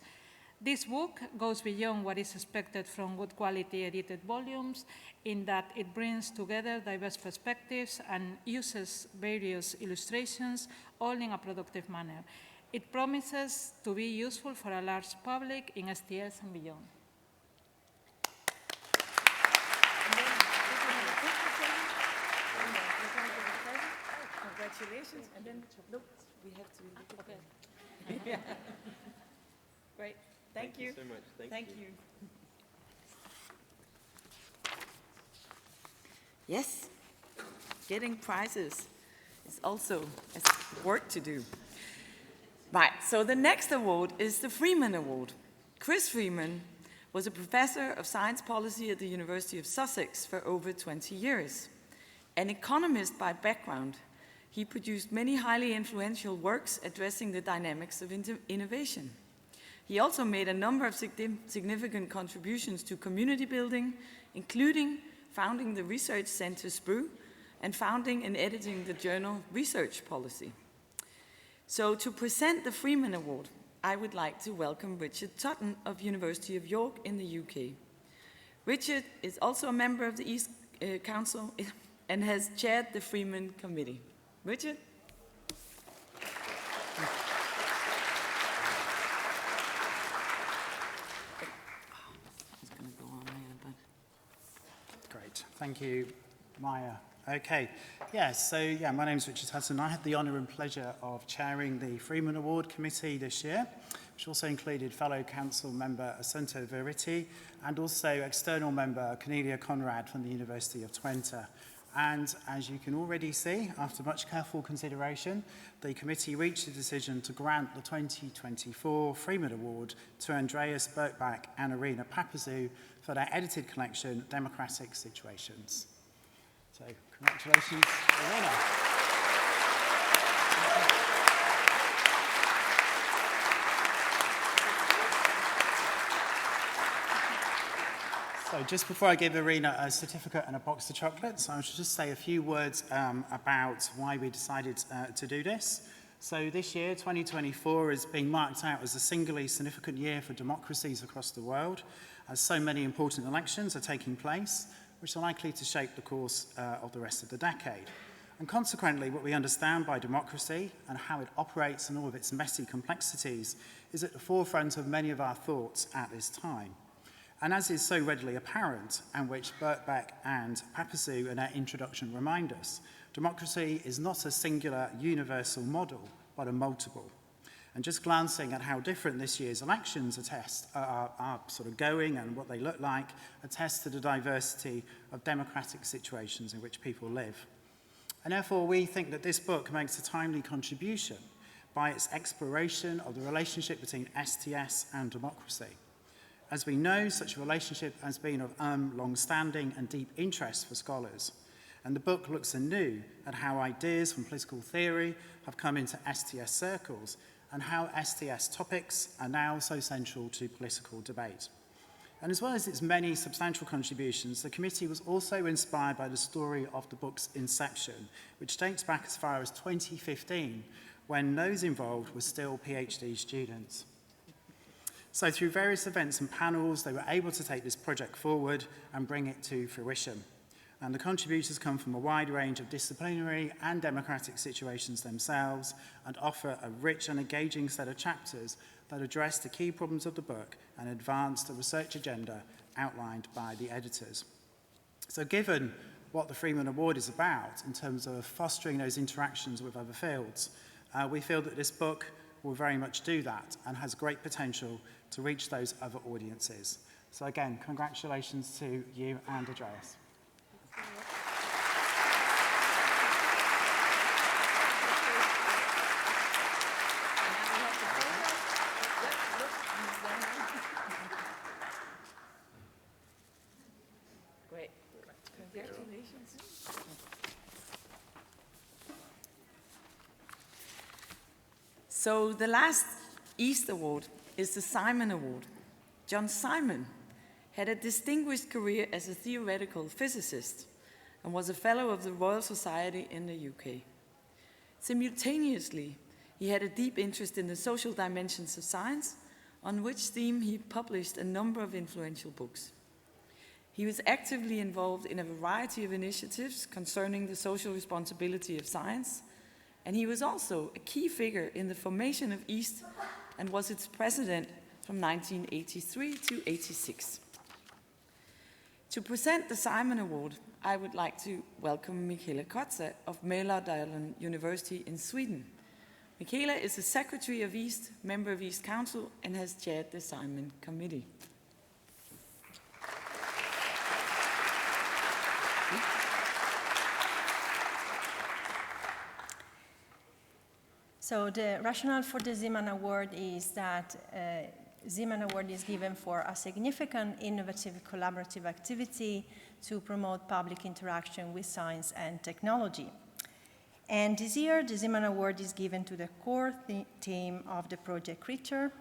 This book goes beyond what is expected from good quality edited volumes in that it brings together diverse perspectives and uses various illustrations, all in a productive manner. It promises to be useful for a large public in STS and beyond. Congratulations, and then look, we have to look at that. Yeah. Great, thank you. Thank you so much. Thank you. Yes, getting prizes is also work to do. Right, so the next award is the Freeman Award. Chris Freeman was a professor of science policy at the University of Sussex for over 20 years. An economist by background, he produced many highly influential works addressing the dynamics of innovation. He also made a number of significant contributions to community building, including founding the research center SPRU and founding and editing the journal Research Policy. So to present the Freeman Award, I would like to welcome Richard Tutton of University of York in the UK. Richard is also a member of the East Council and has chaired the Freeman Committee. Richard? Great, thank you, Maya. Okay, my name is Richard Hudson. I had the honour and pleasure of chairing the Freeman Award Committee this year, which also included fellow council member Assunta Veriti and also external member Cornelia Conrad from the University of Twente. And as you can already see, after much careful consideration, the committee reached a decision to grant the 2024 Freeman Award to Andreas Birkbach and Irina Papaziou for their edited collection, Democratic Situations. So, congratulations, Irina. So just before I give Irina a certificate and a box of chocolates, I should just say a few words about why we decided to do this. So this year, 2024, is being marked out as a singularly significant year for democracies across the world, as so many important elections are taking place, which are likely to shape the course of the rest of the decade. And consequently, what we understand by democracy and how it operates and all of its messy complexities is at the forefront of many of our thoughts at this time. And as is so readily apparent, and which Birkbach and Papaziou in their introduction remind us, democracy is not a singular universal model, but a multiple. And just glancing at how different this year's elections are sort of going and what they look like, attest to the diversity of democratic situations in which people live. And therefore, we think that this book makes a timely contribution by its exploration of the relationship between STS and democracy. As we know, such a relationship has been of long-standing and deep interest for scholars. And the book looks anew at how ideas from political theory have come into STS circles and how STS topics are now so central to political debate. And as well as its many substantial contributions, the committee was also inspired by the story of the book's inception, which dates back as far as 2015, when those involved were still PhD students. So through various events and panels, they were able to take this project forward and bring it to fruition. And the contributors come from a wide range of disciplinary and democratic situations themselves and offer a rich and engaging set of chapters that address the key problems of the book and advance the research agenda outlined by the editors. So given what the Freeman Award is about in terms of fostering those interactions with other fields, we feel that this book will very much do that and has great potential to reach those other audiences. So again, congratulations to you and Andreas. Great. Congratulations. So the last EASST Award is the Simon Award. John Simon had a distinguished career as a theoretical physicist and was a fellow of the Royal Society in the UK. Simultaneously, he had a deep interest in the social dimensions of science, on which theme he published a number of influential books. He was actively involved in a variety of initiatives concerning the social responsibility of science, and he was also a key figure in the formation of EASST and was its president from 1983 to 86. To present the Simon Award, I would like to welcome Michaela Kotze of Mälardalen University in Sweden. Michaela is the secretary of EASST, member of EASST Council, and has chaired the Simon Committee. So the rationale for the Zeeman Award is that Zeeman Award is given for a significant innovative collaborative activity to promote public interaction with science and technology. And this year, the Zeeman Award is given to the core theme of the project Creature,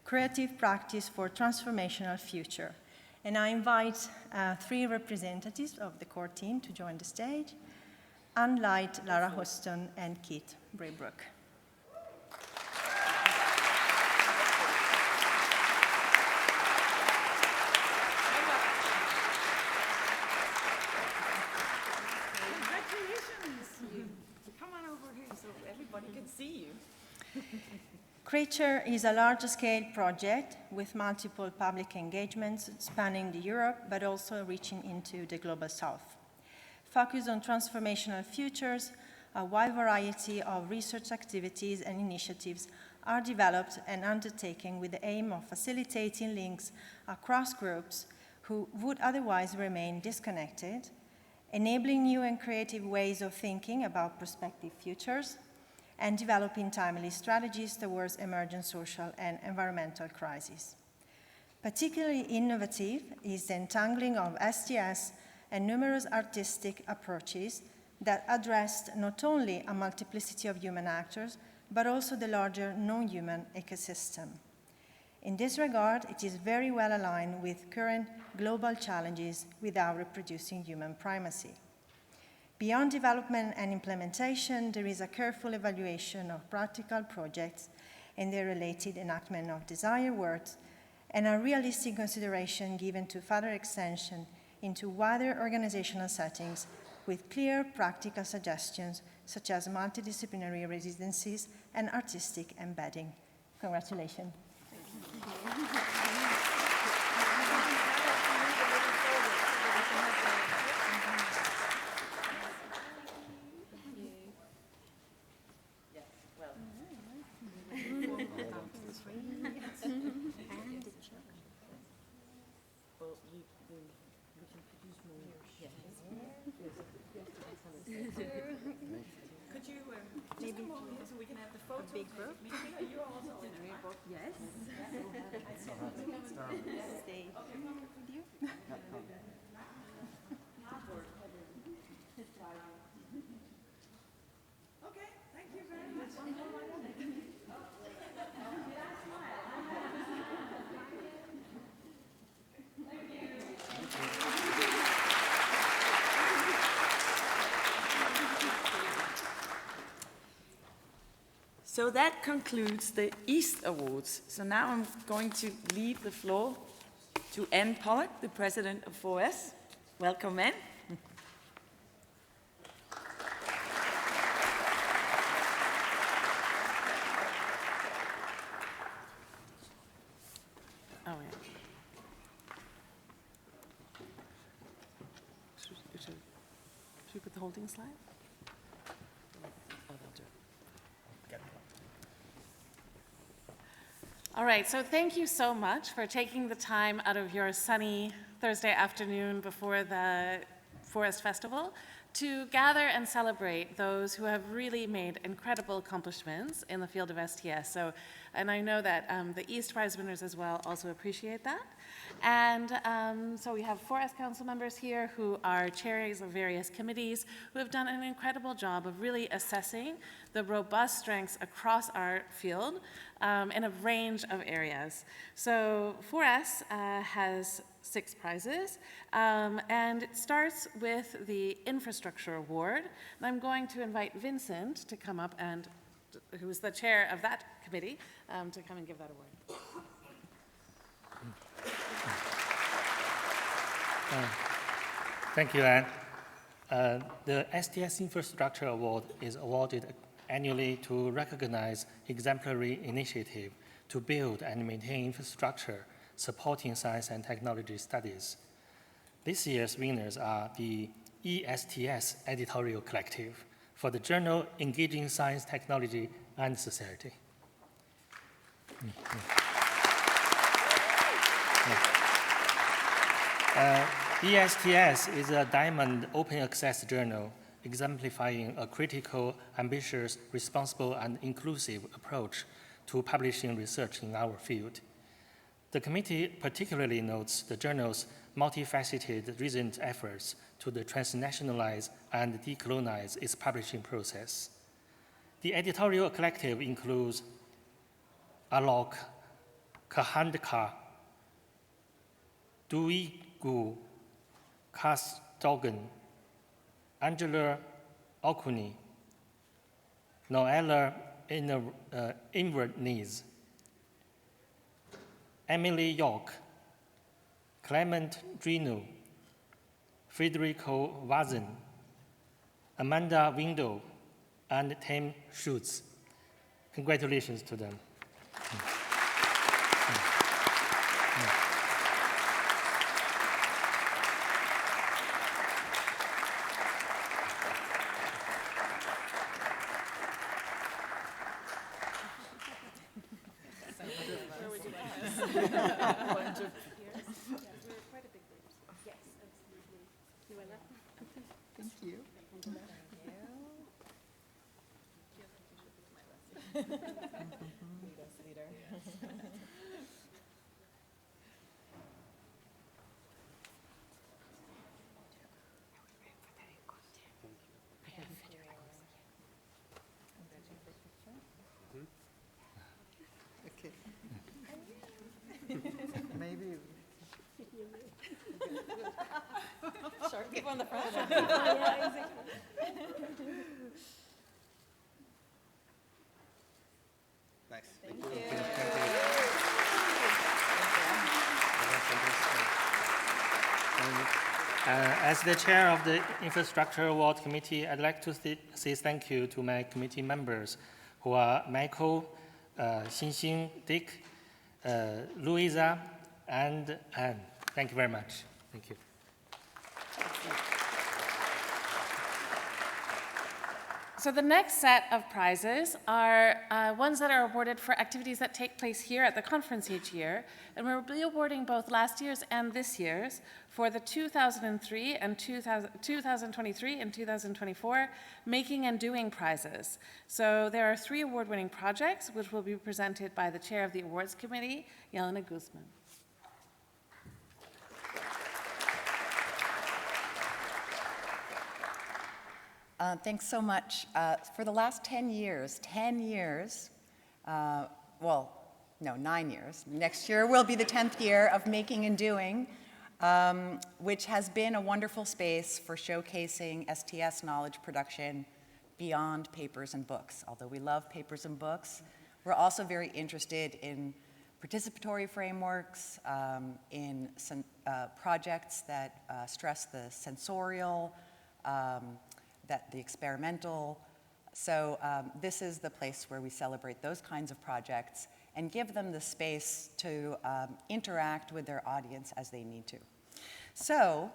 Creative Practice for Transformational Future. And I invite 3 representatives of the core team to join the stage: Anne Light, Lara Huston, and Keith Braybrook. Congratulations! Come on over here so everybody can see you. Creature is a large-scale project with multiple public engagements spanning Europe, but also reaching into the global south. Focused on transformational futures, a wide variety of research activities and initiatives are developed and undertaken with the aim of facilitating links across groups who would otherwise remain disconnected, enabling new and creative ways of thinking about prospective futures, and developing timely strategies towards emergent social and environmental crises. Particularly innovative is the entangling of STS and numerous artistic approaches that addressed not only a multiplicity of human actors, but also the larger non-human ecosystem. In this regard, it is very well aligned with current global challenges without reproducing human primacy. Beyond development and implementation, there is a careful evaluation of practical projects and their related enactment of desired works, and a realistic consideration given to further extension into wider organizational settings with clear practical suggestions such as multidisciplinary residencies and artistic embedding. Congratulations. Could you maybe so we can have the photo. A big group. You're also Yes. Stay with you. Okay, thank you very much. So that concludes the EAST Awards. So now I'm going to leave the floor to Anne Pollock, the president of 4S. Welcome, Anne. Oh, yeah. Should we put the holding slide? All right, so thank you so much for taking the time out of your sunny Thursday afternoon before the Forest Festival to gather and celebrate those who have really made incredible accomplishments in the field of STS. So, and I know that the EAST Prize winners as well also appreciate that. And so we have 4S council members here who are chairs of various committees who have done an incredible job of really assessing the robust strengths across our field in a range of areas. So 4S has 6 prizes, and it starts with the Infrastructure Award. And I'm going to invite Vincent to come up and, who is the chair of that committee, to come and give that award. Thank you, Anne. The STS Infrastructure Award is awarded annually to recognize exemplary initiative to build and maintain infrastructure supporting science and technology studies. This year's winners are the EASST4S editorial collective for the journal Engaging Science, Technology, and Society. EASST4S is a diamond open access journal exemplifying a critical, ambitious, responsible, and inclusive approach to publishing research in our field. The committee particularly notes the journal's multifaceted recent efforts to transnationalize and decolonize its publishing process. The editorial collective includes Alok Kahandkar, Duigu Kastogan, Angela Okuni, Noella Inverness, Emily York, Clement Drino, Federico Wazin, Amanda Window, and Tim Schutz. Congratulations to them. Okay. Maybe. Sure, keep on the front. Yeah, exactly. Nice. Thank you. you. As the chair of the Infrastructure Award Committee, I'd like to say thank you to my committee members who are Michael, Xinxin, Dick, Louisa, and Anne. Thank you very much. Thank you. So the next set of prizes are ones that are awarded for activities that take place here at the conference each year. And we'll be awarding both last year's and this year's for the 2023 and 2023 and 2024 Making and Doing prizes. So there are 3 award-winning projects, which will be presented by the chair of the awards committee, Yelena Guzman. Thanks so much. For the last 10 years, well, no, 9 years. Next year will be the 10th year of Making and Doing, which has been a wonderful space for showcasing STS knowledge production beyond papers and books. Although we love papers and books, we're also very interested in participatory frameworks, in projects that stress the sensorial, the experimental. So this is the place where we celebrate those kinds of projects and give them the space to interact with their audience as they need to. So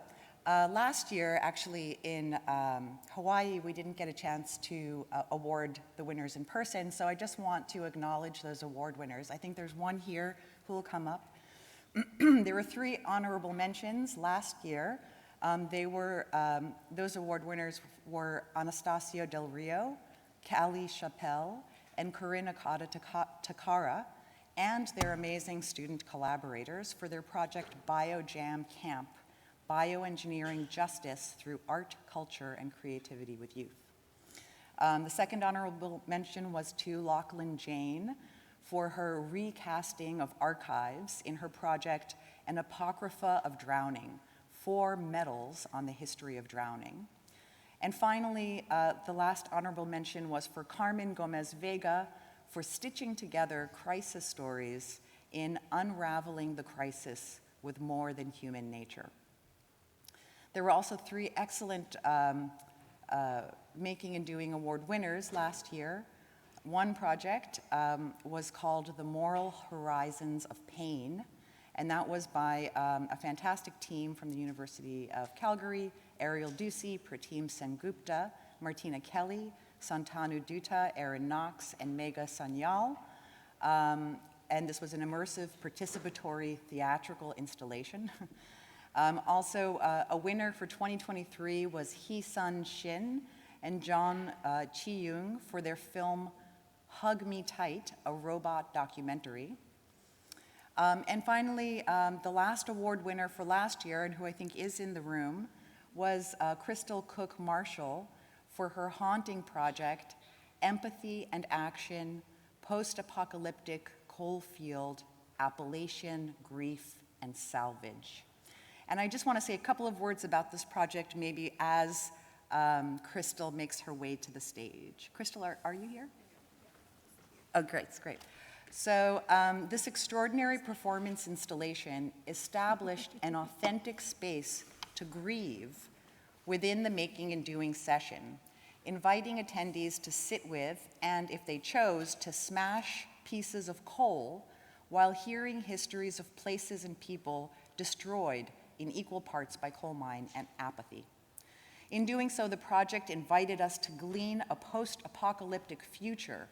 last year, actually in Hawaii, we didn't get a chance to award the winners in person, so I just want to acknowledge those award winners. I think there's one here who will come up. There were 3 honorable mentions last year. Those award winners were Anastasio Del Rio, Callie Chappelle, and Corinna Kata Takara, and their amazing student collaborators for their project BioJam Camp, Bioengineering Justice Through Art, Culture, and Creativity with Youth. The second honorable mention was to Lachlan Jane for her recasting of archives in her project An Apocrypha of Drowning, 4 medals on the history of drowning. And finally, the last honorable mention was for Carmen Gomez Vega for stitching together crisis stories in Unraveling the Crisis with More Than Human Nature. There were also 3 excellent Making and Doing Award winners last year. One project was called The Moral Horizons of Pain, and that was by a fantastic team from the University of Calgary, Ariel Ducey, Pratim Sengupta, Martina Kelly, Santanu Dutta, Aaron Knox, and Megha Sanyal. And this was an immersive participatory theatrical installation. Also, a winner for 2023 was Hee-Sun Shin and John Chi-Young for their film Hug Me Tight, a robot documentary. And finally, the last award winner for last year, and who I think is in the room, was Crystal Cook Marshall for her haunting project, Empathy and Action, Post-Apocalyptic Coalfield, Appalachian Grief and Salvage. And I just want to say a couple of words about this project, maybe as Crystal makes her way to the stage. Crystal, are you here? Oh, great, it's great. So this extraordinary performance installation established an authentic space to grieve within the Making and Doing session, inviting attendees to sit with, and if they chose, to smash pieces of coal while hearing histories of places and people destroyed in equal parts by coal mine and apathy. In doing so, the project invited us to glean a post-apocalyptic future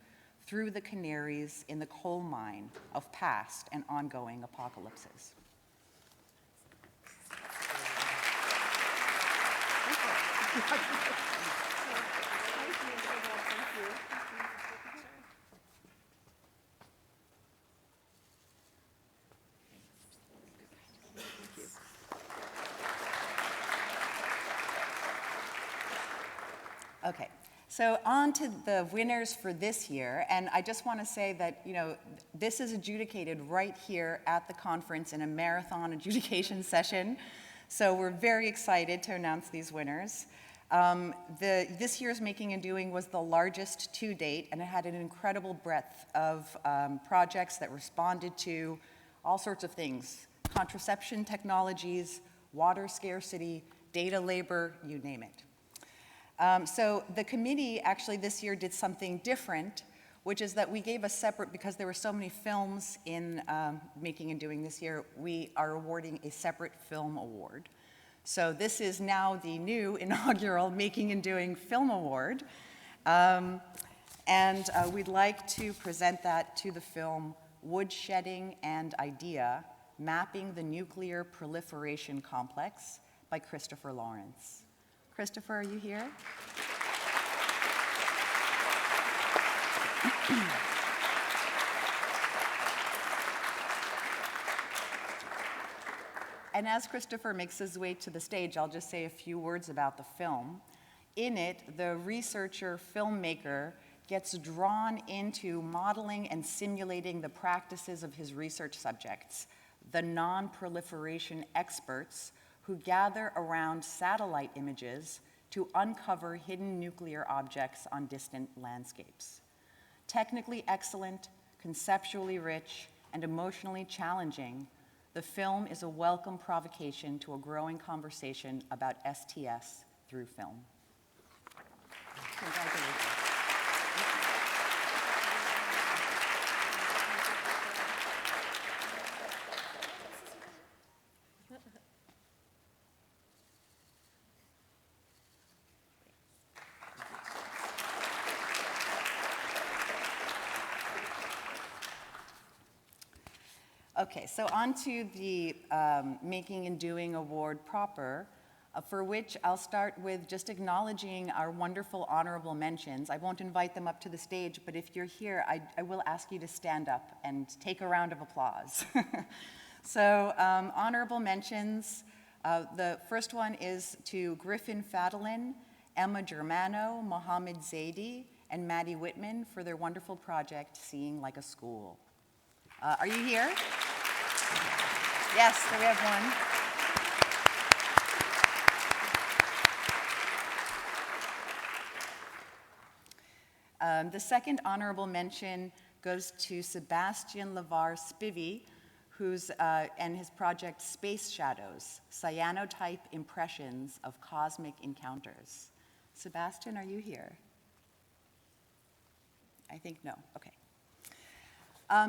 through the canaries in the coal mine of past and ongoing apocalypses. Okay, so on to the winners for this year, and I just want to say that, you know, this is adjudicated right here at the conference in a marathon adjudication session, so we're very excited to announce these winners. This year's Making and Doing was the largest to date, and it had an incredible breadth of projects that responded to all sorts of things: contraception technologies, water scarcity, data labor, you name it. So the committee actually this year did something different, which is that we gave a separate, because there were so many films in Making and Doing this year, we are awarding a separate film award. So this is now the new inaugural Making and Doing Film Award. And we'd like to present that to the film Woodshedding and Idea, Mapping the Nuclear Proliferation Complex by Christopher Lawrence. Christopher, are you here? And as Christopher makes his way to the stage, I'll just say a few words about the film. In it, the researcher, filmmaker, gets drawn into modeling and simulating the practices of his research subjects, the non-proliferation experts who gather around satellite images to uncover hidden nuclear objects on distant landscapes. Technically excellent, conceptually rich, and emotionally challenging, the film is a welcome provocation to a growing conversation about STS through film. Congratulations. Okay, so on to the Making and Doing Award proper, for which I'll start with just acknowledging our wonderful honorable mentions. I won't invite them up to the stage, but if you're here, I will ask you to stand up and take a round of applause. So honorable mentions, the first one is to Griffin Fadalin, Emma Germano, Mohammed Zaidi, and Maddie Whitman for their wonderful project, Seeing Like a School. Are you here? Yes, there we have one. The second honorable mention goes to Sebastian Lavar Spivey, and his project Space Shadows, Cyanotype Impressions of Cosmic Encounters. Sebastian, are you here? I think no, okay.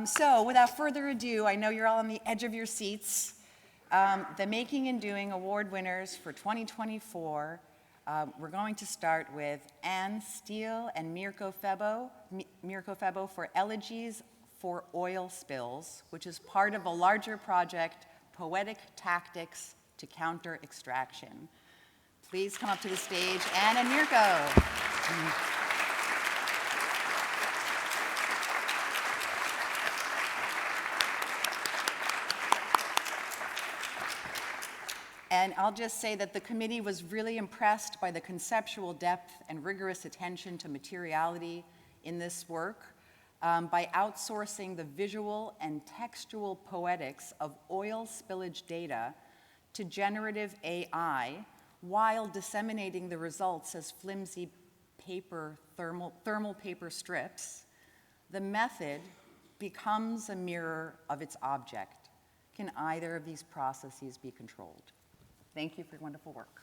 So without further ado, I know you're all on the edge of your seats. The Making and Doing Award winners for 2024, we're going to start with Anne Steele and Mirko Febo for Elegies for Oil Spills, which is part of a larger project, Poetic Tactics to Counter Extraction. Please come up to the stage, Anne and Mirko. And I'll just say that the committee was really impressed by the conceptual depth and rigorous attention to materiality in this work by outsourcing the visual and textual poetics of oil spillage data to generative AI while disseminating the results as flimsy thermal paper strips. The method becomes a mirror of its object. Can either of these processes be controlled? Thank you for your wonderful work.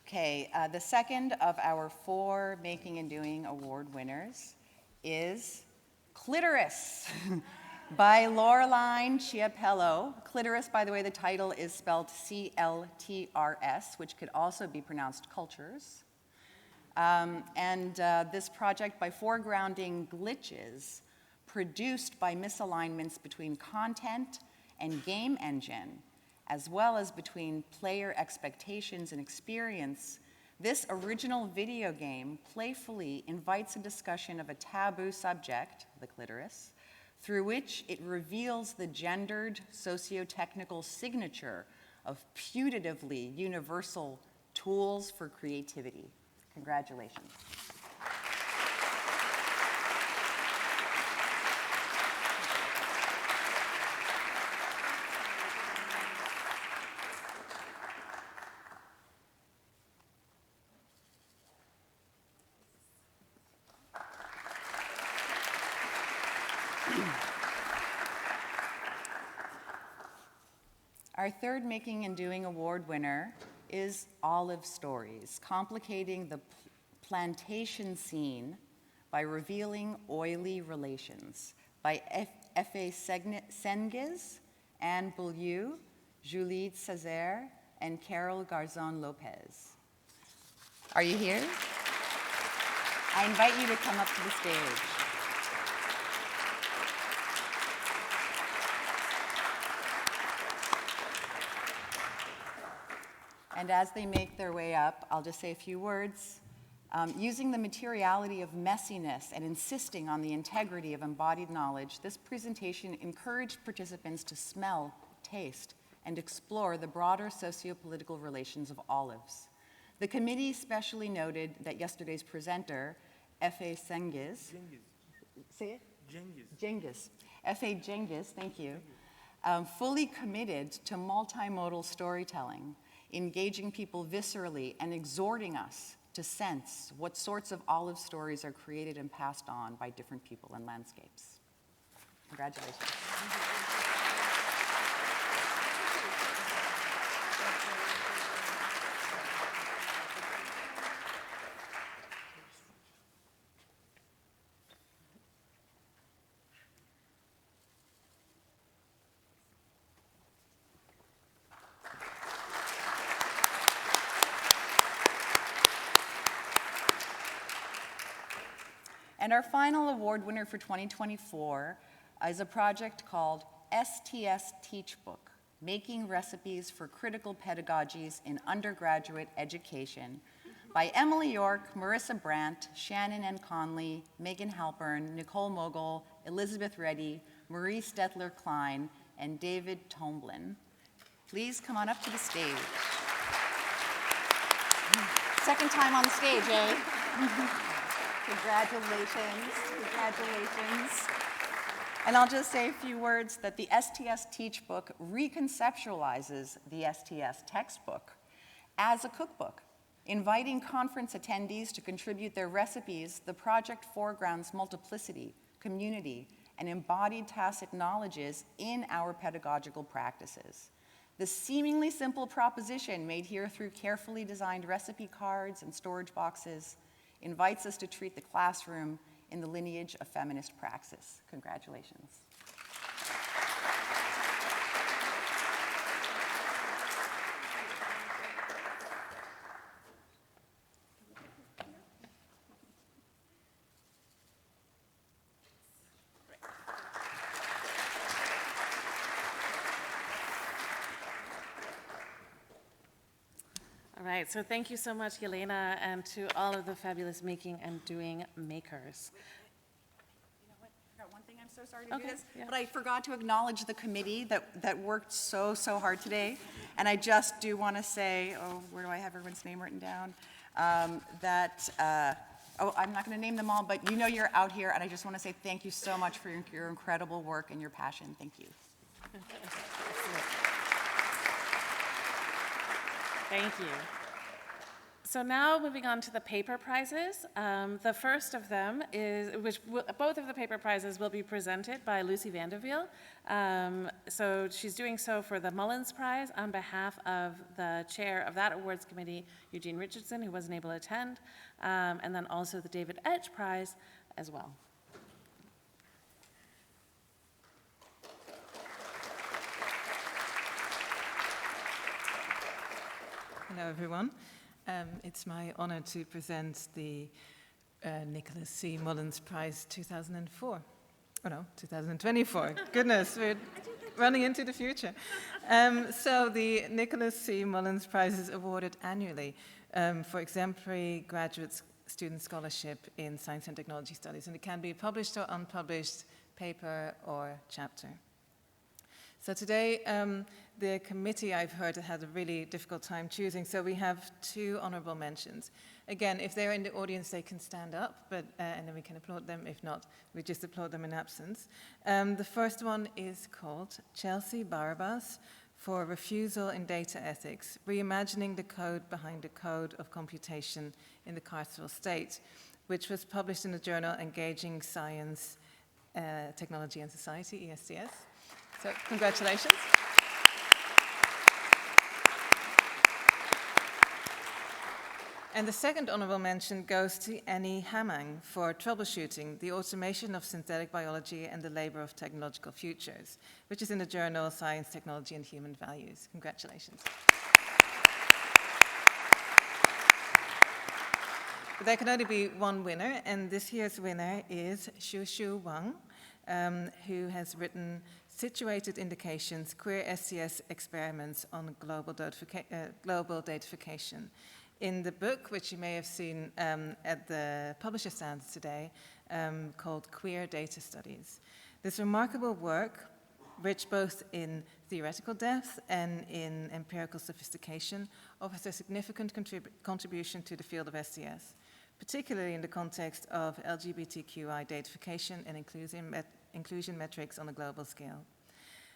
Okay, the second of our 4 Making and Doing Award winners is Clitoris by Laureline Chiapello. Clitoris, by the way, the title is spelled C-L-T-R-S, which could also be pronounced cultures. This project by foregrounding glitches produced by misalignments between content and game engine, as well as between player expectations and experience. This original video game playfully invites a discussion of a taboo subject, the clitoris, through which it reveals the gendered socio-technical signature of putatively universal tools for creativity. Congratulations. Our third Making and Doing Award winner is Olive Stories, complicating the plantation scene by revealing oily relations, by F.A. Sengiz, Anne Beaulieu, Julie Sazer, and Carol Garzon Lopez. Are you here? I invite you to come up to the stage. And as they make their way up, I'll just say a few words. Using the materiality of messiness and insisting on the integrity of embodied knowledge, this presentation encouraged participants to smell, taste, and explore the broader socio-political relations of olives. The committee especially noted that yesterday's presenter, F.A. Sengiz, say it? Cengiz. F.A. Cengiz, thank you, fully committed to multimodal storytelling, engaging people viscerally and exhorting us to sense what sorts of olive stories are created and passed on by different people and landscapes. Congratulations. And our final award winner for 2024 is a project called STS Teachbook, Making Recipes for Critical Pedagogies in Undergraduate Education, by Emily York, Marissa Brandt, Shannon N. Conley, Megan Halpern, Nicole Mogul, Elizabeth Reddy, Marie Stetler-Klein, and David Tomblin. Please come on up to the stage. Second time on the stage, eh? Congratulations, congratulations. And I'll just say a few words that the STS Teachbook reconceptualizes the STS textbook as a cookbook. Inviting conference attendees to contribute their recipes, the project foregrounds multiplicity, community, and embodied tacit knowledges in our pedagogical practices. The seemingly simple proposition made here through carefully designed recipe cards and storage boxes invites us to treat the classroom in the lineage of feminist praxis. Congratulations. All right, so thank you so much, Yelena, and to all of the fabulous Making and Doing makers. You know what? I forgot one thing. I'm so sorry to do this, but I forgot to acknowledge the committee that worked so hard today. And I just do want to say, oh, where do I have everyone's name written down? I'm not going to name them all, but you know you're out here, and I just want to say thank you so much for your incredible work and your passion. Thank you. Thank you. So now moving on to the paper prizes. The first of them is, both of the paper prizes will be presented by Lucy Vanderveel. So she's doing so for the Mullins Prize on behalf of the chair of that awards committee, Eugene Richardson, who wasn't able to attend, and then also the David Edge Prize as well. Hello, everyone. It's my honor to present the Nicholas C. Mullins Prize 2004. Oh no, 2024. Goodness, we're running into the future. So the Nicholas C. Mullins Prize is awarded annually for exemplary graduate student scholarship in science and technology studies, and it can be published or unpublished, paper or chapter. So today, the committee, I've heard, had a really difficult time choosing, so we have two honorable mentions. Again, if they're in the audience, they can stand up, and then we can applaud them. If not, we just applaud them in absence. The first one is called Chelsea Barbas for Refusal in Data Ethics, Reimagining the Code Behind the Code of Computation in the Carceral State, which was published in the journal Engaging Science, Technology and Society, EASST4S. So congratulations. And the second honorable mention goes to Annie Hammang for troubleshooting the automation of synthetic biology and the labor of technological futures, which is in the journal Science, Technology and Human Values. Congratulations. But there can only be one winner, and this year's winner is Xiu Wang, who has written Situated Indications, Queer SCS Experiments on Global Datification. In the book, which you may have seen at the publisher stands today, called Queer Data Studies. This remarkable work, rich both in theoretical depth and in empirical sophistication, offers a significant contribution to the field of SCS, particularly in the context of LGBTQI datification and inclusion metrics on a global scale.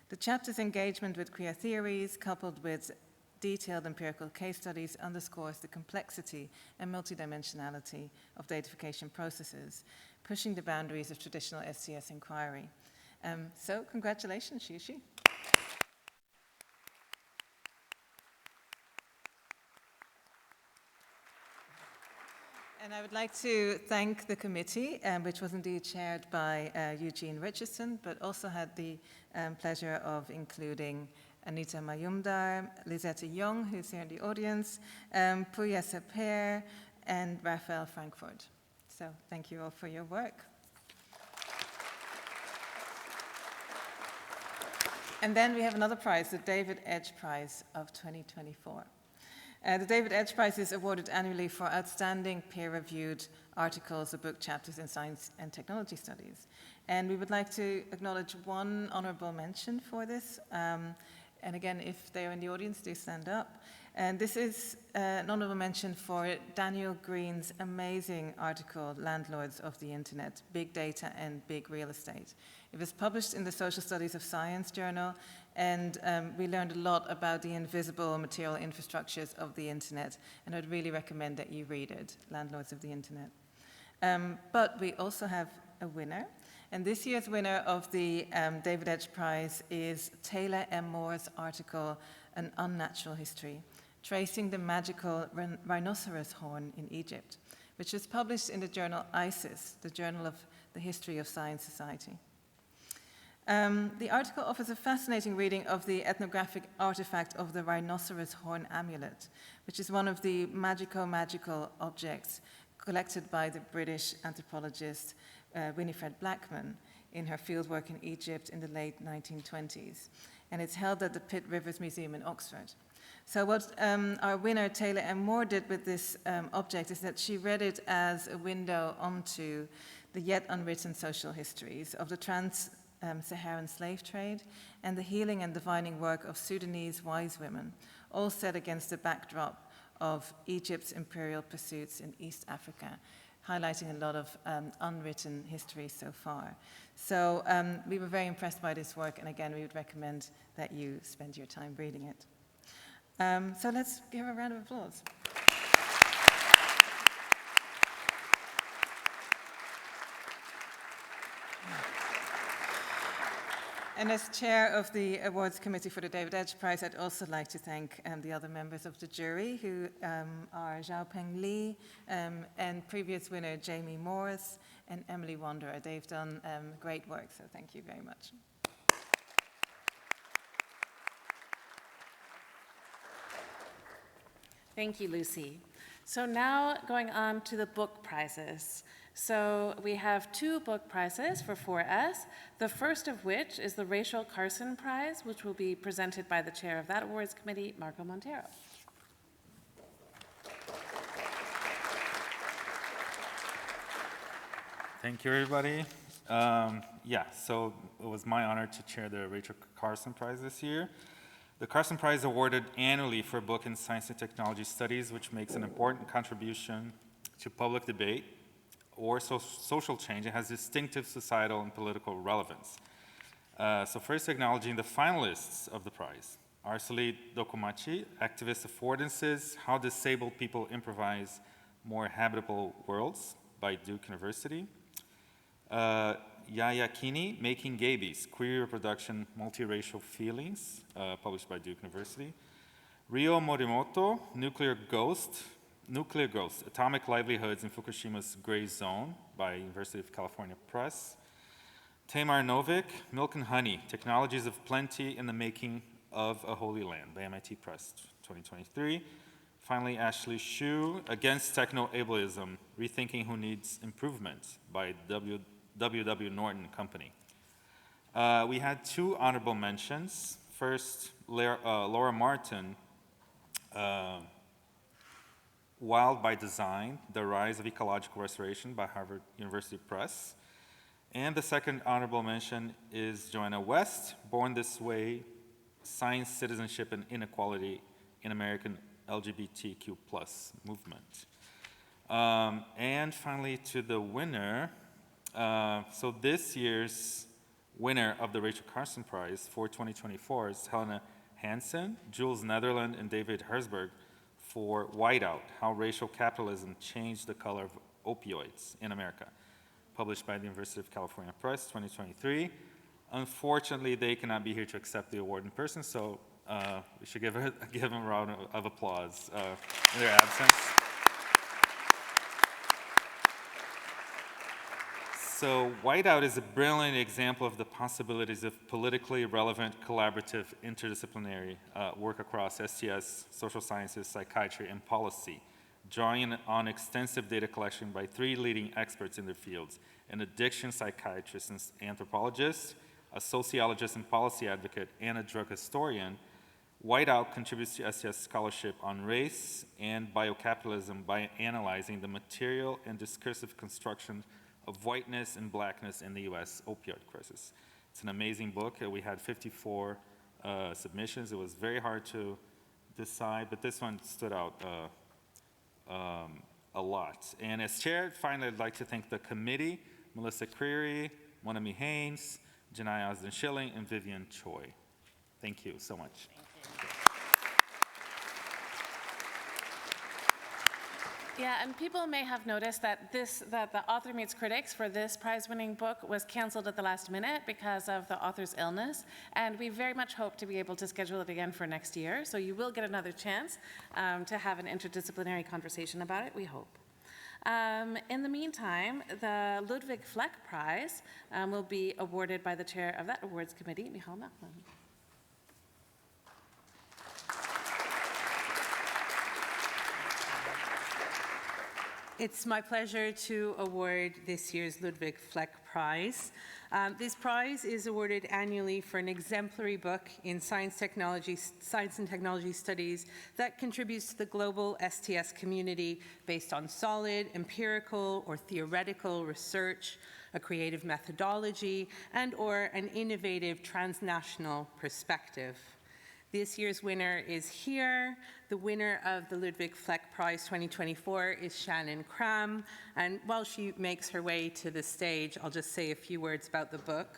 The chapter's engagement with queer theories, coupled with detailed empirical case studies, underscores the complexity and multidimensionality of datification processes, pushing the boundaries of traditional SCS inquiry. So congratulations, Xiu. And I would like to thank the committee, which was indeed chaired by Eugene Richardson, but also had the pleasure of including Anita Mayumdar, Lisette Young, who's here in the audience, Puya Saper, and Raphael Frankfurt. So thank you all for your work. And then we have another prize, the David Edge Prize of 2024. The David Edge Prize is awarded annually for outstanding peer-reviewed articles or book chapters in science and technology studies. And we would like to acknowledge one honorable mention for this. And again, if they're in the audience, do stand up. And this is an honorable mention for Daniel Green's amazing article, Landlords of the Internet, Big Data and Big Real Estate. It was published in the Social Studies of Science journal, and we learned a lot about the invisible material infrastructures of the Internet, and I'd really recommend that you read it, Landlords of the Internet. But we also have a winner. And this year's winner of the David Edge Prize is Taylor M. Moore's article, An Unnatural History, Tracing the Magical Rhinoceros Horn in Egypt, which was published in the journal EASST4S, the Journal of the History of Science Society. The article offers a fascinating reading of the ethnographic artifact of the rhinoceros horn amulet, which is one of the magical objects collected by the British anthropologist Winifred Blackman in her fieldwork in Egypt in the late 1920s. And it's held at the Pitt Rivers Museum in Oxford. So what our winner, Taylor M. Moore, did with this object is that she read it as a window onto the yet unwritten social histories of the trans-Saharan slave trade and the healing and divining work of Sudanese wise women, all set against the backdrop of Egypt's imperial pursuits in East Africa, highlighting a lot of unwritten history so far. So we were very impressed by this work, and again, we would recommend that you spend your time reading it. So let's give her a round of applause. And as chair of the awards committee for the David Edge Prize, I'd also like to thank the other members of the jury, who are Xiaopeng Li and previous winner Jamie Morris and Emily Wanderer. They've done great work, so thank you very much. Thank you, Lucy. So now going on to the book prizes. So we have 2 book prizes for 4S, the first of which is the Rachel Carson Prize, which will be presented by the chair of that awards committee, Marco Montero. Thank you, everybody. So it was my honor to chair the Rachel Carson Prize this year. The Carson Prize is awarded annually for a book in science and technology studies, which makes an important contribution to public debate or social change and has distinctive societal and political relevance. So first acknowledging the finalists of the prize. Arcelie Dokumachi, activist affordances, How Disabled People Improvise More Habitable Worlds by Duke University. Yaya Kini, Making Gabies, Queer Reproduction, Multiracial Feelings, published by Duke University. Ryo Morimoto, Nuclear Ghost, Nuclear Ghosts, Atomic Livelihoods in Fukushima's Gray Zone by University of California Press. Tamar Novik, Milk and Honey, Technologies of Plenty in the Making of a Holy Land by MIT Press, 2023. Finally, Ashley Hsu, Against Techno-Ableism, Rethinking Who Needs Improvement by W.W. Norton Company. We had 2 honorable mentions. First, Laura Martin, Wild by Design, The Rise of Ecological Restoration by Harvard University Press. And the second honorable mention is Joanna West, Born This Way, Science, Citizenship, and Inequality in American LGBTQ+ movement. And finally, to the winner. So this year's winner of the Rachel Carson Prize for 2024 is Helena Hansen, Jules Netherland, and David Herzberg for Whiteout, How Racial Capitalism Changed the Color of Opioids in America, published by the University of California Press, 2023. Unfortunately, they cannot be here to accept the award in person, so we should give them a round of applause in their absence. So Whiteout is a brilliant example of the possibilities of politically relevant, collaborative, interdisciplinary work across STS, social sciences, psychiatry, and policy, drawing on extensive data collection by 3 leading experts in their fields: an addiction psychiatrist and anthropologist, a sociologist and policy advocate, and a drug historian. Whiteout contributes to STS scholarship on race and biocapitalism by analyzing the material and discursive construction of whiteness and blackness in the US opioid crisis. It's an amazing book. We had 54 submissions. It was very hard to decide, but this one stood out a lot. And as chair, finally, I'd like to thank the committee, Melissa Creary, Monami Haynes, Janai Osden-Schilling, and Vivian Choi. Thank you so much. Yeah, and people may have noticed that the Author Meets Critics for this prize-winning book was canceled at the last minute because of the author's illness, and we very much hope to be able to schedule it again for next year, so you will get another chance to have an interdisciplinary conversation about it, we hope. In the meantime, the Ludwig Fleck Prize will be awarded by the chair of that awards committee, Michal Nachman. It's my pleasure to award this year's Ludwig Fleck Prize. This prize is awarded annually for an exemplary book in science and technology studies that contributes to the global STS community based on solid, empirical, or theoretical research, a creative methodology, and/or an innovative transnational perspective. This year's winner is here. The winner of the Ludwig Fleck Prize 2024 is Shannon Cram. And while she makes her way to the stage, I'll just say a few words about the book.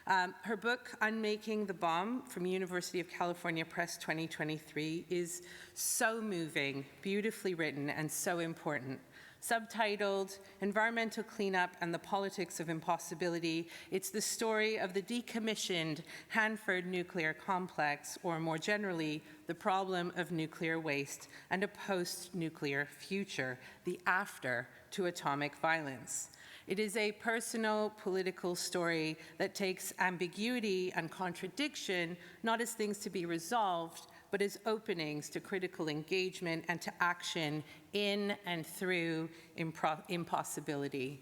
Her book, Unmaking the Bomb, from University of California Press 2023, is so moving, beautifully written, and so important. Subtitled Environmental Cleanup and the Politics of Impossibility, it's the story of the decommissioned Hanford nuclear complex, or more generally, the problem of nuclear waste and a post-nuclear future, the after to atomic violence. It is a personal, political story that takes ambiguity and contradiction not as things to be resolved, but as openings to critical engagement and to action in and through impossibility.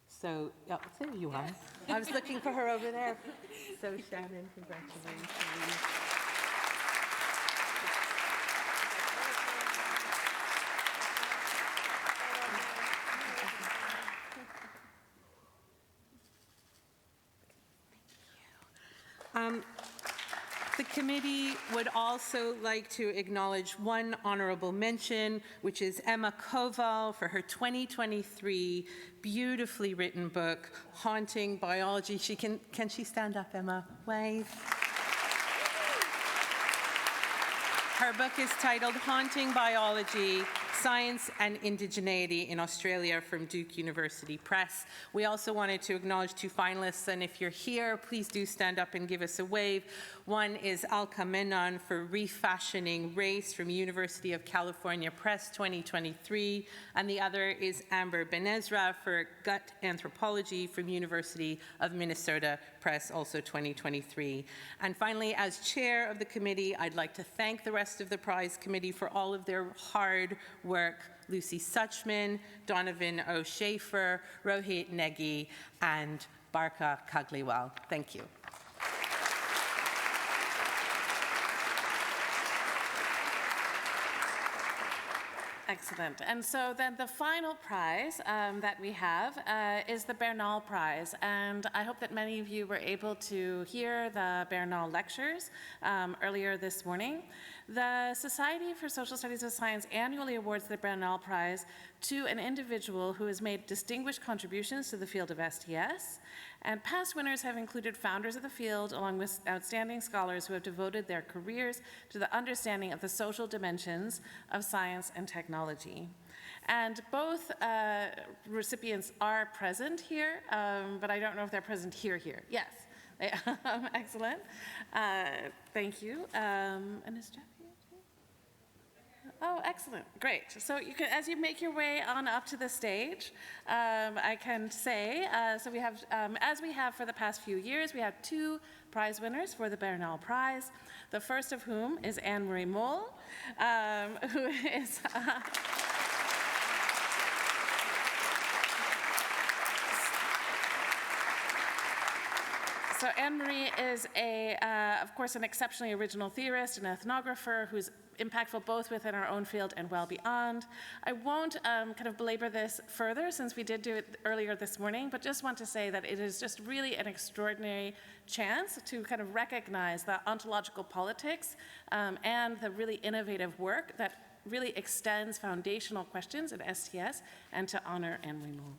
So, there you are. I was looking for her over there. So, Shannon, congratulations. The committee would also like to acknowledge one honorable mention, which is Emma Koval for her 2023 beautifully written book, Haunting Biology. Can she stand up, Emma? Wave. Her book is titled Haunting Biology, Science and Indigeneity in Australia from Duke University Press. We also wanted to acknowledge 2 finalists, and if you're here, please do stand up and give us a wave. One is Alka Menon for Refashioning Race from University of California Press 2023, and the other is Amber Ben-Ezra for Gut Anthropology from University of Minnesota Press, also 2023. And finally, as chair of the committee, I'd like to thank the rest of the prize committee for all of their hard work. Lucy Suchman, Donovan O'Shafer, Rohit Negi, and Barka Kagliwal. Thank you. Excellent. And so then the final prize that we have is the Bernal Prize. And I hope that many of you were able to hear the Bernal lectures earlier this morning. The Society for Social Studies of Science annually awards the Bernal Prize to an individual who has made distinguished contributions to the field of STS. And past winners have included founders of the field, along with outstanding scholars who have devoted their careers to the understanding of the social dimensions of science and technology. And both recipients are present here, but I don't know if they're present here. Yes. Excellent. Thank you. And is Jeff here too? Oh, excellent. Great. So you can, as you make your way on up to the stage, I can say, so we have, as we have for the past few years, we have 2 prize winners for the Bernal Prize. The first of whom is Anne-Marie Moll, who is... So Anne-Marie is, of course, an exceptionally original theorist and ethnographer who's impactful both within our own field and well beyond. I won't kind of belabor this further since we did do it earlier this morning, but just want to say that it is just really an extraordinary chance to kind of recognize the ontological politics and the really innovative work that really extends foundational questions in STS, and to honor Anne-Marie Moll.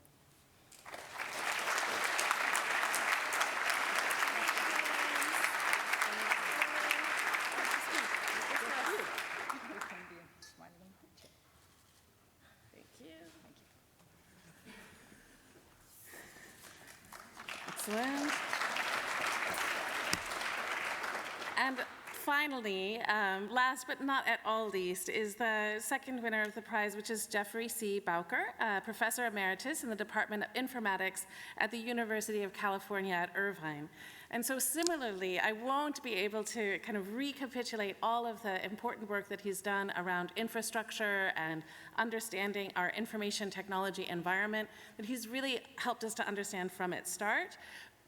Excellent. And finally, last but not at all least, is the second winner of the prize, which is Jeffrey C. Bowker, Professor Emeritus in the Department of Informatics at the University of California at Irvine. And so similarly, I won't be able to kind of recapitulate all of the important work that he's done around infrastructure and understanding our information technology environment that he's really helped us to understand from its start.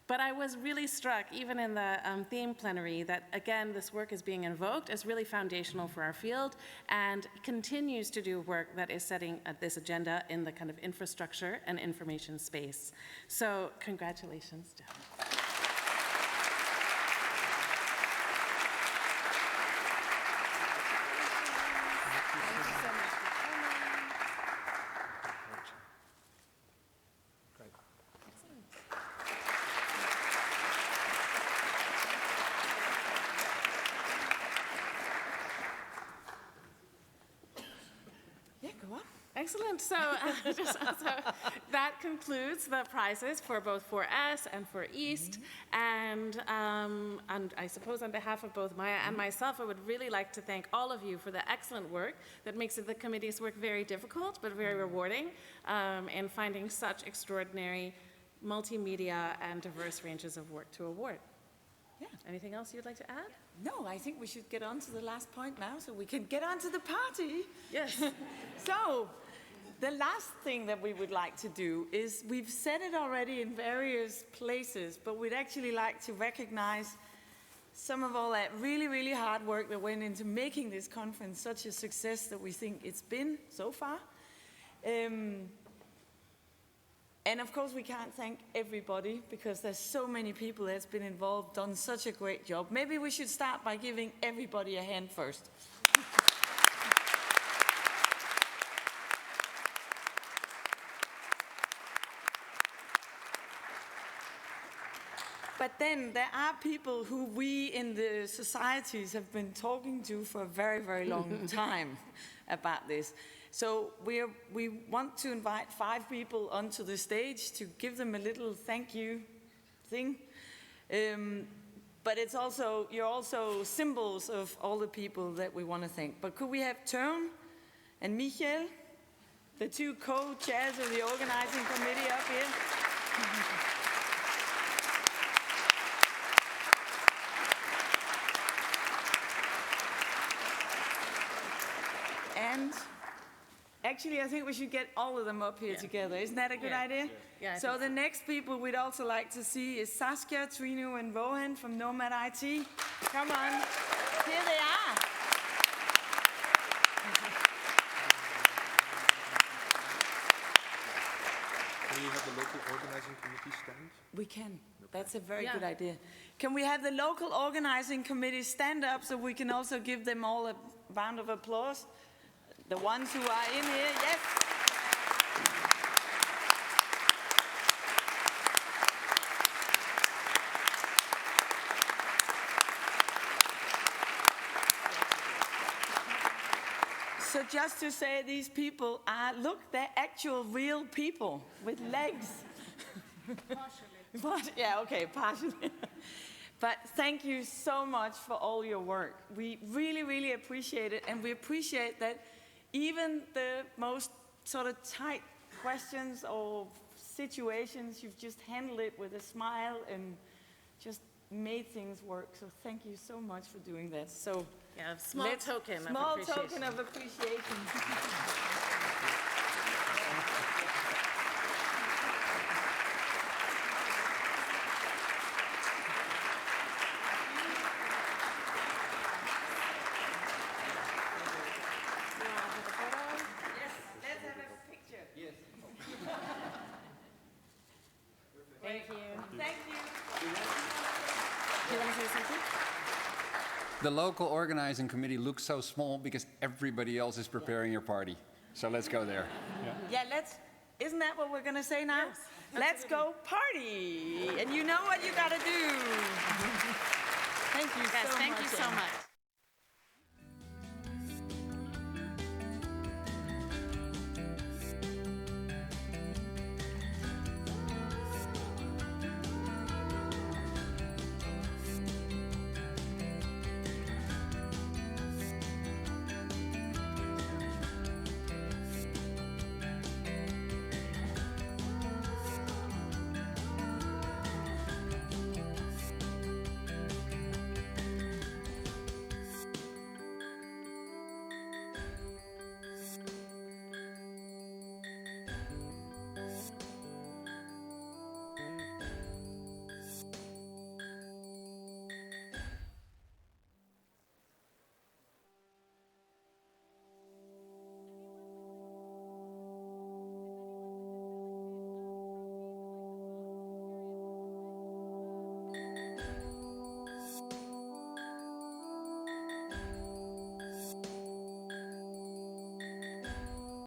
But I was really struck, even in the theme plenary, that again, this work is being invoked as really foundational for our field and continues to do work that is setting this agenda in the kind of infrastructure and information space. So congratulations to him. Excellent. So, that concludes the prizes for both 4S and for EAST. And I suppose on behalf of both Maya and myself, I would really like to thank all of you for the excellent work that makes the committee's work very difficult but very rewarding in finding such extraordinary multimedia and diverse ranges of work to award. Yeah. Anything else you'd like to add? No, I think we should get on to the last point now so we can get on to the party. Yes. So, the last thing that we would like to do is, we've said it already in various places, but we'd actually like to recognize some of all that really, really hard work that went into making this conference such a success that we think it's been so far. And of course, we can't thank everybody because there's so many people that's been involved, done such a great job. Maybe we should start by giving everybody a hand first. But then there are people who we in the societies have been talking to for a very, very long time about this. So we want to invite 5 people onto the stage to give them a little thank you thing. But it's also, you're also symbols of all the people that we want to thank. But could we have Tern and Michael, the 2 co-chairs of the organizing committee, up here? And actually, I think we should get all of them up here together. Isn't that a good idea? Yeah, I so think the next people we'd also like to see is Saskia, Trino, and Rohan from Nomad IT. Come on. Here they are. Can you have the local organizing committee stand? We can. That's a very good idea. Can we have the local organizing committee stand up so we can also give them all a round of applause? The ones who are in here, yes. So just to say, these people are, look, they're actual real people with legs. Partially. Yeah, okay, partially. But thank you so much for all your work. We really, really appreciate it, and we appreciate that even the most sort of tight questions or situations, you've just handled it with a smile and just made things work. So thank you so much for doing that. So yeah, small token of small appreciation. token of appreciation. Thank you. Thank you. Do you want to say something? The local organizing committee looks so small because everybody else is preparing your party. So let's go there. Yeah, isn't that what we're going to say now? Yes, let's go party. And you know what you got to do. Thank you so much. Thank you so much.